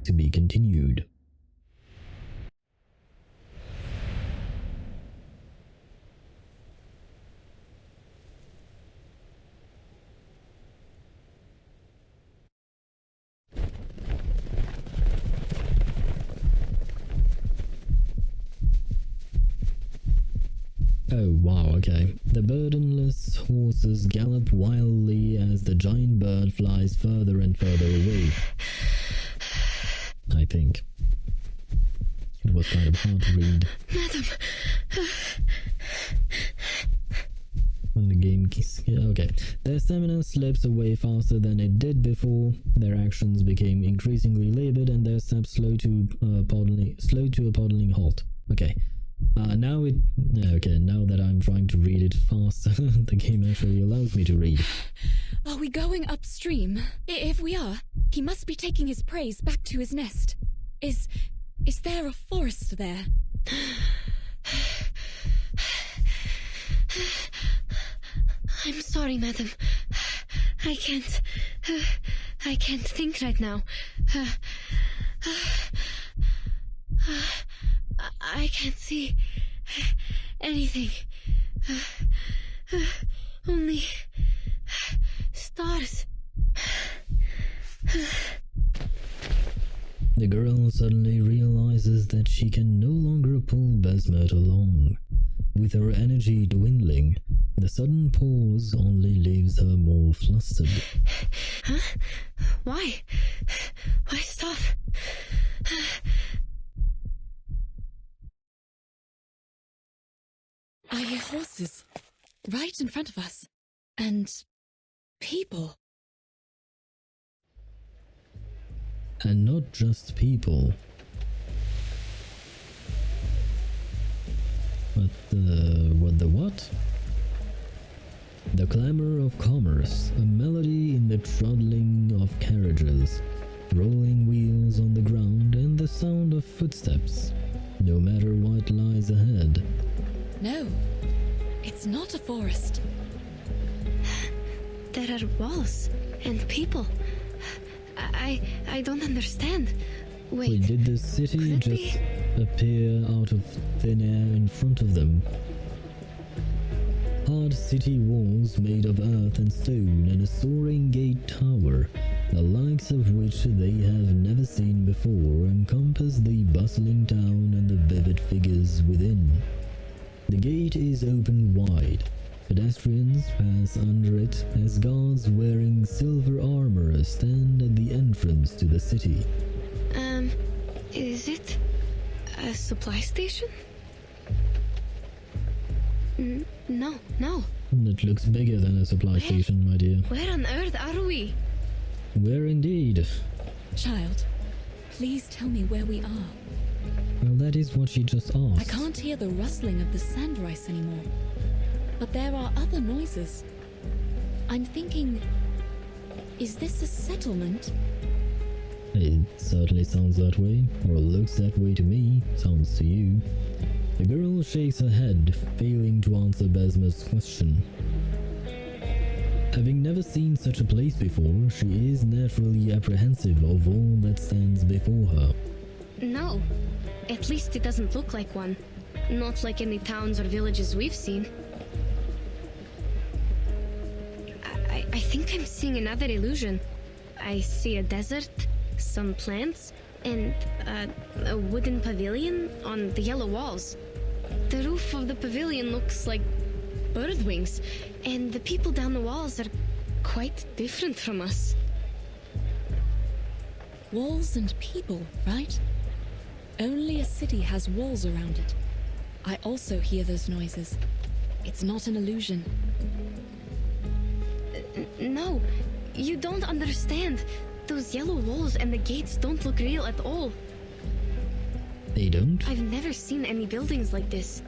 To be continued. Oh wow, okay. The burdenless horses gallop wildly as the giant bird flies further and further away. I think. It was kind of hard to read. Madam! When the game okay. Their stamina slips away faster than it did before. Their actions became increasingly labored and their steps slow to a puddling halt. Okay. Now that I'm trying to read it faster, the game actually allows me to read. Are we going upstream? If we are, he must be taking his prey back to his nest. Is there a forest there? I'm sorry, madam. I can't think right now. I can't see anything. Only stars. The girl suddenly realizes that she can no longer pull Basmet along. With her energy dwindling, the sudden pause only leaves her more flustered. Huh? Why? Why stop? I hear horses right in front of us. And people. And not just people. What? The clamor of commerce, a melody in the trundling of carriages, rolling wheels on the ground, and the sound of footsteps, no matter what lies ahead. No, it's not a forest. There are walls and people. I don't understand. Wait. Did the city just appear out of thin air in front of them? Hard city walls made of earth and stone and a soaring gate tower, the likes of which they have never seen before, encompass the bustling town and the vivid figures within. The gate is open wide. Pedestrians pass under it as guards wearing silver armor stand at the entrance to the city. Is it a supply station? No. It looks bigger than a supply station, my dear. Where on earth are we? Where indeed? Child, please tell me where we are. Well, that is what she just asked. I can't hear the rustling of the sand rice anymore. But there are other noises. I'm thinking, is this a settlement? It certainly sounds that way, or looks that way to me. Sounds to you. The girl shakes her head, failing to answer Basmet's question. Having never seen such a place before, she is naturally apprehensive of all that stands before her. No, at least it doesn't look like one. Not like any towns or villages we've seen. I think I'm seeing another illusion. I see a desert, some plants, and a wooden pavilion on the yellow walls. The roof of the pavilion looks like bird wings, and the people down the walls are quite different from us. Walls and people, right? Only a city has walls around it. I also hear those noises. It's not an illusion. No, you don't understand. Those yellow walls and the gates don't look real at all. They don't? I've never seen any buildings like this.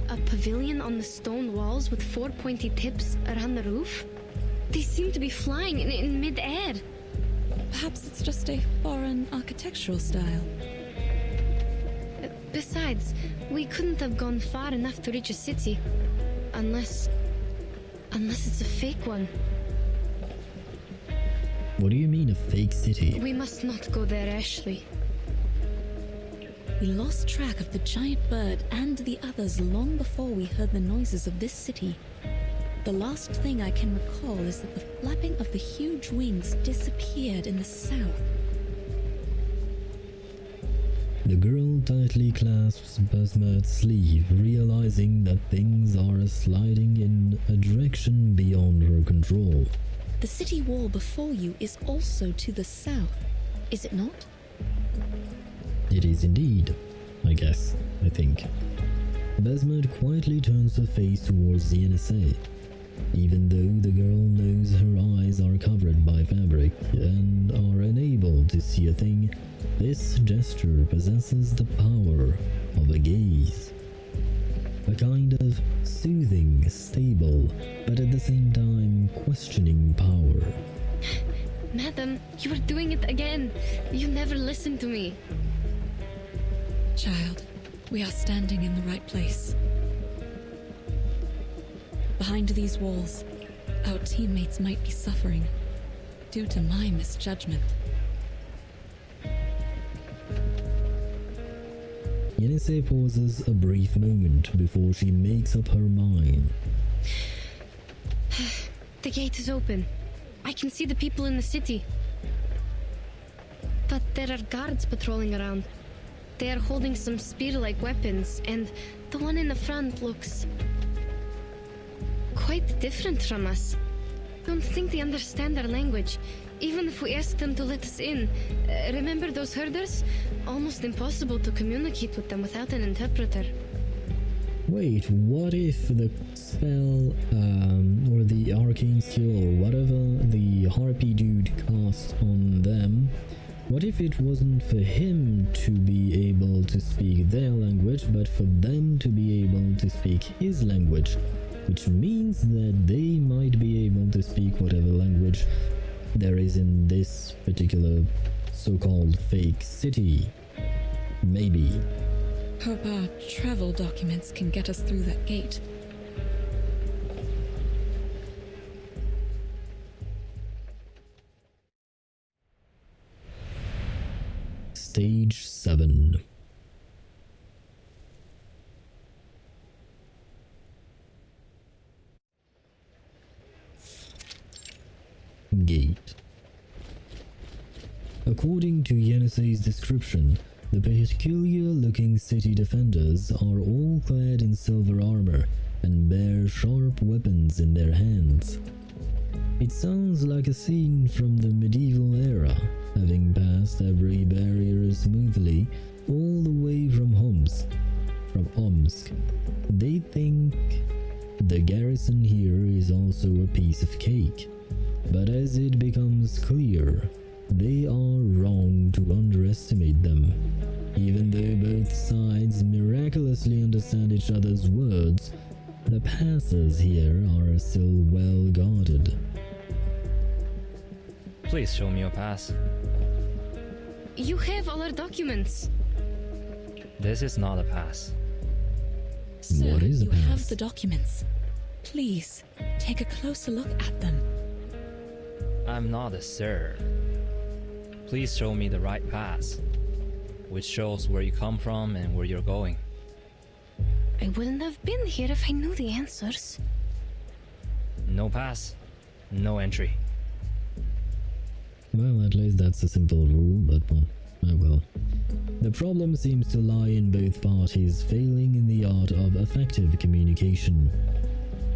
A pavilion on the stone walls with 4 pointy tips around the roof? They seem to be flying in mid-air. Perhaps it's just a foreign architectural style. Besides, we couldn't have gone far enough to reach a city. Unless it's a fake one. What do you mean a fake city? We must not go there, Ashley. We lost track of the giant bird and the others long before we heard the noises of this city. The last thing I can recall is that the flapping of the huge wings disappeared in the south. The girl tightly clasps Basmert's sleeve, realizing that things are sliding in a direction beyond her control. The city wall before you is also to the south, is it not? It is indeed, I think. Basmert quietly turns her face towards the NSA. Even though the girl knows her eyes are covered by fabric and are unable to see a thing, this gesture possesses the power of a gaze. A kind of soothing, stable, but at the same time questioning power. Madam, you are doing it again. You never listen to me. Child, we are standing in the right place. Behind these walls, our teammates might be suffering due to my misjudgment. Yennefe pauses a brief moment before she makes up her mind. The gate is open. I can see the people in the city. But there are guards patrolling around. They are holding some spear-like weapons, and the one in the front looks quite different from us. Don't think they understand our language, even if we ask them to let us in. Remember those herders? Almost impossible to communicate with them without an interpreter. Wait, what if the spell, or the arcane skill, or whatever the harpy dude cast on them, what if it wasn't for him to be able to speak their language, but for them to be able to speak his language? Which means that they might be able to speak whatever language there is in this particular so-called fake city. Maybe. Hope our travel documents can get us through that gate. Stage 7. Gate. According to Yennesei's description, the peculiar-looking city defenders are all clad in silver armor and bear sharp weapons in their hands. It sounds like a scene from the medieval era, having passed every barrier smoothly all the way from Omsk. They think the garrison here is also a piece of cake, but as it becomes clear, they are wrong to underestimate them. Even though both sides miraculously understand each other's words, the passes here are still well guarded. Please show me your pass. You have all our documents. This is not a pass. Sir, what is a you pass? have the documents. Please, take a closer look at them. I'm not a sir. Please show me the right pass, which shows where you come from and where you're going. I wouldn't have been here if I knew the answers. No pass, no entry. Well, at least that's a simple rule, but well, oh well. The problem seems to lie in both parties failing in the art of effective communication.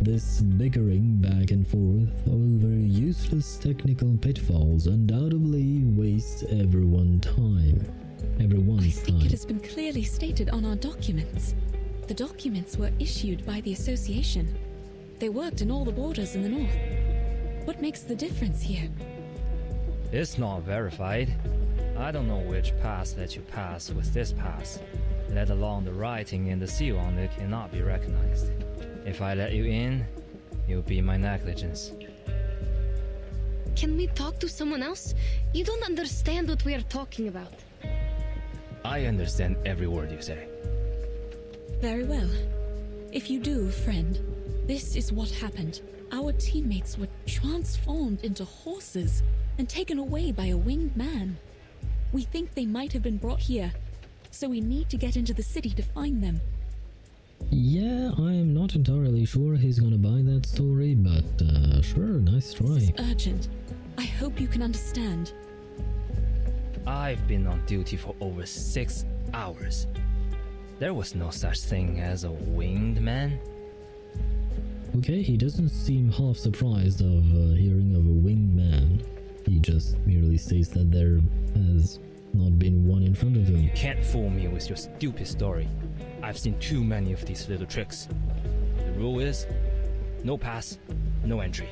This bickering back and forth over useless technical pitfalls undoubtedly wastes everyone's time. I think it has been clearly stated on our documents. The documents were issued by the association. They worked in all the borders in the north. What makes the difference here? It's not verified. I don't know which pass let you pass with this pass, let alone the writing and the seal on it cannot be recognized. If I let you in, it would be my negligence. Can we talk to someone else? You don't understand what we are talking about. I understand every word you say. Very well. If you do, friend, this is what happened. Our teammates were transformed into horses and taken away by a winged man. We think they might have been brought here, so we need to get into the city to find them. Yeah, I am not entirely sure he's gonna buy that story, but sure, nice try. This is urgent. I hope you can understand. I've been on duty for over 6 hours. There was no such thing as a winged man. Okay, he doesn't seem half surprised of hearing of a winged man. He just merely states that there has not been one in front of him. You can't fool me with your stupid story. I've seen too many of these little tricks. The rule is, no pass, no entry.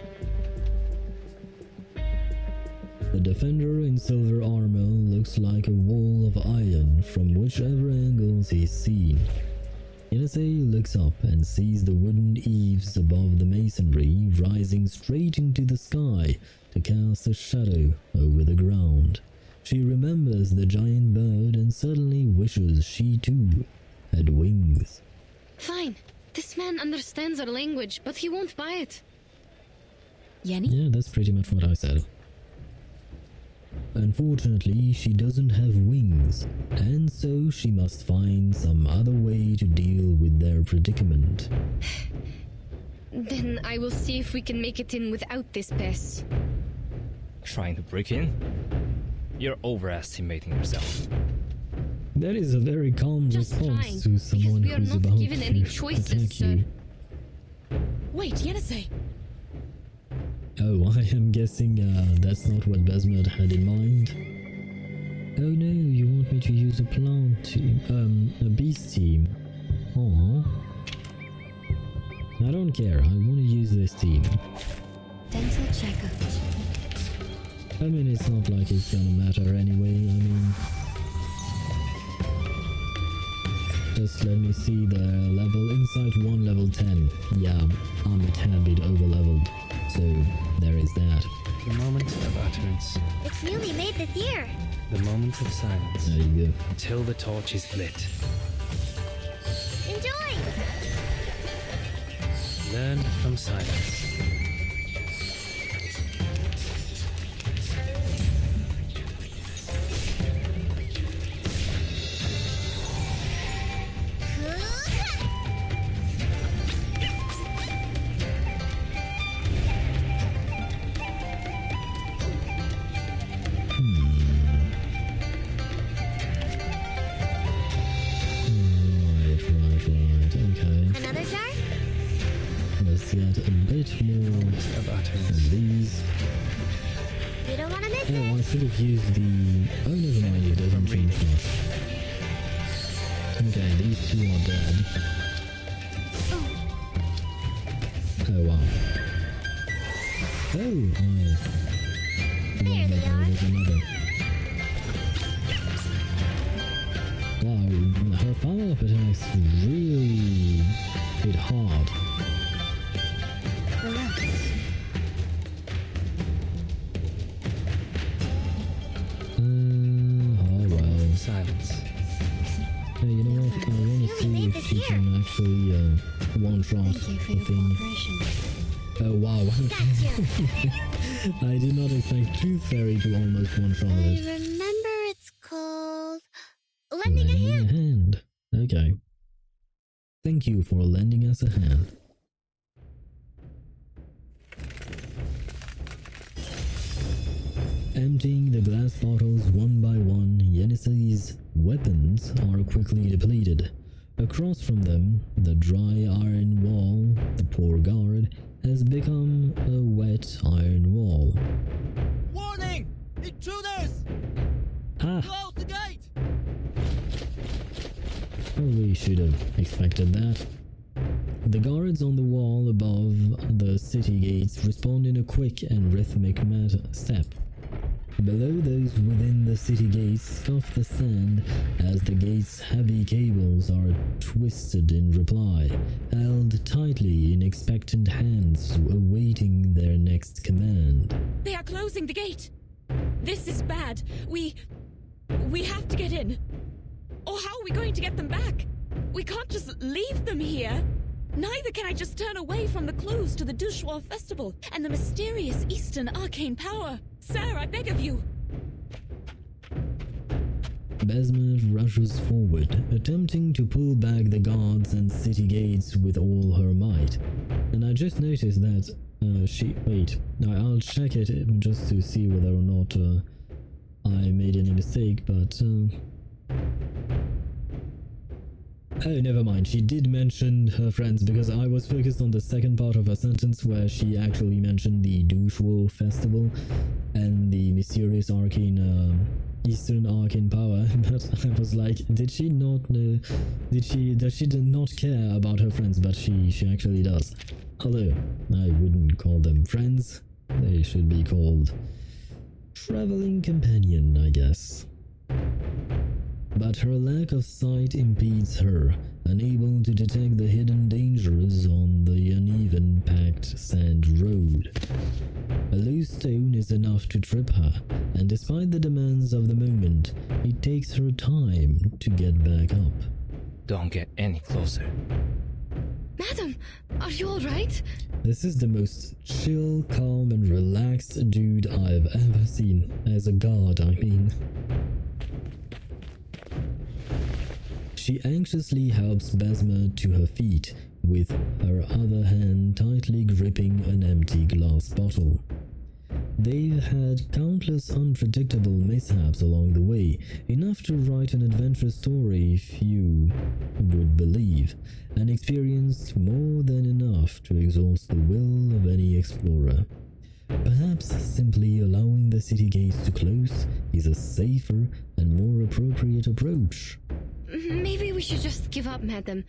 The defender in silver armor looks like a wall of iron from whichever angles he's seen. Inase looks up and sees the wooden eaves above the masonry rising straight into the sky to cast a shadow over the ground. She remembers the giant bird and suddenly wishes she too had wings. Fine. This man understands our language, but he won't buy it. Yenny? Yeah, that's pretty much what I said. Unfortunately, she doesn't have wings, and so she must find some other way to deal with their predicament. Then I will see if we can make it in without this pass. Trying to break in? You're overestimating yourself. That is a very calm response to someone we are who's not about given to any choices, attack you. Wait, Yenase! Oh, I am guessing that's not what Besmet had in mind. Oh no, you want me to use a plant team, a beast team. Aww. I don't care, I want to use this team. Dental checkup. I mean, it's not like it's gonna matter anyway, I mean... Just let me see the level. Insight 1, level 10. Yeah, I'm a tad bit over-leveled. So, there is that. The moment of utterance. It's newly made this year. The moment of silence. There you go. Until the torch is lit. Enjoy! Learn from silence. Another jar? Let's get a bit more of these. You don't want to miss Oh, I should have used the... Oh, never mind, it doesn't change much. Okay, these two are dead. Oh, wow. Oh, I... There they there was another. Wow, her follow-up attacks really hit hard. Relax. Oh well. Silence. Hey, you know what? I want to see if she can actually one-shot the thing. Oh wow. I did not expect Tooth Fairy to almost one-shot I it. remember it's called lending a hand. Hand. Okay. Thank you for lending us a hand. Emptying the glass bottles one by one, Yenisei's weapons are quickly depleted. Across from them, the dry iron wall, the poor guard, has become a wet iron wall. Warning! Intruders! Ah! Close the gate! Probably should have expected that. The guards on the wall above the city gates respond in a quick and rhythmic step. Below those within the city gates scuff the sand as the gate's heavy cables are twisted in reply, held tightly in expectant hands awaiting their next command. They are closing the gate. This is bad. We have to get in. Or how are we going to get them back? We can't just leave them here. Neither can I just turn away from the clues to the Dushwar festival and the mysterious Eastern arcane power. Sir, I beg of you. Besmet rushes forward, attempting to pull back the guards and city gates with all her might. And I just noticed that I'll check it just to see whether or not I made any mistake, but oh, never mind. She did mention her friends because I was focused on the second part of her sentence where she actually mentioned the Dushwo festival and the mysterious arcane, Eastern arcane power. But I was like, did she not know? Does she not care about her friends? But she actually does. Although I wouldn't call them friends. They should be called traveling companion, I guess. But her lack of sight impedes her, unable to detect the hidden dangers on the uneven packed sand road. A loose stone is enough to trip her, and despite the demands of the moment, it takes her time to get back up. Don't get any closer. Madam, are you alright? This is the most chill, calm, and relaxed dude I've ever seen. As a guard, I mean. She anxiously helps Besmet to her feet, with her other hand tightly gripping an empty glass bottle. They've had countless unpredictable mishaps along the way, enough to write an adventure story if you would believe, and experienced more than enough to exhaust the will of any explorer. Perhaps simply allowing the city gates to close is a safer and more appropriate approach. Maybe we should just give up, madam.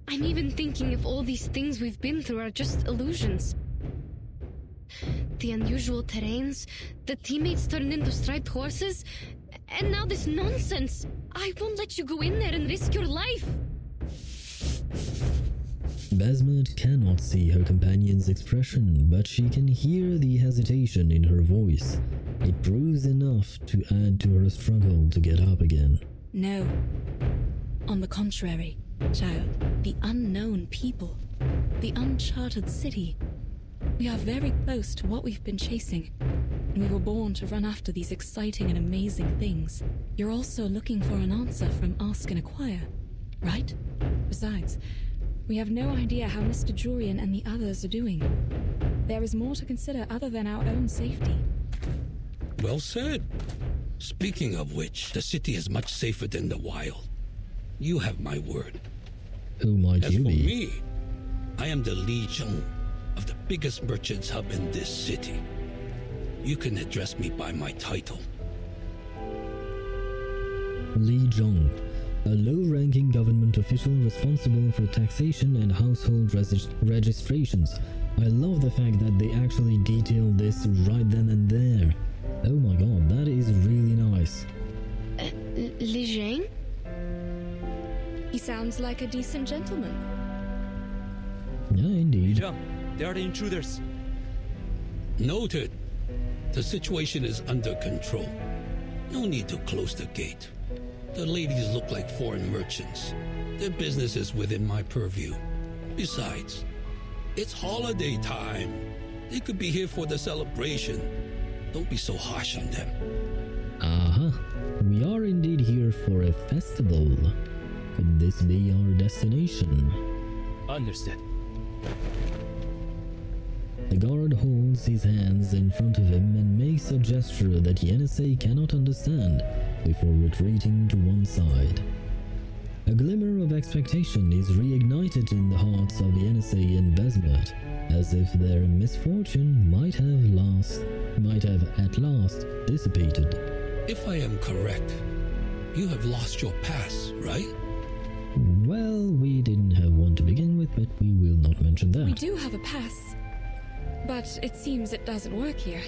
I'm even thinking if all these things we've been through are just illusions. The unusual terrains, the teammates turned into striped horses, and now this nonsense. I won't let you go in there and risk your life. Besmet cannot see her companion's expression, but she can hear the hesitation in her voice. It proves enough to add to her struggle to get up again. No. On the contrary, child, the unknown people, the uncharted city. We are very close to what we've been chasing, and we were born to run after these exciting and amazing things. You're also looking for an answer from Ask and Acquire, right? Besides, we have no idea how Mr. Jurian and the others are doing. There is more to consider other than our own safety. Well said. Speaking of which, the city is much safer than the wild. You have my word. Who might As you for be? me, I am the Li Zhong of the biggest merchants hub in this city. You can address me by my title. Li Zhong, a low-ranking government official responsible for taxation and household registrations. I love the fact that they actually detailed this right then and there. Oh my god, that is really nice. Li Zhang? He sounds like a decent gentleman. Yeah, indeed. They are the intruders. Noted. The situation is under control. No need to close the gate. The ladies look like foreign merchants. Their business is within my purview. Besides, it's holiday time. They could be here for the celebration. Don't be so harsh on them. We are indeed here for a festival. Could this be our destination? Understood. The guard holds his hands in front of him and makes a gesture that Yenisei cannot understand before retreating to one side. A glimmer of expectation is reignited in the hearts of Yenisei and Besmet, as if their misfortune might have at last dissipated. If I am correct, you have lost your pass, right? Well, we didn't have one to begin with, but we will not mention that. We do have a pass, but it seems it doesn't work here.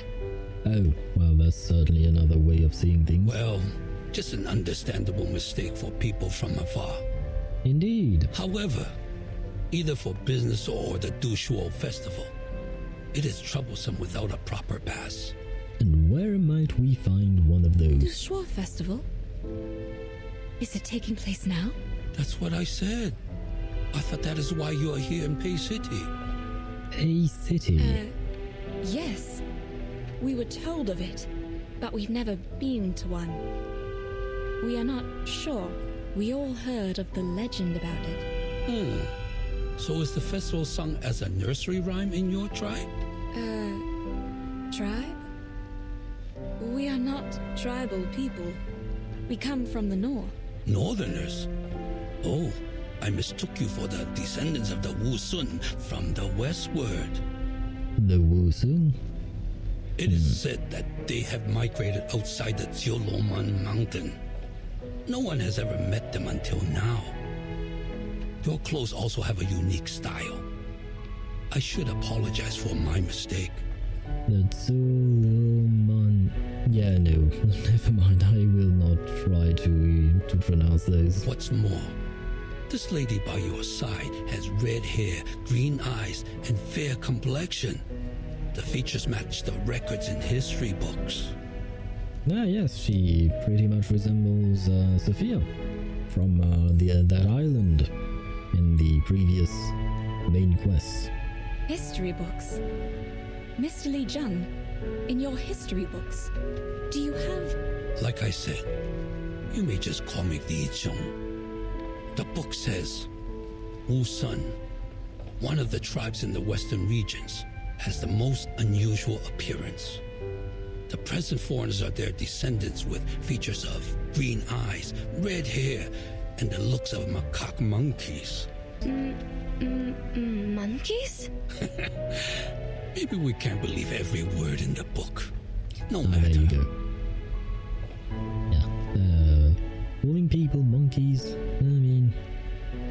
Oh, well, that's certainly another way of seeing things. Well, just an understandable mistake for people from afar. Indeed. However, either for business or the Dushuo festival, it is troublesome without a proper pass. And where might we find one of those? Dushuo festival? Is it taking place now? That's what I said. I thought that is why you are here in PEI City. PEI City? Yes. We were told of it, but we've never been to one. We are not sure. We all heard of the legend about it. So is the festival sung as a nursery rhyme in your tribe? Tribe? We are not tribal people. We come from the north. Northerners? Oh, I mistook you for the descendants of the Wusun from the westward. The Wusun? It is said that they have migrated outside the Jioloman mountain. No one has ever met them until now. Your clothes also have a unique style. I should apologize for my mistake. The Jioloman... Yeah, no, never mind. I will not try to pronounce those. What's more, this lady by your side has red hair, green eyes, and fair complexion. The features match the records in history books. Ah, yes, she pretty much resembles Sophia from that island in the previous main quest. History books? Mr. Li Jun, in your history books, do you have... Like I said, you may just call me Li Jun. The book says, Wusun, one of the tribes in the western regions, has the most unusual appearance. The present foreigners are their descendants with features of green eyes, red hair, and the looks of macaque monkeys. Monkeys? Maybe we can't believe every word in the book. No matter. There you go. Yeah. Calling people monkeys, I mean,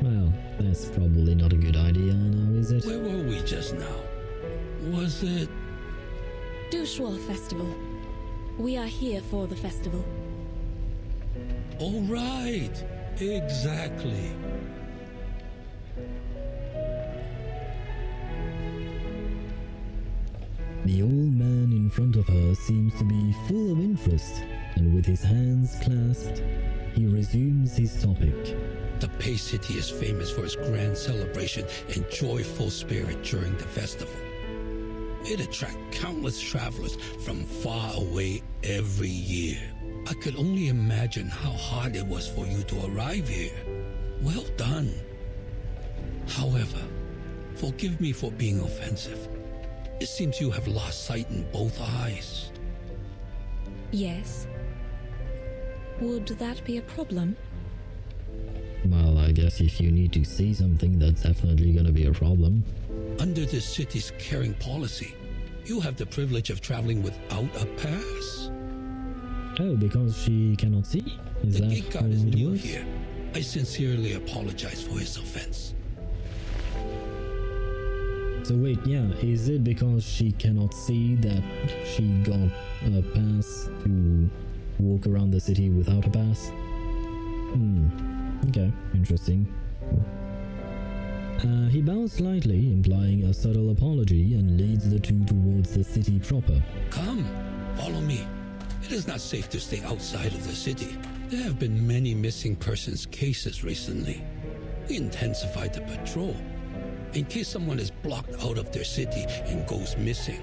well, that's probably not a good idea now, is it? Where were we just now? Was it... Dushuo Festival. We are here for the festival. Oh, right. Exactly. The old man in front of her seems to be full of interest, and with his hands clasped, he resumes his topic. The PEI City is famous for its grand celebration and joyful spirit during the festival. It attracts countless travelers from far away every year. I could only imagine how hard it was for you to arrive here. Well done. However, forgive me for being offensive. It seems you have lost sight in both eyes. Yes. Would that be a problem? Well, I guess if you need to see something, that's definitely gonna be a problem. Under this city's caring policy, you have the privilege of traveling without a pass. Oh, because she cannot see? Is The that gate how guard is it new works? here. I sincerely apologize for his offense. So wait, yeah, is it because she cannot see that she got a pass to walk around the city without a pass? Okay, interesting. He bows slightly, implying a subtle apology, and leads the two towards the city proper. Come, follow me. It is not safe to stay outside of the city. There have been many missing persons cases recently. We intensified the patrol. in case someone is blocked out of their city and goes missing.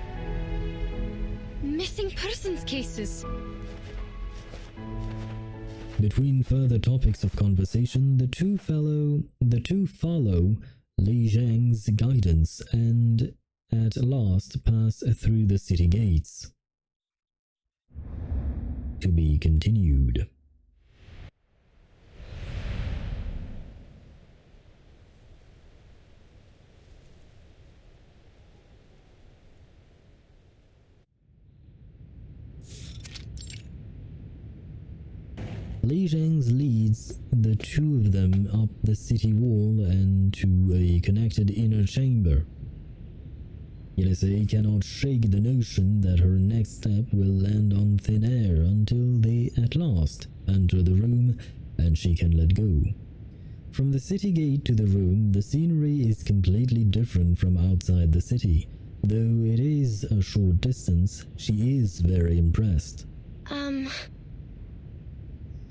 Missing persons cases. Between further topics of conversation, the two follow Li Zhang's guidance and at last pass through the city gates. To be continued. Li Zhang leads the two of them up the city wall and to a connected inner chamber. Yenisei cannot shake the notion that her next step will land on thin air until they at last enter the room and she can let go. From the city gate to the room, the scenery is completely different from outside the city. Though it is a short distance, she is very impressed.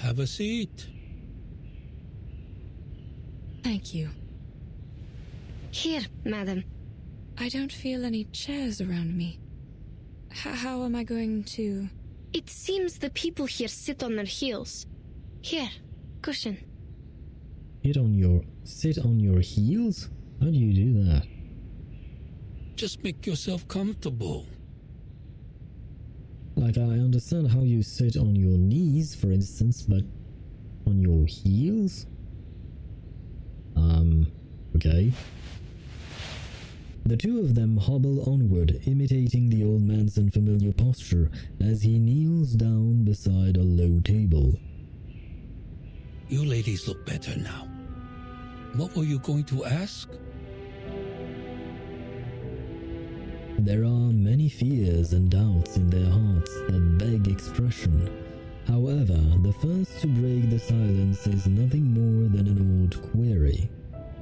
Have a seat. Thank you. Here, madam. I don't feel any chairs around me. How am I going to... It seems the people here sit on their heels. Here, cushion. Sit on your heels? How do you do that? Just make yourself comfortable. Like, I understand how you sit on your knees, for instance, but on your heels? Okay. The two of them hobble onward, imitating the old man's unfamiliar posture as he kneels down beside a low table. You ladies look better now. What were you going to ask? There are many fears and doubts in their hearts that beg expression. However, the first to break the silence is nothing more than an odd query.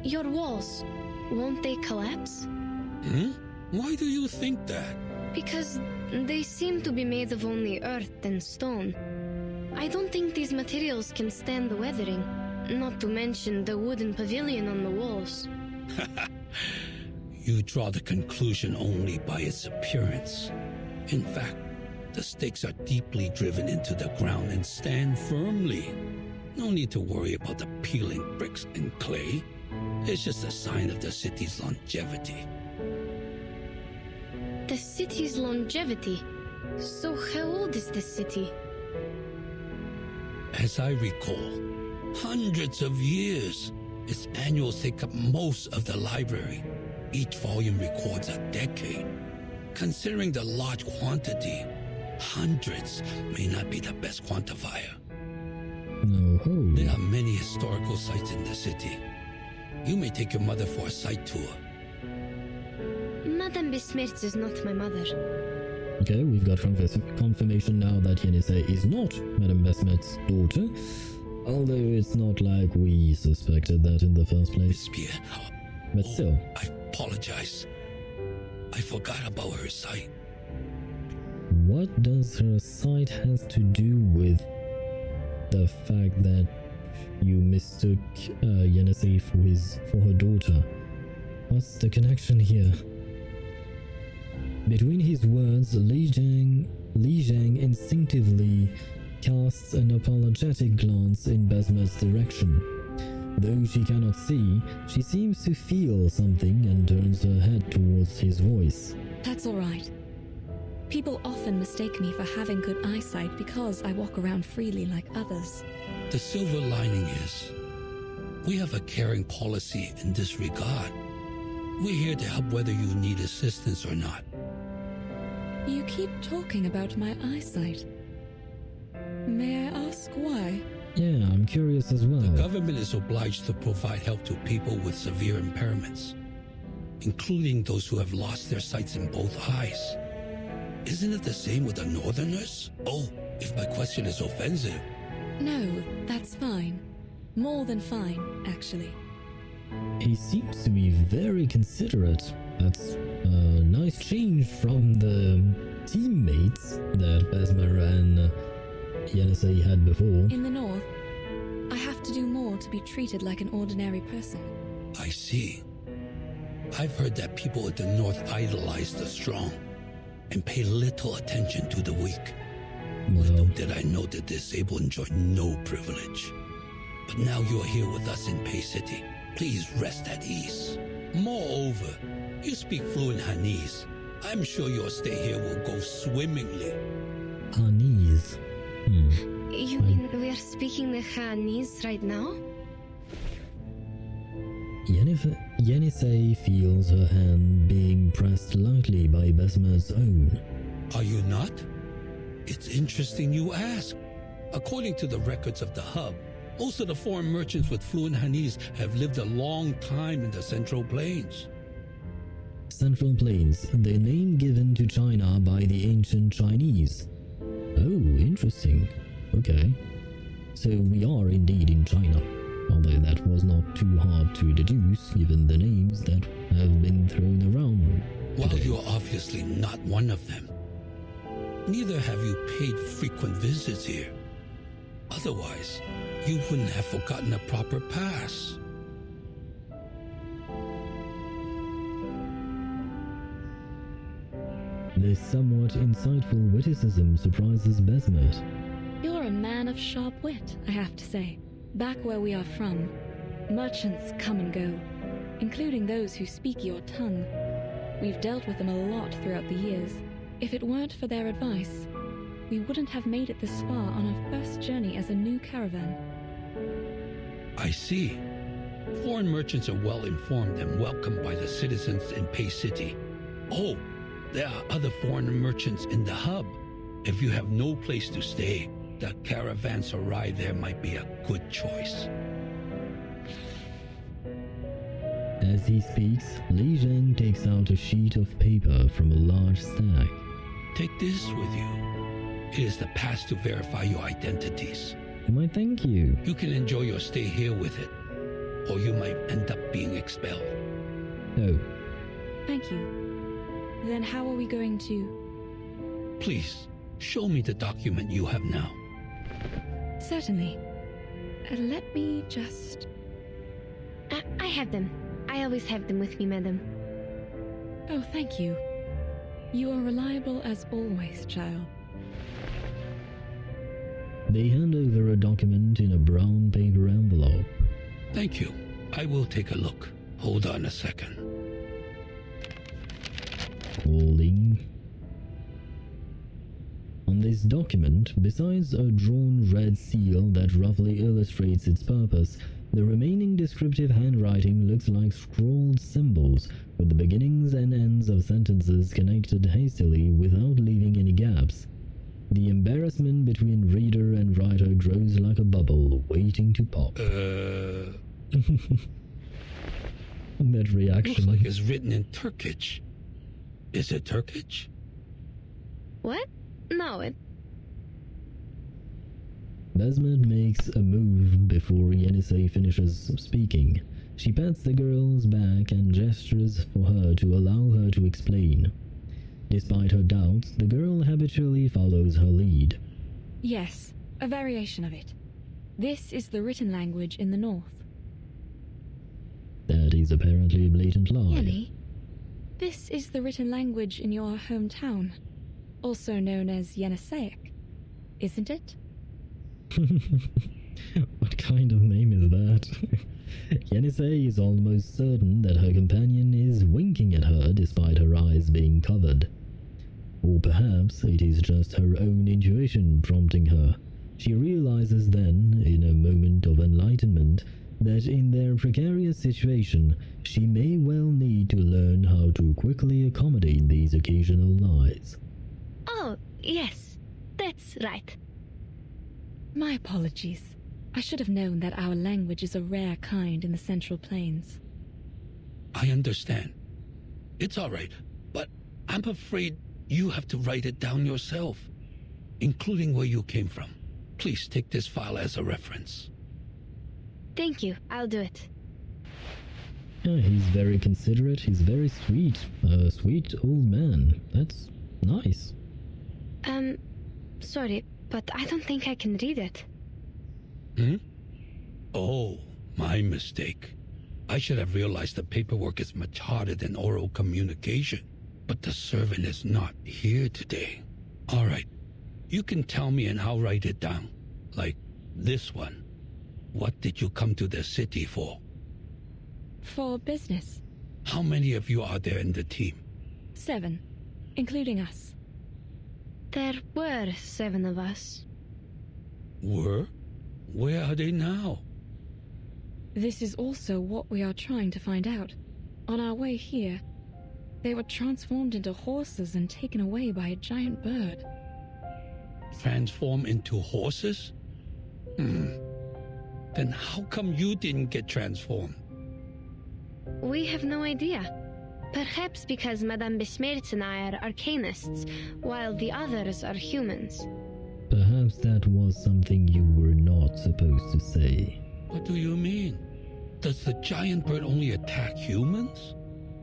Your walls, won't they collapse? Why do you think that? Because they seem to be made of only earth and stone. I don't think these materials can stand the weathering, not to mention the wooden pavilion on the walls. You draw the conclusion only by its appearance. In fact, the stakes are deeply driven into the ground and stand firmly. No need to worry about the peeling bricks and clay. It's just a sign of the city's longevity. The city's longevity? So how old is this city? As I recall, hundreds of years. Its annuals take up most of the library. Each volume records a decade. Considering the large quantity, hundreds may not be the best quantifier. No. There are many historical sites in the city. You may take your mother for a site tour. Madame Besmirtz is not my mother. Okay, we've got confirmation now that Yenisei is not Madame Besmirtz's daughter. Although it's not like we suspected that in the first place. But still. I apologize. I forgot about her sight. What does her sight has to do with the fact that you mistook Yenisei for her daughter? What's the connection here? Between his words, Li Zhang instinctively casts an apologetic glance in Besmer's direction. Though she cannot see, she seems to feel something and turns her head towards his voice. That's all right. People often mistake me for having good eyesight because I walk around freely like others. The silver lining is, we have a caring policy in this regard. We're here to help whether you need assistance or not. You keep talking about my eyesight. May I ask why? Yeah, I'm curious as well. The government is obliged to provide help to people with severe impairments, including those who have lost their sights in both eyes. Isn't it the same with the Northerners? Oh, if my question is offensive. No, that's fine. More than fine, actually. He seems to be very considerate. That's a nice change from the teammates that Besmer and Yenisei had before. In the north, I have to do more to be treated like an ordinary person. I see. I've heard that people at the north idolize the strong and pay little attention to the weak. Little did I know the disabled enjoy no privilege. But now you're here with us in PEI City. Please rest at ease. Moreover, you speak fluent Hanese. I'm sure your stay here will go swimmingly. Hanese? You mean we're speaking the Hanese right now? Yenisei feels her hand being pressed lightly by Besmer's own. Are you not? It's interesting you ask. According to the records of the hub, most of the foreign merchants with fluent Hanese have lived a long time in the Central Plains. Central Plains, the name given to China by the ancient Chinese. Oh, interesting. Okay. So we are indeed in China, although that was not too hard to deduce given the names that have been thrown around While today. you're obviously not one of them, neither have you paid frequent visits here. Otherwise, you wouldn't have forgotten a proper pass. This somewhat insightful witticism surprises Besmet. You're a man of sharp wit, I have to say. Back where we are from, merchants come and go, including those who speak your tongue. We've dealt with them a lot throughout the years. If it weren't for their advice, we wouldn't have made it this far on our first journey as a new caravan. I see. Foreign merchants are well informed and welcomed by the citizens in PEI City. Oh, there are other foreign merchants in the hub. If you have no place to stay, the caravanserai there might be a good choice. As he speaks, Li Zheng takes out a sheet of paper from a large stack. Take this with you. It is the pass to verify your identities. Why, thank you. You can enjoy your stay here with it, or you might end up being expelled. Oh. Thank you. Then how are we going to... Please, show me the document you have now. Certainly. Let me just... I have them. I always have them with me, madam. Oh, thank you. You are reliable as always, child. They hand over a document in a brown paper envelope. Thank you. I will take a look. Hold on a second. Calling. On this document, besides a drawn red seal that roughly illustrates its purpose, the remaining descriptive handwriting looks like scrawled symbols with the beginnings and ends of sentences connected hastily without leaving any gaps. The embarrassment between reader and writer grows like a bubble waiting to pop. That reaction. Looks like it's written in Turkish. Is it Turkish? What? No, it... Besmet makes a move before Yenisei finishes speaking. She pats the girl's back and gestures for her to allow her to explain. Despite her doubts, the girl habitually follows her lead. Yes, a variation of it. This is the written language in the north. That is apparently a blatant lie. Yenny, this is the written language in your hometown, also known as Yeniseic, isn't it? What kind of name is that? Yenisei is almost certain that her companion is winking at her despite her eyes being covered. Or perhaps it is just her own intuition prompting her. She realizes then, in a moment of enlightenment, that in their precarious situation, she may well need to learn how to quickly accommodate these occasional lies. Oh, yes, that's right. My apologies. I should have known that our language is a rare kind in the Central Plains. I understand. It's all right, but I'm afraid you have to write it down yourself, including where you came from. Please take this file as a reference. Thank you, I'll do it. Yeah, he's very considerate, he's very sweet. A sweet old man. That's nice. Sorry, but I don't think I can read it. Oh, my mistake. I should have realized the paperwork is much harder than oral communication. But the servant is not here today. All right, you can tell me and I'll write it down. Like this one. What did you come to the city for? For business. How many of you are there in the team? 7, including us. There were 7 of us. Were? Where are they now? This is also what we are trying to find out. On our way here, they were transformed into horses and taken away by a giant bird. Transform into horses? Then how come you didn't get transformed? We have no idea. Perhaps because Madame Besmertz and I are arcanists, while the others are humans. Perhaps that was something you were not supposed to say. What do you mean? Does the giant bird only attack humans?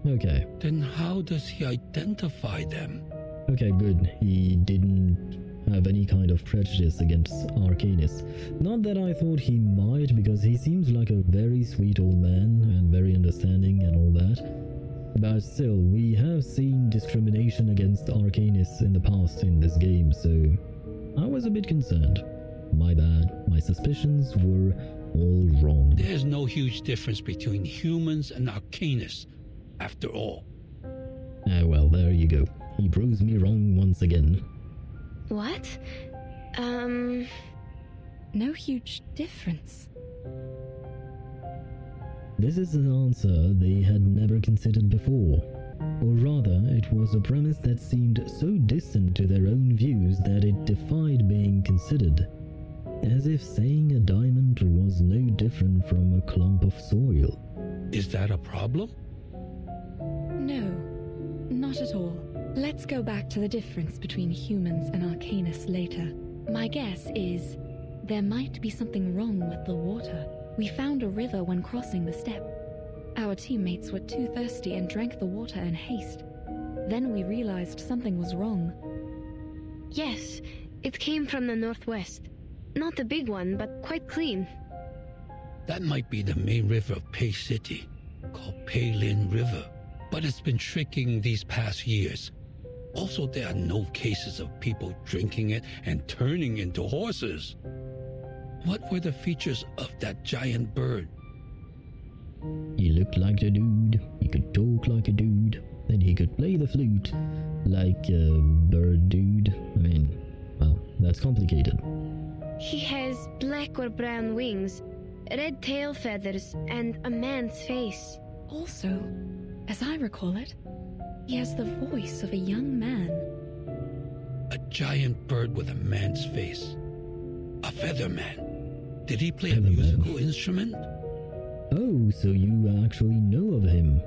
Okay. Then how does he identify them? Okay, good. He didn't have any kind of prejudice against arcanists. Not that I thought he might, because he seems like a very sweet old man and very understanding and all that. But still, we have seen discrimination against arcanists in the past in this game, so I was a bit concerned. My bad. My suspicions were all wrong. There's no huge difference between humans and arcanists, after all. Ah, well, there you go. He proves me wrong once again. What? No huge difference. This is an answer they had never considered before. Or rather, it was a premise that seemed so distant to their own views that it defied being considered. As if saying a diamond was no different from a clump of soil. Is that a problem? No, not at all. Let's go back to the difference between humans and arcanists later. My guess is there might be something wrong with the water. We found a river when crossing the steppe. Our teammates were too thirsty and drank the water in haste. Then we realized something was wrong. Yes, it came from the northwest. Not a big one, but quite clean. That might be the main river of PEI City, called Fairyland River. But it's been shrinking these past years. Also, there are no cases of people drinking it and turning into horses. What were the features of that giant bird? He looked like a dude, he could talk like a dude, and he could play the flute like a bird dude. I mean, well, that's complicated. He has black or brown wings, red tail feathers, and a man's face. Also, as I recall it, he has the voice of a young man. A giant bird with a man's face. A feather man. Did he play a musical instrument? Oh, so you actually know of him.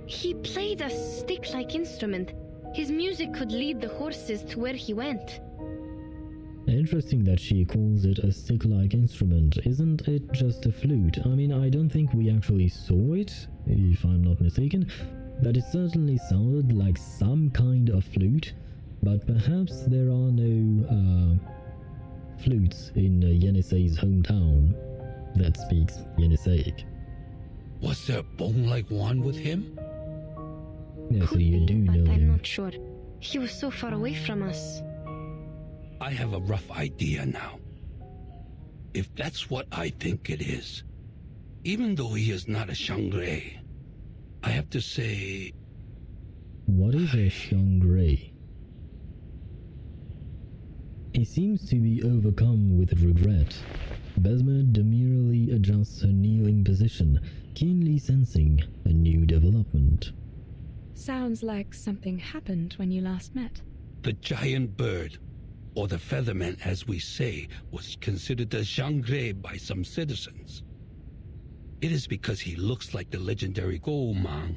He played a stick-like instrument. His music could lead the horses to where he went. Interesting that she calls it a stick-like instrument. Isn't it just a flute? I mean, I don't think we actually saw it, if I'm not mistaken, but it certainly sounded like some kind of flute. But perhaps there are no flutes in Yenisei's hometown that speaks Yeniseic. Was there a bone-like one with him? Yeah, so you do know but I'm him. not sure. He was so far away from us. I have a rough idea now. If that's what I think it is, even though he is not a Shangre, I have to say... What is a Shangre? He seems to be overcome with regret. Besmer demurely adjusts her kneeling position, keenly sensing a new development. Sounds like something happened when you last met. The giant bird, or the featherman as we say, was considered a Shangre by some citizens. It is because he looks like the legendary Goemang.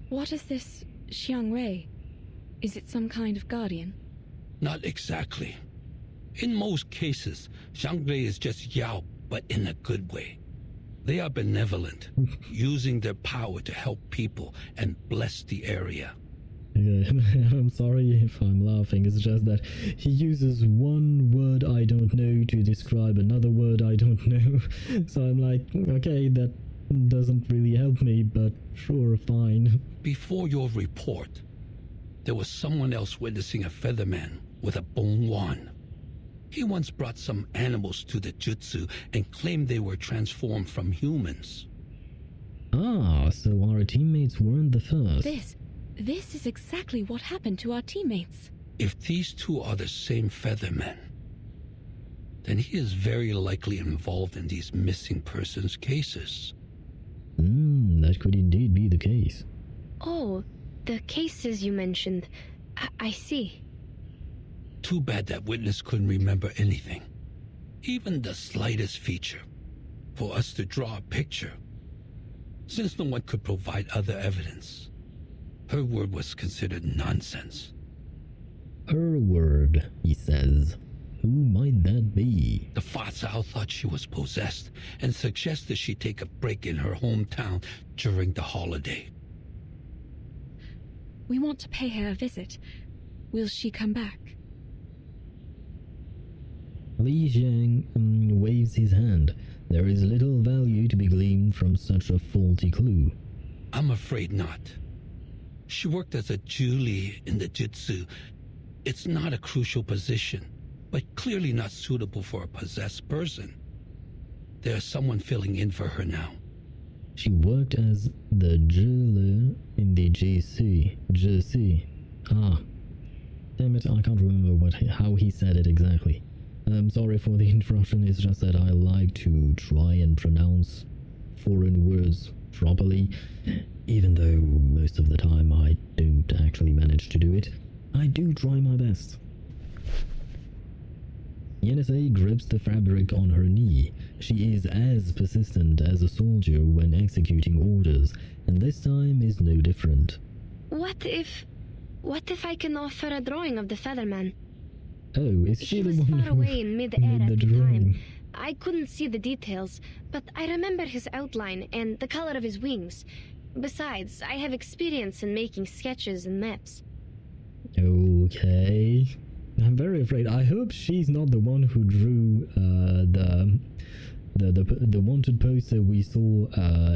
What is this Xiangrei? Is it some kind of guardian? Not exactly. In most cases, Shangre is just Yao, but in a good way. They are benevolent, using their power to help people and bless the area. Yeah, I'm sorry if I'm laughing, it's just that he uses one word I don't know to describe another word I don't know. So I'm like, okay, that doesn't really help me, but sure, fine. Before your report, there was someone else witnessing a featherman with a bone wand. He once brought some animals to the jutsu and claimed they were transformed from humans. Ah, so our teammates weren't the first. This is exactly what happened to our teammates. If these two are the same feathermen, then he is very likely involved in these missing persons cases. That could indeed be the case. Oh, the cases you mentioned. I see. Too bad that witness couldn't remember anything, even the slightest feature, for us to draw a picture. Since no one could provide other evidence, her word was considered nonsense. Her word, he says. Who might that be? The Fatsao thought she was possessed and suggested she take a break in her hometown during the holiday. We want to pay her a visit. Will she come back? Li Jiang waves his hand. There is little value to be gleaned from such a faulty clue. I'm afraid not. She worked as a Julie in the Jutsu. It's not a crucial position, but clearly not suitable for a possessed person. There's someone filling in for her now. She worked as the Zhile in the GC. Ah. Damn it, I can't remember how he said it exactly. I'm sorry for the interruption, it's just that I like to try and pronounce foreign words properly, even though most of the time I don't actually manage to do it. I do try my best. Yenese grips the fabric on her knee. She is as persistent as a soldier when executing orders, and this time is no different. What if I can offer a drawing of the Featherman? Oh, is she the one far who away in mid-air made at the the drawing? time. I couldn't see the details, but I remember his outline and the color of his wings. Besides, I have experience in making sketches and maps. Okay. I'm very afraid. I hope she's not the one who drew the wanted poster we saw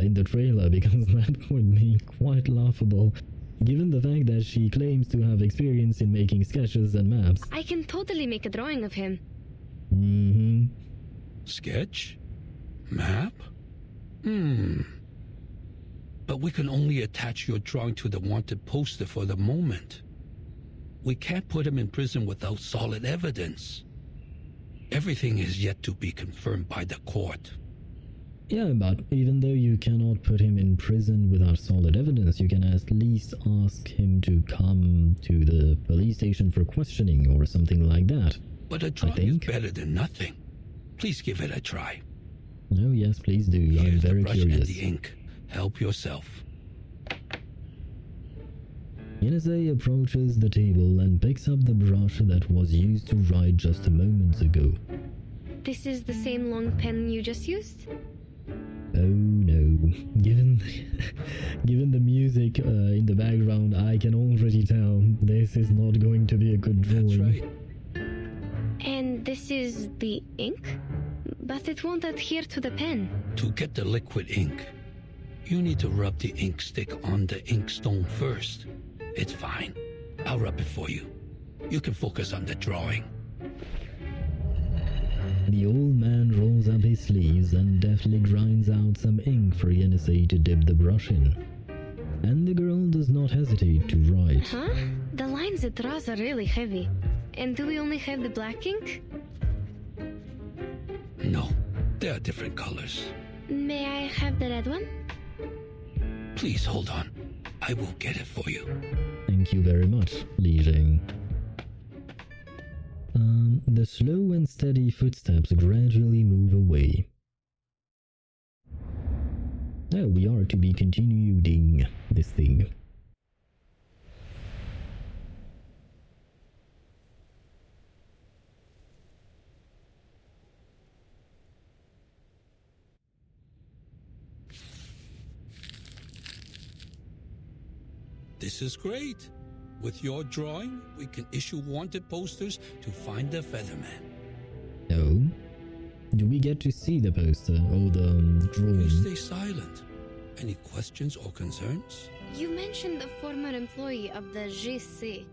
in the trailer, because that would be quite laughable, given the fact that she claims to have experience in making sketches and maps. I can totally make a drawing of him. Sketch? Map? But we can only attach your drawing to the wanted poster for the moment. We can't put him in prison without solid evidence. Everything is yet to be confirmed by the court. Yeah, but even though you cannot put him in prison without solid evidence, you can at least ask him to come to the police station for questioning or something like that. But a drawing is better than nothing. Please give it a try. Oh yes, please do. Here's I'm very the brush curious. and the ink. Help yourself. Yenese approaches the table and picks up the brush that was used to write just a moment ago. This is the same long pen you just used? Oh no. Given the music in the background, I can already tell this is not going to be a good drawing. That's right. And this is the ink? But it won't adhere to the pen. To get the liquid ink, you need to rub the ink stick on the inkstone first. It's fine. I'll rub it for you. You can focus on the drawing. The old man rolls up his sleeves and deftly grinds out some ink for Yenese to dip the brush in. And the girl does not hesitate to write. Huh? The lines it draws are really heavy. And do we only have the black ink? No, there are different colors. May I have the red one? Please hold on. I will get it for you. Thank you very much, Li Jing. The slow and steady footsteps gradually move away. Now we are to be continuing this thing. This is great. With your drawing, we can issue wanted posters to find the Featherman. No. Do we get to see the poster or the drawing? You stay silent. Any questions or concerns? You mentioned a former employee of the GC,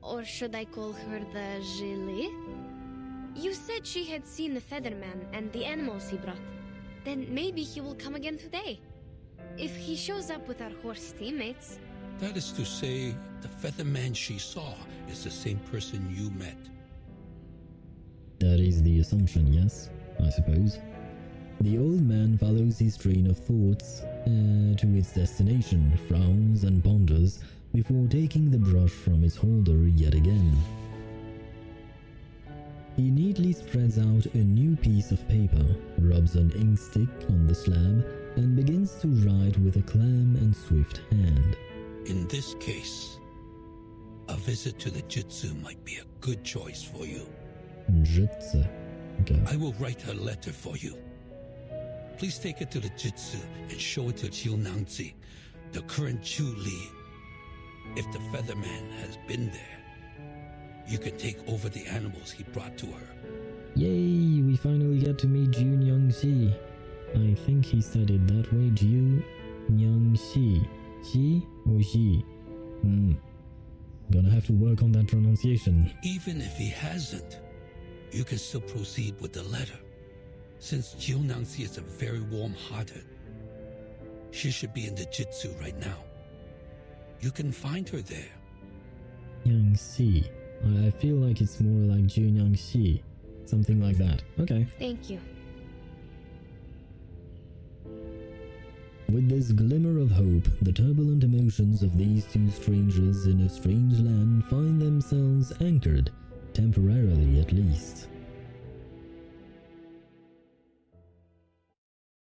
or should I call her the Gilly? You said she had seen the Featherman and the animals he brought. Then maybe he will come again today. If he shows up with our horse teammates. That is to say, the Featherman she saw is the same person you met. That is the assumption, yes, I suppose. The old man follows his train of thoughts to its destination, frowns and ponders before taking the brush from its holder yet again. He neatly spreads out a new piece of paper, rubs an ink stick on the slab, and begins to write with a calm and swift hand. In this case, a visit to the Jitsu might be a good choice for you. Jitsu. Okay. I will write a letter for you. Please take it to the Jitsu and show it to Jiu Nangzi, the current Chu Li. If the Featherman has been there, you can take over the animals he brought to her. Yay, we finally get to meet Jiu Nangzi. I think he said it that way, Jiu Nangzi. Xi or Xi? Gonna have to work on that pronunciation. Even if he hasn't, you can still proceed with the letter. Since Jiu Nangzi is a very warm-hearted, she should be in the Jitsu right now. You can find her there. Yangxi. I feel like it's more like Jiu Nangxi. Something like that. Okay. Thank you. With this glimmer of hope, the turbulent emotions of these two strangers in a strange land find themselves anchored, temporarily at least.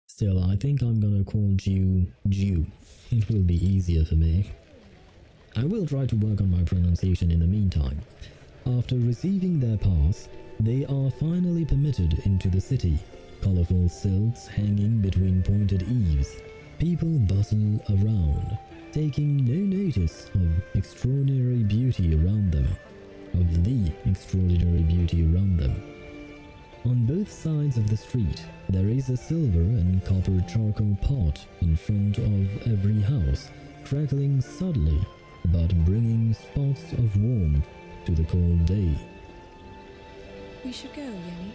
Still, I think I'm gonna call Jiu. It will be easier for me. I will try to work on my pronunciation in the meantime. After receiving their pass, they are finally permitted into the city. Colorful silks hanging between pointed eaves. People bustle around, taking no notice of extraordinary beauty around them. Of the extraordinary beauty around them. On both sides of the street, there is a silver and copper charcoal pot in front of every house, crackling subtly, but bringing spots of warmth to the cold day. We should go, Yenny.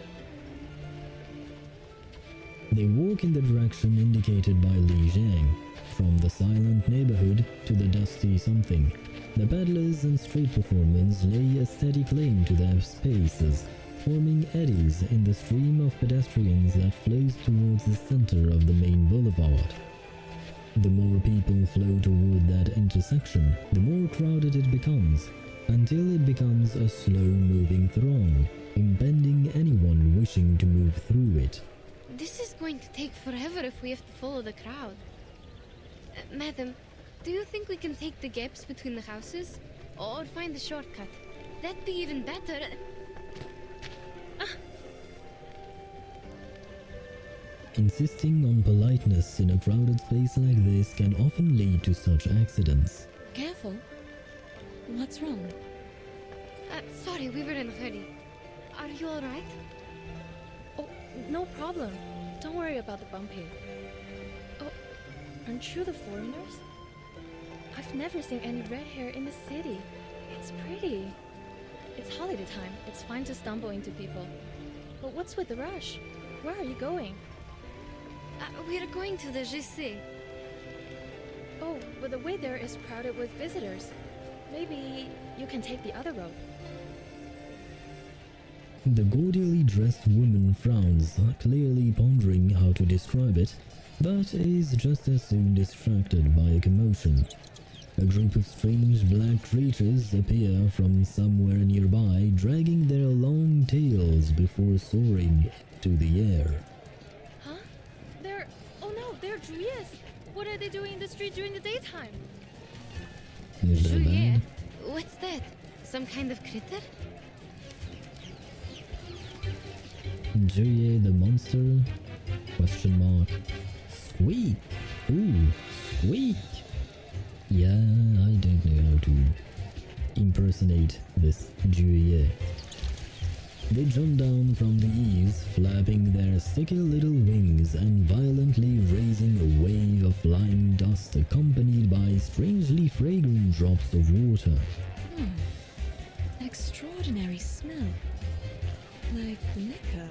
They walk in the direction indicated by Li Zhang, from the silent neighborhood to the dusty something. The peddlers and street performers lay a steady claim to their spaces, forming eddies in the stream of pedestrians that flows towards the center of the main boulevard. The more people flow toward that intersection, the more crowded it becomes, until it becomes a slow-moving throng, impeding anyone wishing to move through it. This is going to take forever if we have to follow the crowd. Madam, do you think we can take the gaps between the houses? Or find a shortcut? That'd be even better. Insisting on politeness in a crowded space like this can often lead to such accidents. Careful. What's wrong? Sorry, we were in a hurry. Are you alright? Oh, no problem. Don't worry about the bump here. Oh, aren't you the foreigners? I've never seen any red hair in the city. It's pretty. It's holiday time. It's fine to stumble into people. But what's with the rush? Where are you going? We are going to the GC. Oh, but the way there is crowded with visitors. Maybe you can take the other road. The gaudily dressed woman frowns, clearly pondering how to describe it, but is just as soon distracted by a commotion. A group of strange black creatures appear from somewhere nearby, dragging their long tails before soaring to the air. Huh? They're Juliet. What are they doing in the street during the daytime? Juliet? What's that? Some kind of critter? Juliet the monster? Question mark. Squeak! Ooh, squeak! Yeah, I don't know how to impersonate this Juliet. They jump down from the eaves, flapping their sticky little wings and violently raising a wave of flying dust accompanied by strangely fragrant drops of water. An extraordinary smell. Like liquor.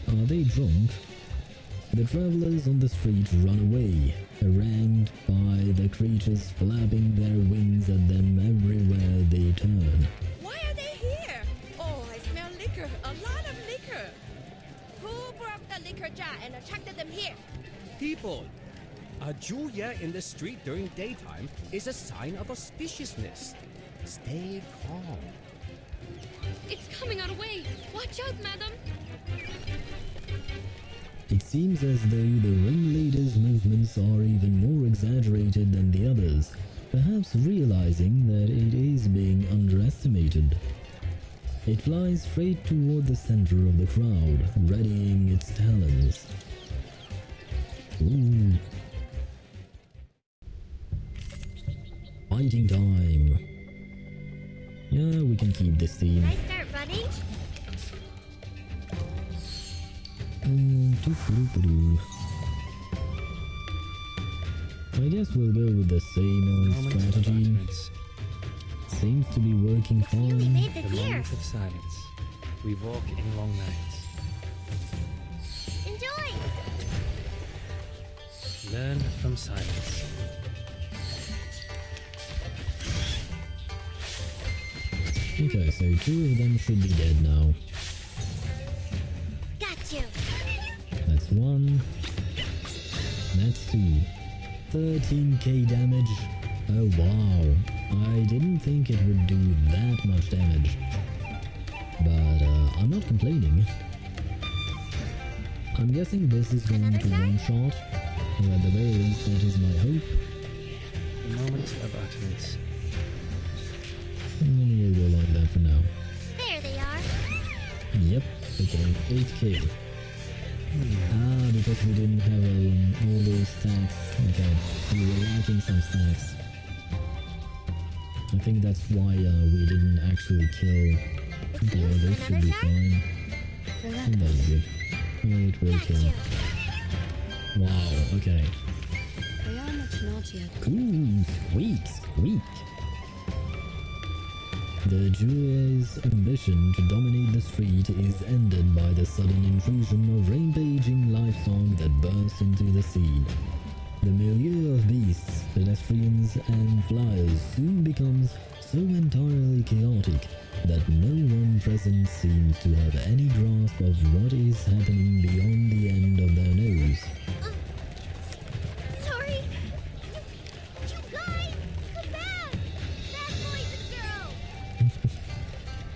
Are they drunk? The travelers on the street run away, harangued by the creatures flapping their wings at them everywhere they turn. Why are they here? Oh, I smell liquor. A lot of liquor. Who broke the liquor jar and attracted them here? People. A Julia in the street during daytime is a sign of auspiciousness. Stay calm. It's coming our way. Watch out, madam. It seems as though the ringleader's movements are even more exaggerated than the others, perhaps realizing that it is being underestimated. It flies straight toward the center of the crowd, readying its talons. Ooh. Fighting time. Yeah, we can keep this theme. Can I start running? I guess we'll go with the same old strategy. Seems to be working fine. We made it The here. moment of silence. We walk in long nights. Enjoy. Learn from silence. Okay, so 2 of them should be dead now. Got you. That's 1. That's 2. 13k damage. Oh wow. I didn't think it would do that much damage. But I'm not complaining. I'm guessing this is going to one-shot. Or at the very least, that is my hope. The moment of utterance. And then we'll go like that for now. There they are. Yep, okay, 8k. Ah, because we didn't have all those stacks. Okay, we were lacking some stacks. I think that's why we didn't actually kill. Okay, this should be fine. And that's good. It will kill. Wow, okay. They are much naughtier. Cool, sweet, sweet. The Julia's ambition to dominate the street is ended by the sudden intrusion of rampaging livestock that burst into the sea. The milieu of beasts, pedestrians, and flyers soon becomes so entirely chaotic that no one present seems to have any grasp of what is happening beyond the end of their nose. Sorry. You guys, come back. That boy's a girl.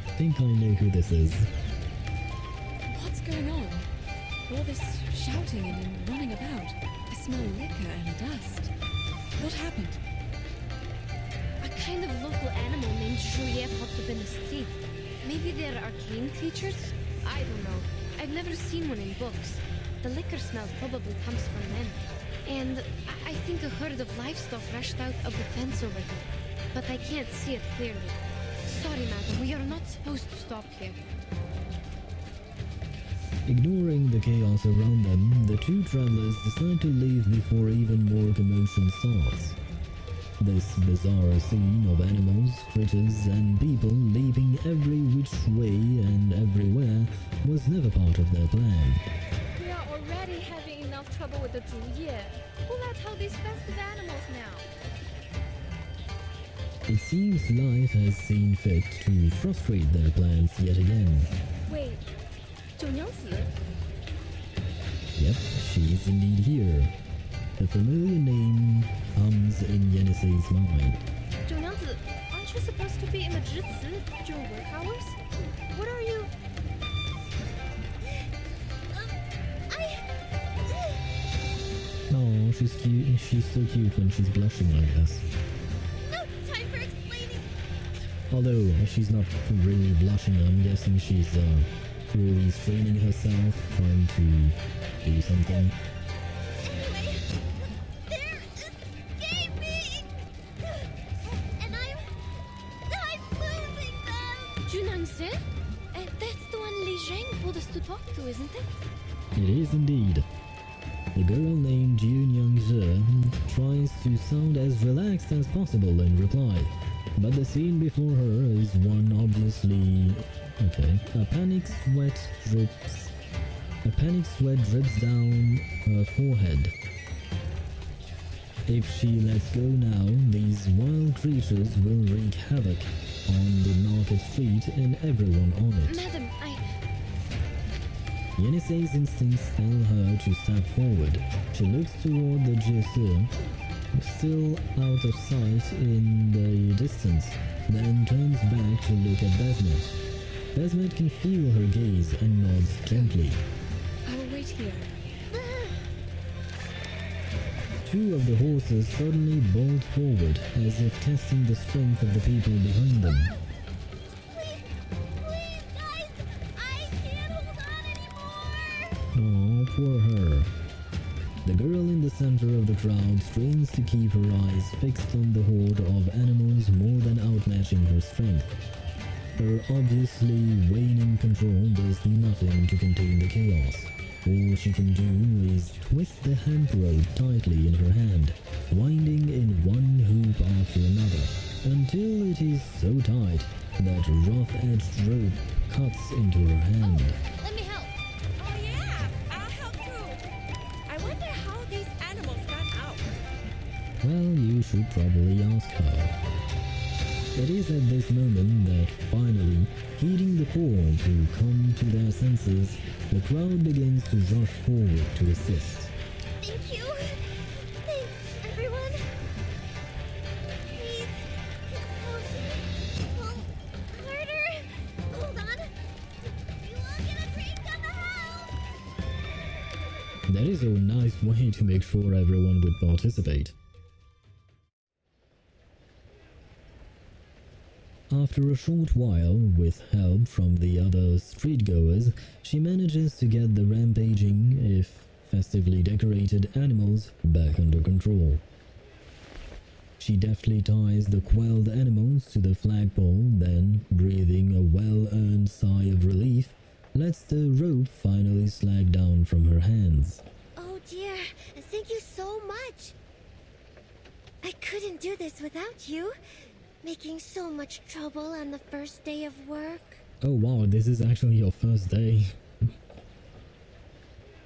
I think I know who this is. What's going on? All this shouting and running about. I smell liquor and dust. What happened? A kind of local animal named Juliet popped up in the street. Maybe they're arcane creatures? I don't know. I've never seen one in books. The liquor smell probably comes from them. And I think a herd of livestock rushed out of the fence over here. But I can't see it clearly. Sorry, madam, we are not supposed to stop here. Ignoring the chaos around them, the 2 travelers decide to leave before even more commotion starts. This bizarre scene of animals, critters, and people leaping every which way and everywhere was never part of their plan. We are already having enough trouble with the Juliet. Who let out these festive animals now? It seems life has seen fit to frustrate their plans yet again. Wait, 九娘子? Yep, she's indeed here. The familiar name hums in Yenisei's mind. 九娘子, aren't you supposed to be in the 直词 during work hours? What are you? Oh, she's cute. She's so cute when she's blushing like this. No time for explaining. Although she's not really blushing, I'm guessing she's really straining herself, trying to do something. Anyway, they're escaping. And I'm losing them. Junang-sen? That just to talk to, isn't it? It is indeed. The girl named Young-Zhe tries to sound as relaxed as possible in reply, but the scene before her is one obviously... okay. A panic sweat drips down her forehead. If she lets go now, these wild creatures will wreak havoc on the market street and everyone on it. Madam, Yenisei's instincts tell her to step forward. She looks toward the Jisoo, still out of sight in the distance, then turns back to look at Besmet. Besmet can feel her gaze and nods gently. I will wait here. Two of the horses suddenly bolt forward, as if testing the strength of the people behind them. Oh, poor her. The girl in the center of the crowd strains to keep her eyes fixed on the horde of animals more than outmatching her strength. Her obviously waning control does nothing to contain the chaos. All she can do is twist the hemp rope tightly in her hand, winding in one hoop after another, until it is so tight that rough-edged rope cuts into her hand. Let me help. Oh yeah, I'll help too. I wonder how these animals got out. Well, you should probably ask her. It is at this moment that, finally, heeding the call to come to their senses, the crowd begins to rush forward to assist. Thank you. Thanks, everyone. Please. Oh, harder. Hold on. You all get a drink on the house. That is a nice way to make sure everyone would participate. After a short while, with help from the other streetgoers, she manages to get the rampaging, if festively decorated, animals back under control. She deftly ties the quelled animals to the flagpole, then, breathing a well-earned sigh of relief, lets the rope finally slack down from her hands. Oh dear, thank you so much. I couldn't do this without you. Making so much trouble on the first day of work. Oh wow, this is actually your first day.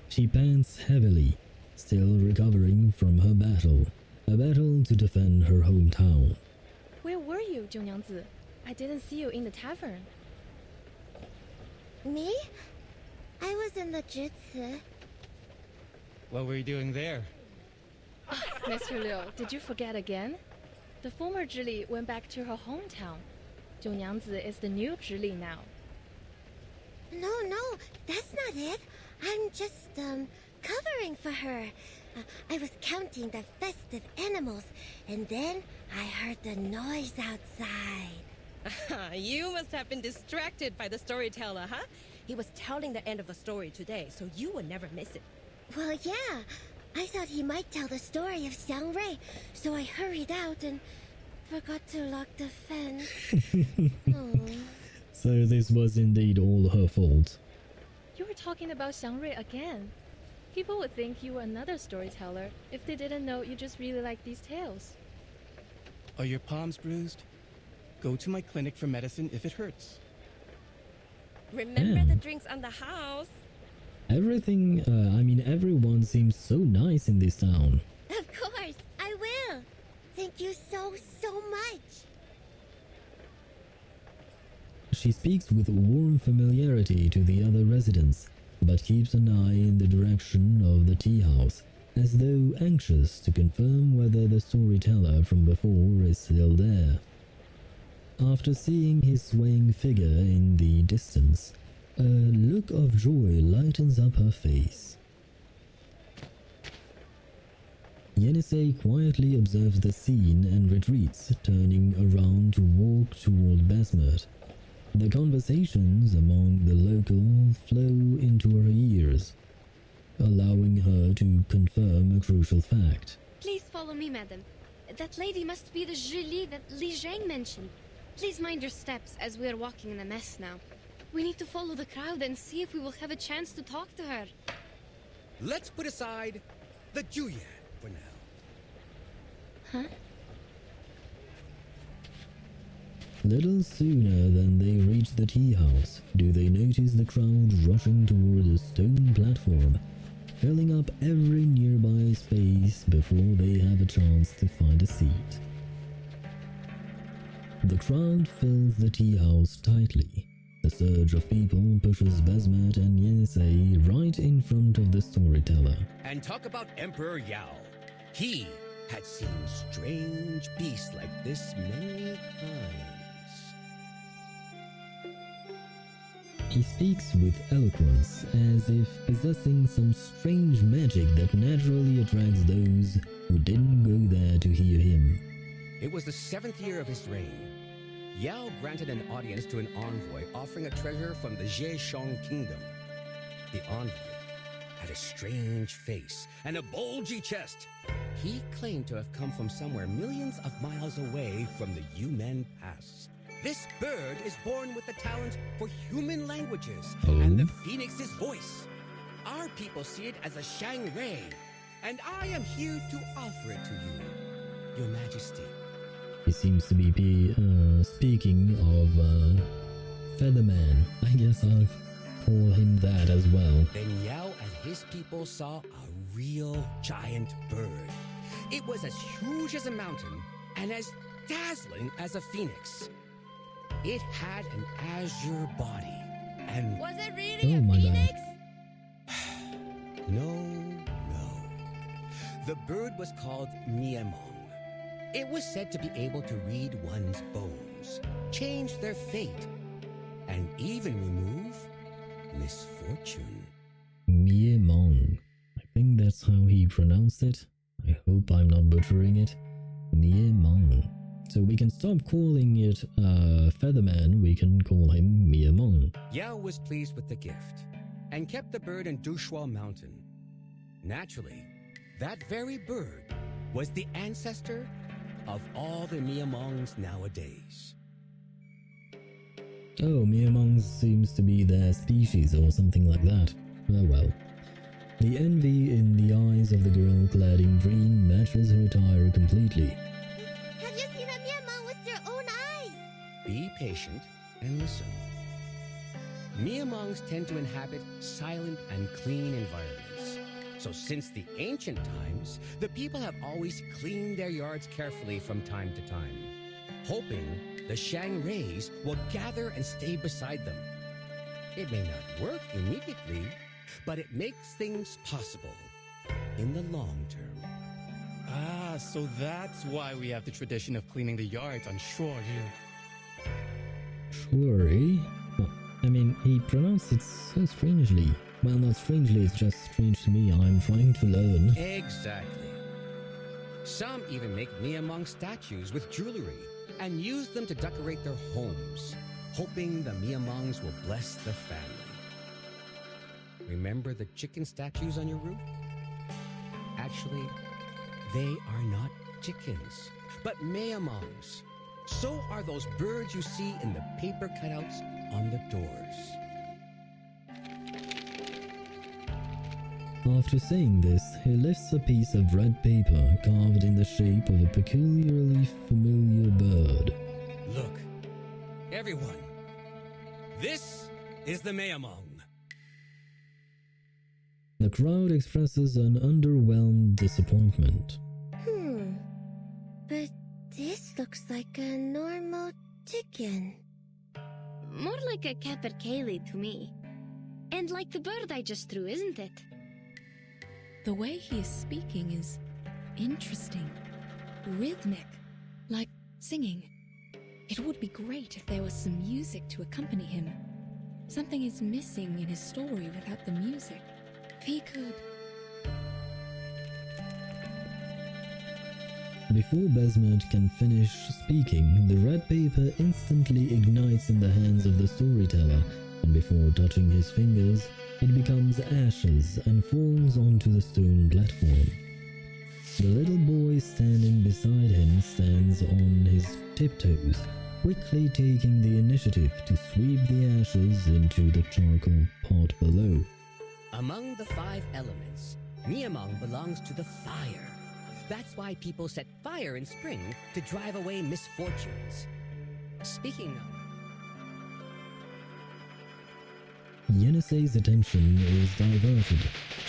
She pants heavily, still recovering from her battle. A battle to defend her hometown. Where were you, 九娘子? I didn't see you in the tavern. Me? I was in the Jutsu. What were you doing there? Mr. Liu, did you forget again? The former Zhili went back to her hometown. 九娘子 is the new Zhili now. No, that's not it. I'm just, covering for her. I was counting the festive animals, and then I heard the noise outside. You must have been distracted by the storyteller, huh? He was telling the end of the story today, so you would never miss it. Well, yeah. I thought he might tell the story of Xiangrui, so I hurried out and forgot to lock the fence. So this was indeed all her fault. You were talking about Xiangrui again. People would think you were another storyteller if they didn't know you just really like these tales. Are your palms bruised? Go to my clinic for medicine if it hurts. Remember the drinks on the house? Everyone seems so nice in this town. Of course, I will. Thank you so much. She speaks with warm familiarity to the other residents, but keeps an eye in the direction of the tea house, as though anxious to confirm whether the storyteller from before is still there. After seeing his swaying figure in the distance, a look of joy lightens up her face. Yenisei quietly observes the scene and retreats, turning around to walk toward Besmet. The conversations among the locals flow into her ears, allowing her to confirm a crucial fact. Please follow me, madam. That lady must be the Julie that Li Zhang mentioned. Please mind your steps as we are walking in a mess now. We need to follow the crowd and see if we will have a chance to talk to her. Let's put aside the Julian for now. Huh? Little sooner than they reach the tea house do they notice the crowd rushing toward the stone platform, filling up every nearby space before they have a chance to find a seat. The crowd fills the tea house tightly. The surge of people pushes Besmet and Yensei right in front of the storyteller. And talk about Emperor Yao. He had seen strange beasts like this many times. He speaks with eloquence, as if possessing some strange magic that naturally attracts those who didn't go there to hear him. It was the 7th year of his reign. Yao granted an audience to an envoy offering a treasure from the Zhejiang kingdom. The envoy had a strange face and a bulgy chest. He claimed to have come from somewhere millions of miles away from the Yumen Pass. This bird is born with the talent for human languages and the phoenix's voice. Our people see it as a Shang-Rei, and I am here to offer it to you, Your Majesty. He seems to be speaking of Featherman. I guess I'll call him that as well. Then Yao and his people saw a real giant bird. It was as huge as a mountain and as dazzling as a phoenix. It had an azure body and... Was it really a my phoenix? No. The bird was called Miemong. It was said to be able to read one's bones, change their fate, and even remove misfortune. Miemong. I think that's how he pronounced it. I hope I'm not butchering it. Miemong. So we can stop calling it Featherman, we can call him Miemong. Yao was pleased with the gift and kept the bird in Dushua Mountain. Naturally, that very bird was the ancestor of all the Miemongs nowadays. Oh, Miemongs seems to be their species or something like that. Oh well. The envy in the eyes of the girl clad in green matches her attire completely. Have you seen a Miemong with your own eyes? Be patient and listen. Miemongs tend to inhabit silent and clean environments. So since the ancient times, the people have always cleaned their yards carefully from time to time, hoping the Shang-Reis will gather and stay beside them. It may not work immediately, but it makes things possible in the long term. Ah, so that's why we have the tradition of cleaning the yards on Shuoryu. Sure, eh? Well, I mean, he pronounced it so strangely. Well, not strangely, it's just strange to me. I'm trying to learn. Exactly. Some even make Miemong statues with jewelry and use them to decorate their homes, hoping the Miemongs will bless the family. Remember the chicken statues on your roof? Actually, they are not chickens, but Miemongs. So are those birds you see in the paper cutouts on the doors. After saying this, he lifts a piece of red paper carved in the shape of a peculiarly familiar bird. Look, everyone, this is the Miemong. The crowd expresses an underwhelmed disappointment. But this looks like a normal chicken. More like a capercaillie to me. And like the bird I just threw, isn't it? The way he is speaking is interesting, rhythmic, like singing. It would be great if there was some music to accompany him. Something is missing in his story without the music. If he could... Before Besmet can finish speaking, the red paper instantly ignites in the hands of the storyteller, and before touching his fingers, it becomes ashes and falls onto the stone platform. The little boy standing beside him stands on his tiptoes, quickly taking the initiative to sweep the ashes into the charcoal pot below. Among the 5 elements, Miamong belongs to the fire. That's why people set fire in spring to drive away misfortunes. Speaking of... Yenisei's attention is diverted.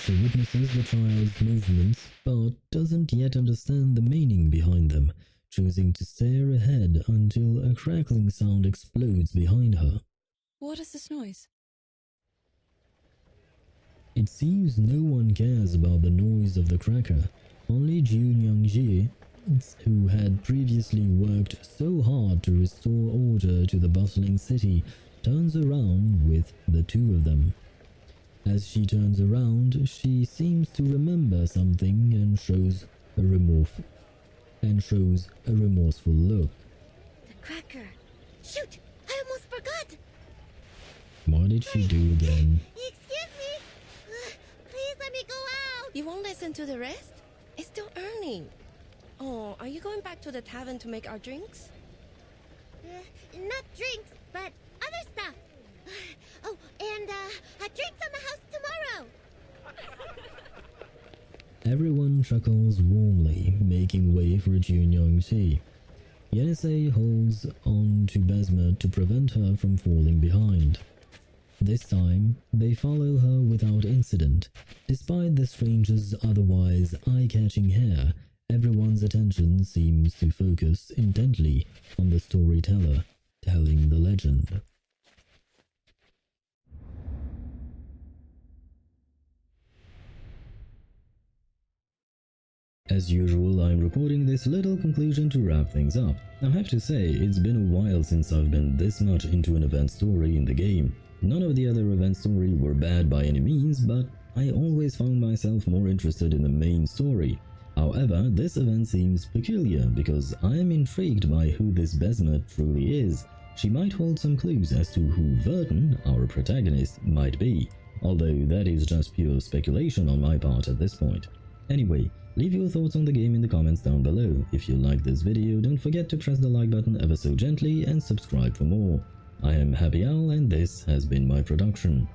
She witnesses the child's movements, but doesn't yet understand the meaning behind them, choosing to stare ahead until a crackling sound explodes behind her. What is this noise? It seems no one cares about the noise of the cracker. Only Junyangji, who had previously worked so hard to restore order to the bustling city, turns around with the 2 of them. As she turns around, she seems to remember something and shows a remorseful look. The cracker. Shoot! I almost forgot! What did she do again? Excuse me! Please let me go out! You won't listen to the rest? It's still early. Oh, are you going back to the tavern to make our drinks? Not drinks, but other stuff. Oh, and drinks on the house tomorrow! Everyone chuckles warmly, making way for Junyangji. Yenisei holds on to Besmet to prevent her from falling behind. This time, they follow her without incident. Despite the stranger's otherwise eye-catching hair, everyone's attention seems to focus intently on the storyteller telling the legend. As usual, I'm recording this little conclusion to wrap things up. I have to say, it's been a while since I've been this much into an event story in the game. None of the other event stories were bad by any means, but I always found myself more interested in the main story. However, this event seems peculiar because I am intrigued by who this Besmet truly is. She might hold some clues as to who Vertin, our protagonist, might be, although that is just pure speculation on my part at this point. Anyway, leave your thoughts on the game in the comments down below. If you liked this video, don't forget to press the like button ever so gently and subscribe for more. I am Happy Owl and this has been my production.